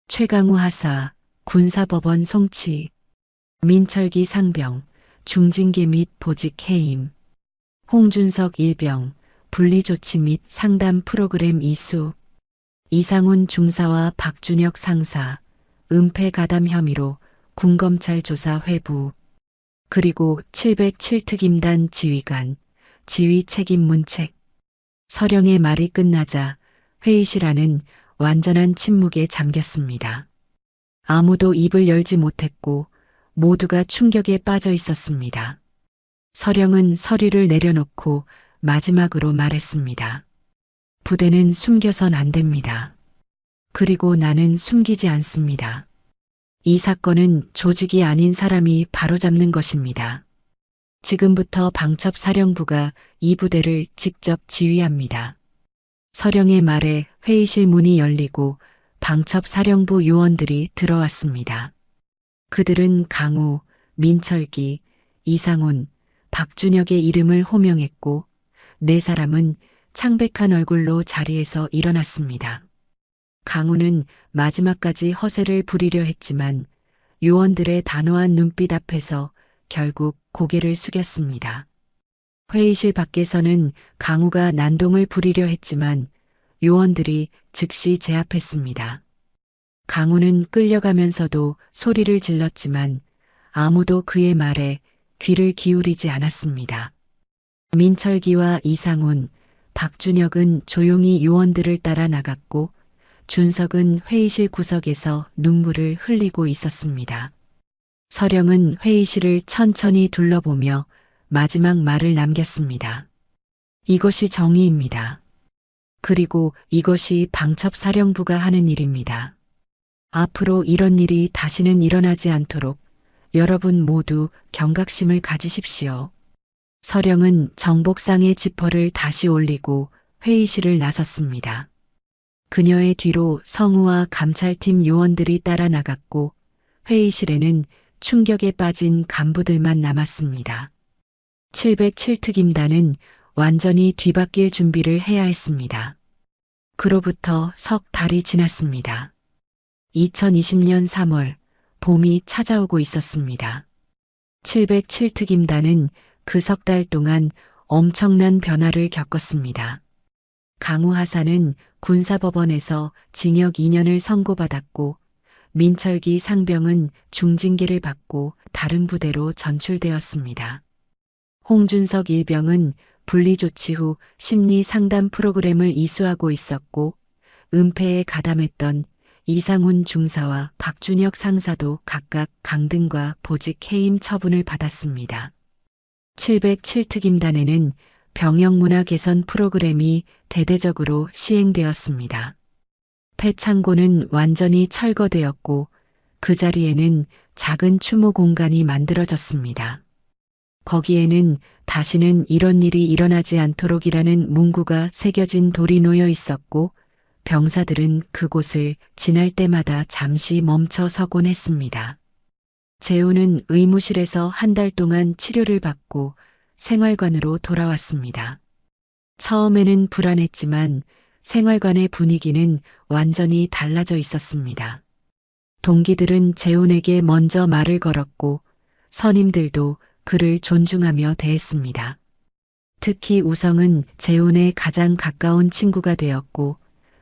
최강우 하사, 군사법원 송치, 민철기 상병, 중징계 및 보직 해임, 홍준석 일병, 분리조치 및 상담 프로그램 이수, 이상훈 중사와 박준혁 상사, 은폐 가담 혐의로 군검찰 조사 회부, 그리고 707특임단 지휘관, 지휘 책임 문책. 서령의 말이 끝나자 회의실 안은 완전한 침묵에 잠겼습니다. 아무도 입을 열지 못했고 모두가 충격에 빠져 있었습니다. 서령은 서류를 내려놓고 마지막으로 말했습니다. 부대는 숨겨선 안 됩니다. 그리고 나는 숨기지 않습니다. 이 사건은 조직이 아닌 사람이 바로잡는 것입니다. 지금부터 방첩사령부가 이 부대를 직접 지휘합니다. 서령의 말에 회의실 문이 열리고 방첩사령부 요원들이 들어왔습니다. 그들은 강우, 민철기, 이상훈, 박준혁의 이름을 호명했고 네 사람은 창백한 얼굴로 자리에서 일어났습니다. 강우는 마지막까지 허세를 부리려 했지만 요원들의 단호한 눈빛 앞에서 결국 고개를 숙였습니다. 회의실 밖에서는 강우가 난동을 부리려 했지만 요원들이 즉시 제압했습니다. 강우는 끌려가면서도 소리를 질렀지만 아무도 그의 말에 귀를 기울이지 않았습니다. 민철기와 이상훈, 박준혁은 조용히 요원들을 따라 나갔고 준석은 회의실 구석에서 눈물을 흘리고 있었습니다. 서령은 회의실을 천천히 둘러보며 마지막 말을 남겼습니다. 이것이 정의입니다. 그리고 이것이 방첩사령부가 하는 일입니다. 앞으로 이런 일이 다시는 일어나지 않도록 여러분 모두 경각심을 가지십시오. 서령은 정복상의 지퍼를 다시 올리고 회의실을 나섰습니다. 그녀의 뒤로 성우와 감찰팀 요원들이 따라 나갔고 회의실에는 충격에 빠진 간부들만 남았습니다. 707특임단은 완전히 뒤바뀔 준비를 해야 했습니다. 그로부터 석 달이 지났습니다. 2020년 3월 봄이 찾아오고 있었습니다. 707특임단은 그 석 달 동안 엄청난 변화를 겪었습니다. 강우 하사는 군사법원에서 징역 2년을 선고받았고 민철기 상병은 중징계를 받고 다른 부대로 전출되었습니다. 홍준석 일병은 분리조치 후 심리 상담 프로그램을 이수하고 있었고 은폐에 가담했던 이상훈 중사와 박준혁 상사도 각각 강등과 보직 해임 처분을 받았습니다. 707특임단에는 병역 문화 개선 프로그램이 대대적으로 시행되었습니다. 폐창고는 완전히 철거되었고 그 자리에는 작은 추모 공간이 만들어졌습니다. 거기에는 다시는 이런 일이 일어나지 않도록이라는 문구가 새겨진 돌이 놓여 있었고 병사들은 그곳을 지날 때마다 잠시 멈춰 서곤 했습니다. 재우는 의무실에서 한 달 동안 치료를 받고 생활관으로 돌아왔습니다. 처음에는 불안했지만 생활관의 분위기는 완전히 달라져 있었습니다. 동기들은 재훈에게 먼저 말을 걸었고 선임들도 그를 존중하며 대했습니다. 특히 우성은 재훈의 가장 가까운 친구가 되었고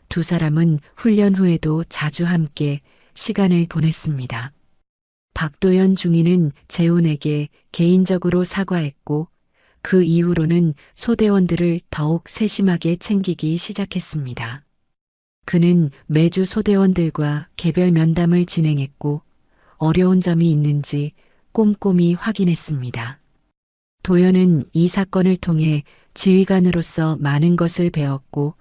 두 사람은 훈련 후에도 자주 함께 시간을 보냈습니다. 박도연 중위는 재훈에게 개인적으로 사과했고 그 이후로는 소대원들을 더욱 세심하게 챙기기 시작했습니다. 그는 매주 소대원들과 개별 면담을 진행했고 어려운 점이 있는지 꼼꼼히 확인했습니다. 도연은 이 사건을 통해 지휘관으로서 많은 것을 배웠고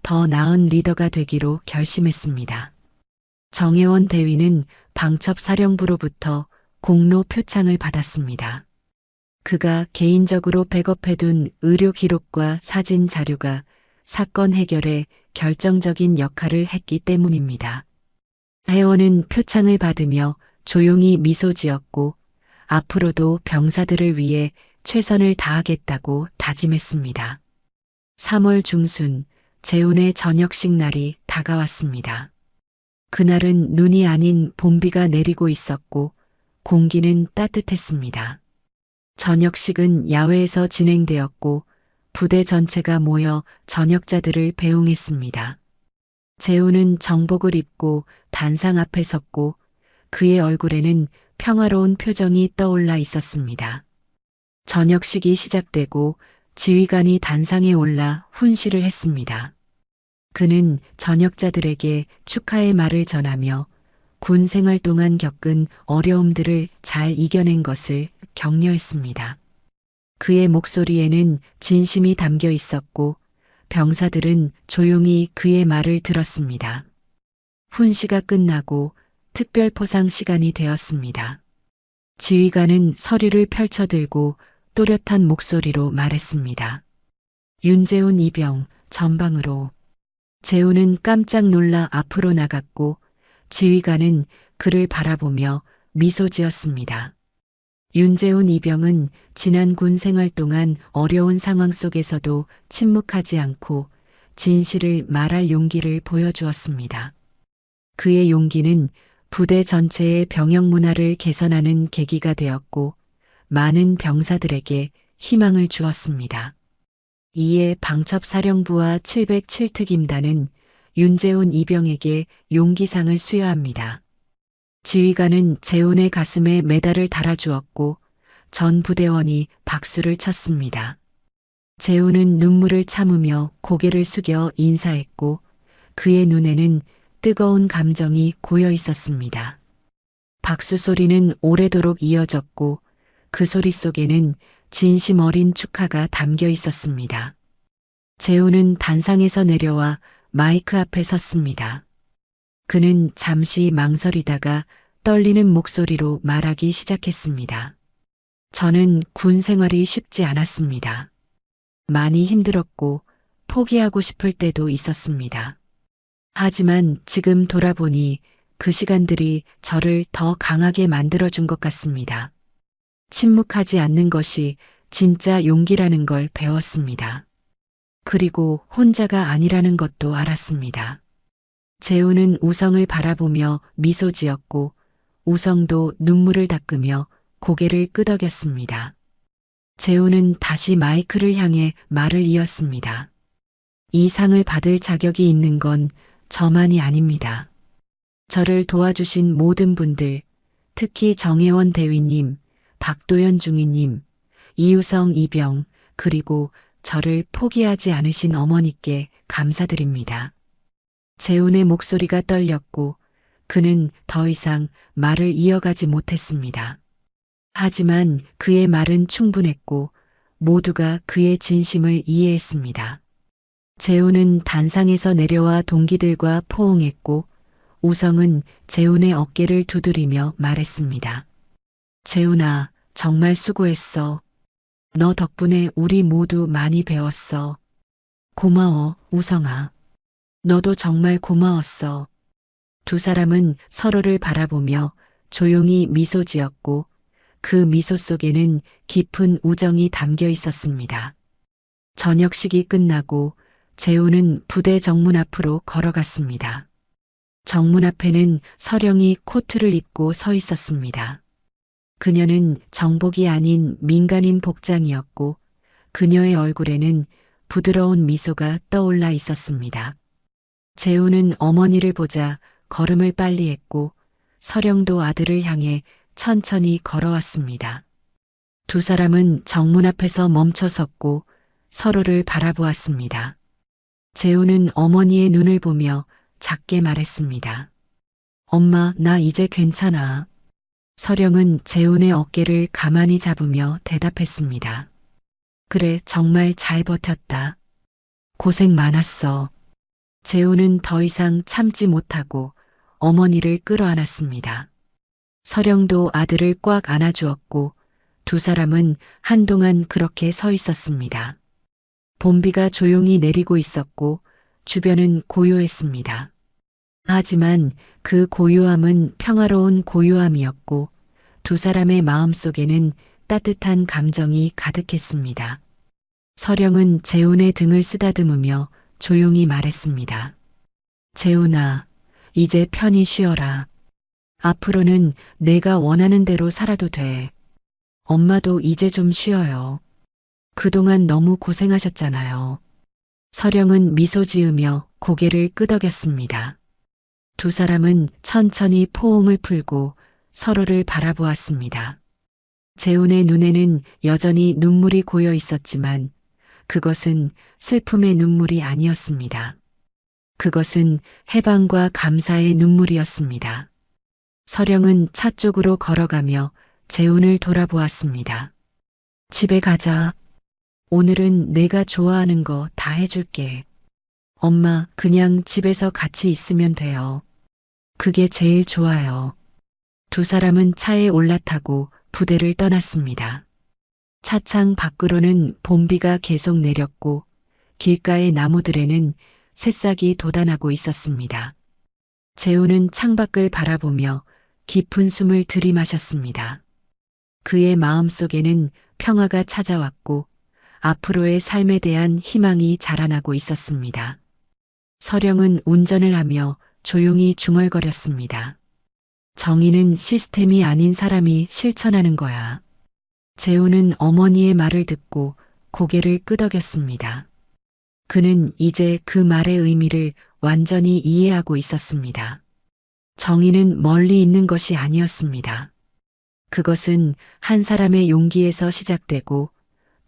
더 나은 리더가 되기로 결심했습니다. 정혜원 대위는 방첩사령부로부터 공로 표창을 받았습니다. 그가 개인적으로 백업해둔 의료 기록과 사진 자료가 사건 해결에 결정적인 역할을 했기 때문입니다. 혜원은 표창을 받으며 조용히 미소 지었고 앞으로도 병사들을 위해 최선을 다하겠다고 다짐했습니다. 3월 중순 재훈의 저녁식 날이 다가왔습니다. 그날은 눈이 아닌 봄비가 내리고 있었고 공기는 따뜻했습니다. 저녁식은 야외에서 진행되었고 부대 전체가 모여 저녁자들을 배웅했습니다. 재훈은 정복을 입고 단상 앞에 섰고 그의 얼굴에는 평화로운 표정이 떠올라 있었습니다. 저녁식이 시작되고 지휘관이 단상에 올라 훈시를 했습니다. 그는 저녁자들에게 축하의 말을 전하며 군 생활 동안 겪은 어려움들을 잘 이겨낸 것을 격려했습니다. 그의 목소리에는 진심이 담겨 있었고 병사들은 조용히 그의 말을 들었습니다. 훈시가 끝나고 특별 포상 시간이 되었습니다. 지휘관은 서류를 펼쳐들고 또렷한 목소리로 말했습니다. 윤재훈 이병 전방으로. 재훈은 깜짝 놀라 앞으로 나갔고 지휘관은 그를 바라보며 미소 지었습니다. 윤재훈 이병은 지난 군 생활 동안 어려운 상황 속에서도 침묵하지 않고 진실을 말할 용기를 보여주었습니다. 그의 용기는 부대 전체의 병역 문화를 개선하는 계기가 되었고 많은 병사들에게 희망을 주었습니다. 이에 방첩사령부와 707특임단은 윤재훈 이병에게 용기상을 수여합니다. 지휘관은 재훈의 가슴에 메달을 달아주었고 전 부대원이 박수를 쳤습니다. 재훈은 눈물을 참으며 고개를 숙여 인사했고 그의 눈에는 뜨거운 감정이 고여 있었습니다. 박수 소리는 오래도록 이어졌고 그 소리 속에는 진심 어린 축하가 담겨 있었습니다. 재훈은 단상에서 내려와 마이크 앞에 섰습니다. 그는 잠시 망설이다가 떨리는 목소리로 말하기 시작했습니다. 저는 군 생활이 쉽지 않았습니다. 많이 힘들었고 포기하고 싶을 때도 있었습니다. 하지만 지금 돌아보니 그 시간들이 저를 더 강하게 만들어준 것 같습니다. 침묵하지 않는 것이 진짜 용기라는 걸 배웠습니다. 그리고 혼자가 아니라는 것도 알았습니다. 재훈은 우성을 바라보며 미소 지었고 우성도 눈물을 닦으며 고개를 끄덕였습니다. 재훈은 다시 마이크를 향해 말을 이었습니다. 이 상을 받을 자격이 있는 건 저만이 아닙니다. 저를 도와주신 모든 분들, 특히 정혜원 대위님, 박도연 중위님, 이유성 이병, 그리고 저를 포기하지 않으신 어머니께 감사드립니다. 재훈의 목소리가 떨렸고 그는 더 이상 말을 이어가지 못했습니다. 하지만 그의 말은 충분했고 모두가 그의 진심을 이해했습니다. 재훈은 단상에서 내려와 동기들과 포옹했고 우성은 재훈의 어깨를 두드리며 말했습니다. 재훈아, 정말 수고했어. 너 덕분에 우리 모두 많이 배웠어. 고마워, 우성아. 너도 정말 고마웠어. 두 사람은 서로를 바라보며 조용히 미소 지었고 그 미소 속에는 깊은 우정이 담겨 있었습니다. 저녁식이 끝나고 재훈은 부대 정문 앞으로 걸어갔습니다. 정문 앞에는 서령이 코트를 입고 서 있었습니다. 그녀는 정복이 아닌 민간인 복장이었고 그녀의 얼굴에는 부드러운 미소가 떠올라 있었습니다. 재훈은 어머니를 보자 걸음을 빨리 했고 서령도 아들을 향해 천천히 걸어왔습니다. 두 사람은 정문 앞에서 멈춰 섰고 서로를 바라보았습니다. 재훈은 어머니의 눈을 보며 작게 말했습니다. 엄마, 나 이제 괜찮아. 서령은 재훈의 어깨를 가만히 잡으며 대답했습니다. 그래, 정말 잘 버텼다. 고생 많았어. 재훈은 더 이상 참지 못하고 어머니를 끌어안았습니다. 서령도 아들을 꽉 안아주었고 두 사람은 한동안 그렇게 서 있었습니다. 봄비가 조용히 내리고 있었고 주변은 고요했습니다. 하지만 그 고요함은 평화로운 고요함이었고 두 사람의 마음속에는 따뜻한 감정이 가득했습니다. 서령은 재훈의 등을 쓰다듬으며 조용히 말했습니다. 재훈아, 이제 편히 쉬어라. 앞으로는 내가 원하는 대로 살아도 돼. 엄마도 이제 좀 쉬어요. 그동안 너무 고생하셨잖아요. 서령은 미소 지으며 고개를 끄덕였습니다. 두 사람은 천천히 포옹을 풀고 서로를 바라보았습니다. 재훈의 눈에는 여전히 눈물이 고여 있었지만 그것은 슬픔의 눈물이 아니었습니다. 그것은 해방과 감사의 눈물이었습니다. 서령은 차 쪽으로 걸어가며 재훈을 돌아보았습니다. 집에 가자. 오늘은 내가 좋아하는 거 다 해줄게. 엄마, 그냥 집에서 같이 있으면 돼요. 그게 제일 좋아요. 두 사람은 차에 올라타고 부대를 떠났습니다. 차창 밖으로는 봄비가 계속 내렸고 길가의 나무들에는 새싹이 돋아나고 있었습니다. 재훈은 창밖을 바라보며 깊은 숨을 들이마셨습니다. 그의 마음속에는 평화가 찾아왔고 앞으로의 삶에 대한 희망이 자라나고 있었습니다. 서령은 운전을 하며 조용히 중얼거렸습니다. 정의는 시스템이 아닌 사람이 실천하는 거야. 재훈은 어머니의 말을 듣고 고개를 끄덕였습니다. 그는 이제 그 말의 의미를 완전히 이해하고 있었습니다. 정의는 멀리 있는 것이 아니었습니다. 그것은 한 사람의 용기에서 시작되고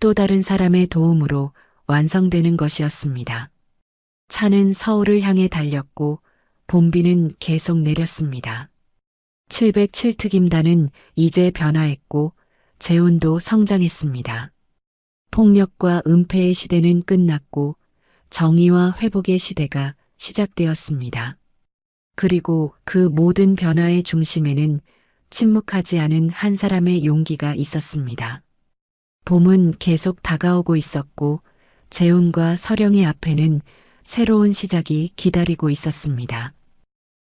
또 다른 사람의 도움으로 완성되는 것이었습니다. 차는 서울을 향해 달렸고 봄비는 계속 내렸습니다. 707특임단은 이제 변화했고 재훈도 성장했습니다. 폭력과 은폐의 시대는 끝났고 정의와 회복의 시대가 시작되었습니다. 그리고 그 모든 변화의 중심에는 침묵하지 않은 한 사람의 용기가 있었습니다. 봄은 계속 다가오고 있었고 재훈과 서령의 앞에는 새로운 시작이 기다리고 있었습니다.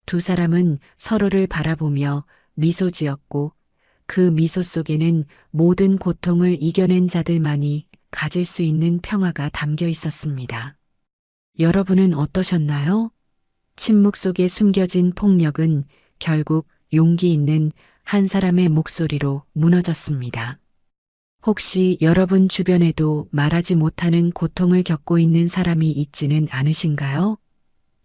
두 사람은 서로를 바라보며 미소 지었고 그 미소 속에는 모든 고통을 이겨낸 자들만이 가질 수 있는 평화가 담겨 있었습니다. 여러분은 어떠셨나요? 침묵 속에 숨겨진 폭력은 결국 용기 있는 한 사람의 목소리로 무너졌습니다. 혹시 여러분 주변에도 말하지 못하는 고통을 겪고 있는 사람이 있지는 않으신가요?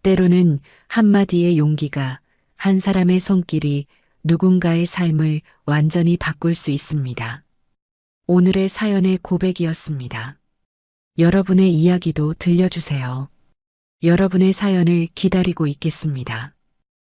때로는 한마디의 용기가, 한 사람의 손길이 누군가의 삶을 완전히 바꿀 수 있습니다. 오늘의 사연의 고백이었습니다. 여러분의 이야기도 들려주세요. 여러분의 사연을 기다리고 있겠습니다.